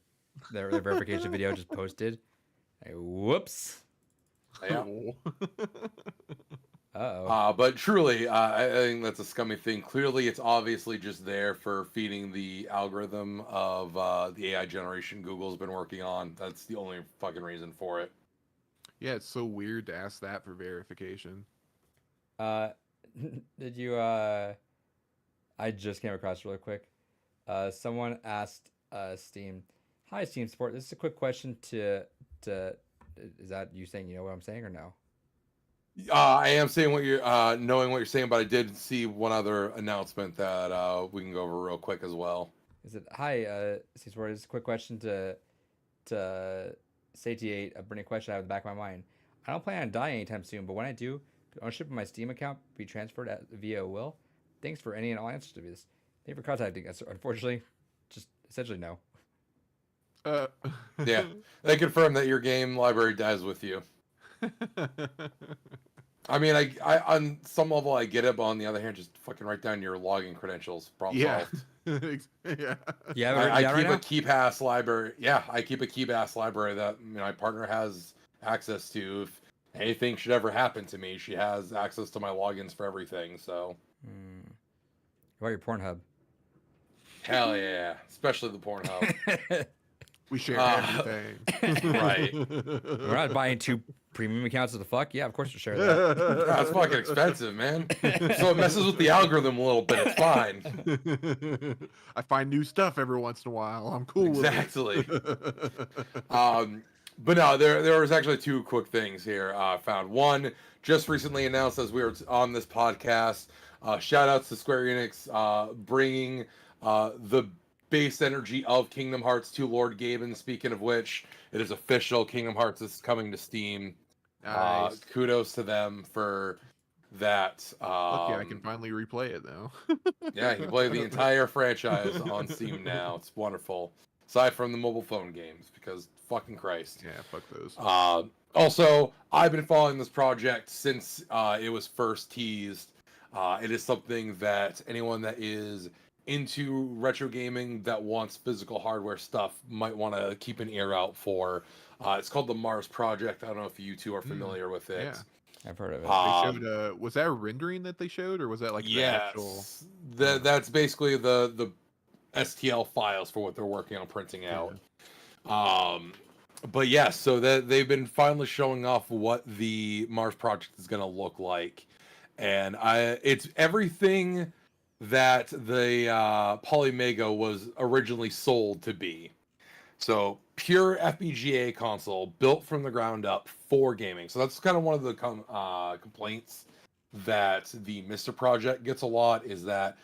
their verification video just posted. Like, whoops. Yeah. Uh-oh. But truly, I think that's a scummy thing. Clearly, it's obviously just there for feeding the algorithm of the AI generation Google's been working on. That's the only fucking reason for it. Yeah, it's so weird to ask that for verification. Uh, did you I just came across really quick. Someone asked Steam, "Hi Steam support. This is a quick question to is that you saying you know what I'm saying or no?" I am saying what you're knowing what you're saying, but I did see one other announcement that we can go over real quick as well. Is it hi Steam support? This is a quick question to satiate a burning question I have in the back of my mind. I don't plan on dying anytime soon, but when I do, could ownership of my Steam account be transferred via a will? Thanks for any and all answers to this. Thank you for contacting us. Unfortunately, just essentially no. Yeah, they confirm that your game library dies with you. I mean, I on some level I get it, but on the other hand, just fucking write down your login credentials. Problem yeah. solved. Yeah. You have it written I down keep right a KeePass library. Yeah, I keep a KeePass library that my partner has access to. If anything should ever happen to me, she has access to my logins for everything. So now? What about your Pornhub? hell yeah, especially the Pornhub. We share everything. Right. We're not buying 2 premium accounts of the fuck. Yeah, of course we'll share that. Yeah, it's fucking expensive, man. So it messes with the algorithm a little bit. It's fine. I find new stuff every once in a while. I'm cool Exactly. with it. But no, there was actually 2 quick things here. Found one just recently announced as we were on this podcast. Shout outs to Square Enix bringing the base energy of Kingdom Hearts to Lord Gaben. Speaking of which, it is official. Kingdom Hearts is coming to Steam. Nice. Kudos to them for that. Lucky I can finally replay it now. Yeah, you can play the entire franchise on Steam now. It's wonderful. Aside from the mobile phone games, because fucking Christ. Yeah, fuck those. Also, I've been following this project since it was first teased. It is something that anyone that is into retro gaming that wants physical hardware stuff might want to keep an ear out for. It's called the Mars Project. I don't know if you two are familiar with it. Yeah. I've heard of it. They showed was that a rendering that they showed, or was that like the actual? Yes, that's basically the STL files for what they're working on printing out. But yes, so that they've been finally showing off what the Mars Project is going to look like, and it's everything that the Polymega was originally sold to be. So pure FPGA console built from the ground up for gaming. So that's kind of one of the complaints that the Mr. Project gets a lot, is that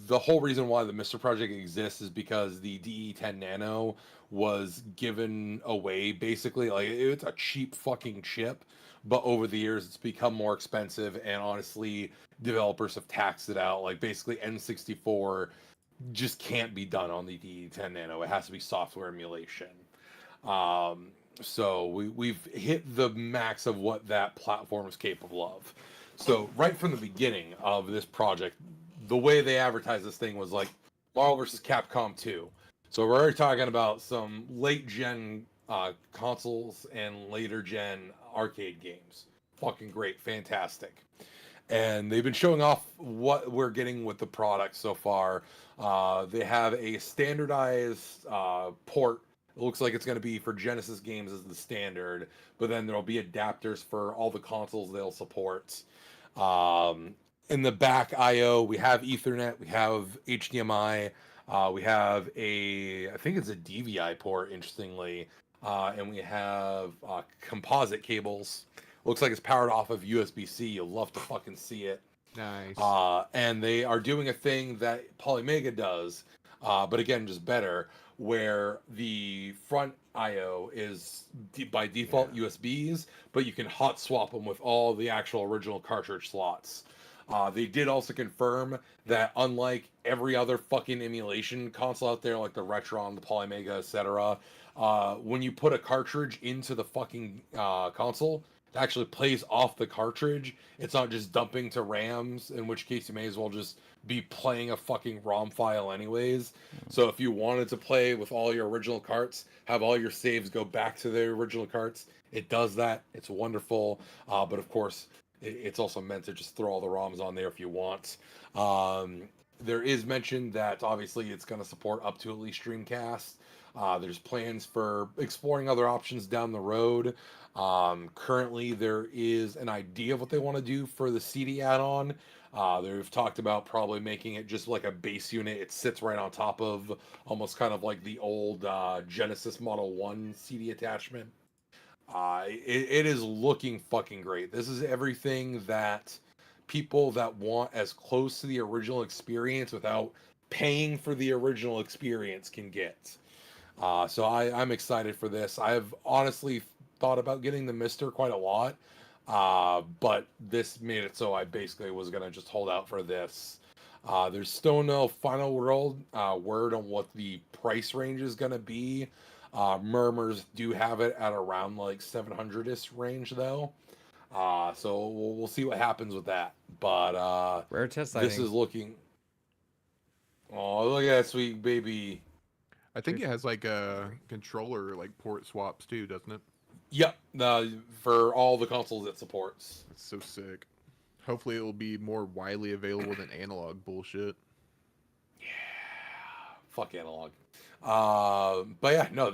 the whole reason why the Mr. Project exists is because the DE10 Nano was given away basically. Like, it's a cheap fucking chip, but over the years it's become more expensive, and honestly developers have taxed it out. Like, basically N64 just can't be done on the DE10 Nano. It has to be software emulation. So we've hit the max of what that platform is capable of. So right from the beginning of this project, the way they advertised this thing was like Marvel vs. Capcom 2. So we're already talking about some late gen consoles and later gen arcade games. Fucking great, fantastic. And they've been showing off what we're getting with the product so far. They have a standardized port. It looks like it's going to be for Genesis games as the standard, but then there'll be adapters for all the consoles they'll support. In the back I/O, we have Ethernet, we have HDMI, we have I think it's a DVI port, interestingly, and we have composite cables. Looks like it's powered off of USB-C. You'll love to fucking see it. Nice. And they are doing a thing that Polymega does, but again, just better, where the front I/O is by default USBs, but you can hot swap them with all the actual original cartridge slots. They did also confirm that unlike every other fucking emulation console out there, like the Retron, the Polymega, etc., when you put a cartridge into the fucking console, it actually plays off the cartridge. It's not just dumping to RAMs, in which case you may as well just be playing a fucking ROM file anyways. So if you wanted to play with all your original carts, have all your saves go back to the original carts, it does that. It's wonderful. But of course, it's also meant to just throw all the ROMs on there if you want. There is mention that obviously it's going to support up to at least Dreamcast. There's plans for exploring other options down the road. Currently, there is an idea of what they want to do for the CD add-on. They've talked about probably making it just like a base unit. It sits right on top of almost kind of like the old Genesis Model 1 CD attachment. It is looking fucking great. This is everything that people that want as close to the original experience without paying for the original experience can get. So I'm excited for this. I've honestly thought about getting the Mister quite a lot, but this made it so I basically was going to just hold out for this. There's still no final word on what the price range is going to be. Murmurs do have it at around like 700ish range though. So we'll see what happens with that. But Rare test this sighting. is looking. Oh, look at that sweet baby. I think it has like a controller like port swaps too, doesn't it? Yep. For all the consoles it supports. That's so sick. Hopefully, it will be more widely available than analog bullshit. Fuck analog. But yeah, no,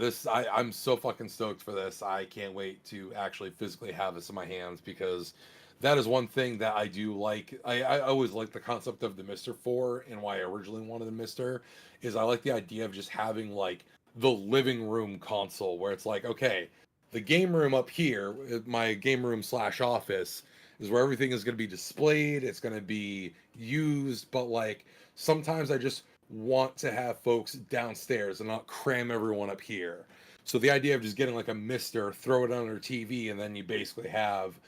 I'm so fucking stoked for this. I can't wait to actually physically have this in my hands because that is one thing that I do like. I always like the concept of the Mister 4 and why I originally wanted the Mister is I like the idea of just having like the living room console where it's like, okay, the game room up here, my game room / office is where everything is going to be displayed. It's going to be used, but like sometimes I just want to have folks downstairs and not cram everyone up here. So the idea of just getting like a Mister, throw it on their TV, and then you basically have,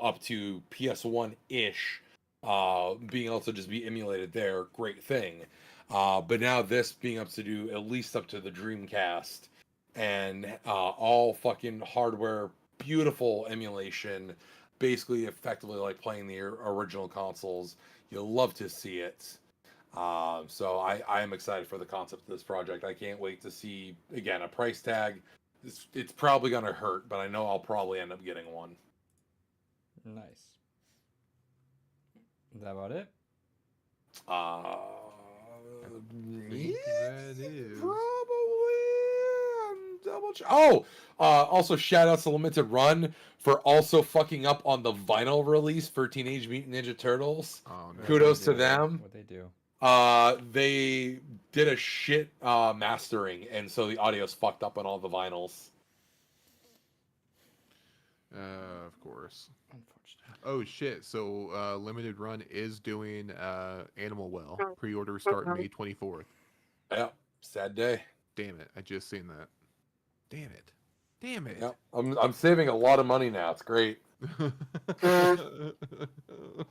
up to PS1 ish, being able to just be emulated there, great thing. But now this being able to do at least up to the Dreamcast and all fucking hardware, beautiful emulation, basically effectively like playing the original consoles. You'll love to see it. So I am excited for the concept of this project. I can't wait to see, again, a price tag. It's probably going to hurt, but I know I'll probably end up getting one. Nice. Is that about it? That is. Probably. Double check. Oh, also shout outs to Limited Run for also fucking up on the vinyl release for Teenage Mutant Ninja Turtles. Oh, no. Kudos to them. What they do? They did a shit mastering, and so the audio's fucked up on all the vinyls. Of course. Unfortunate. Oh shit! So Limited Run is doing Animal Well. Pre-order start May 24th. Yeah, sad day. Damn it! I just seen that. Damn it! Damn it! Yep, I'm saving a lot of money now. It's great.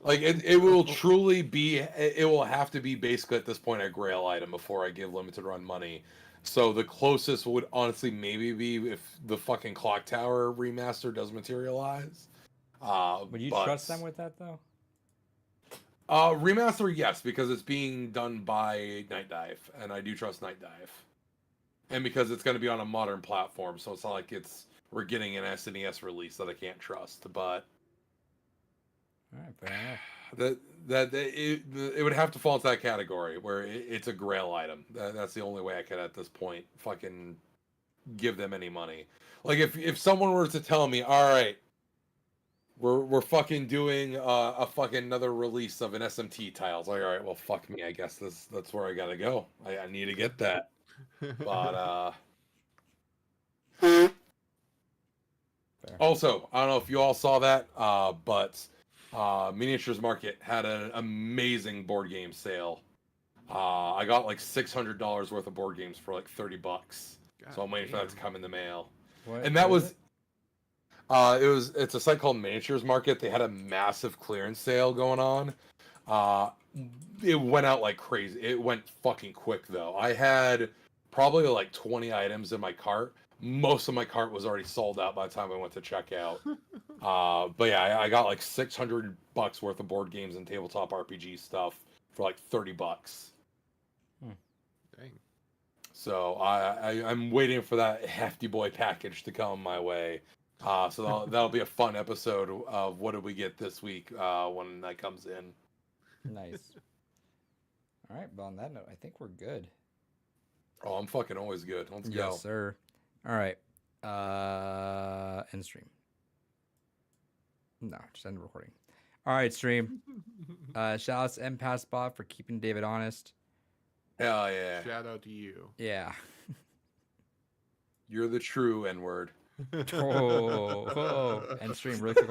Like it will truly be. It will have to be basically at this point a Grail item before I give Limited Run money. So the closest would honestly maybe be if the fucking Clock Tower remaster does materialize. Would you but, trust them with that though? Remaster, yes, because it's being done by Night Dive, and I do trust Night Dive, and because it's going to be on a modern platform, so it's not like we're getting an SNES release that I can't trust. But All right, fair enough. it would have to fall into that category where it's a Grail item. That's the only way I could at this point fucking give them any money. Like if someone were to tell me, all right, we're fucking doing a fucking another release of an SMT tile. It's like, all right, well, fuck me. I guess that's where I gotta go. I need to get that. But Fair. also, I don't know if you all saw that, but Miniatures Market had an amazing board game sale. I got like $600 worth of board games for like $30, so I'm waiting for that to come in the mail. What, And that what was is it? it's a site called Miniatures Market. They had a massive clearance sale going on. It went out like crazy. It went fucking quick though. I had probably like 20 items in my cart. Most of my cart was already sold out by the time I went to check out. But yeah, I got like $600 worth of board games and tabletop RPG stuff for like $30. Dang. So I'm waiting for that hefty boy package to come my way. So that'll be a fun episode of what did we get this week when that comes in. Nice. All right. Well, on that note, I think we're good. Oh, I'm fucking always good. Let's go. Yes, sir. All right. End stream. No, just end recording. All right, stream. Shout out to MPassBot for keeping David honest. Hell yeah. Shout out to you. Yeah. You're the true N-word. Oh, end stream. Really quick.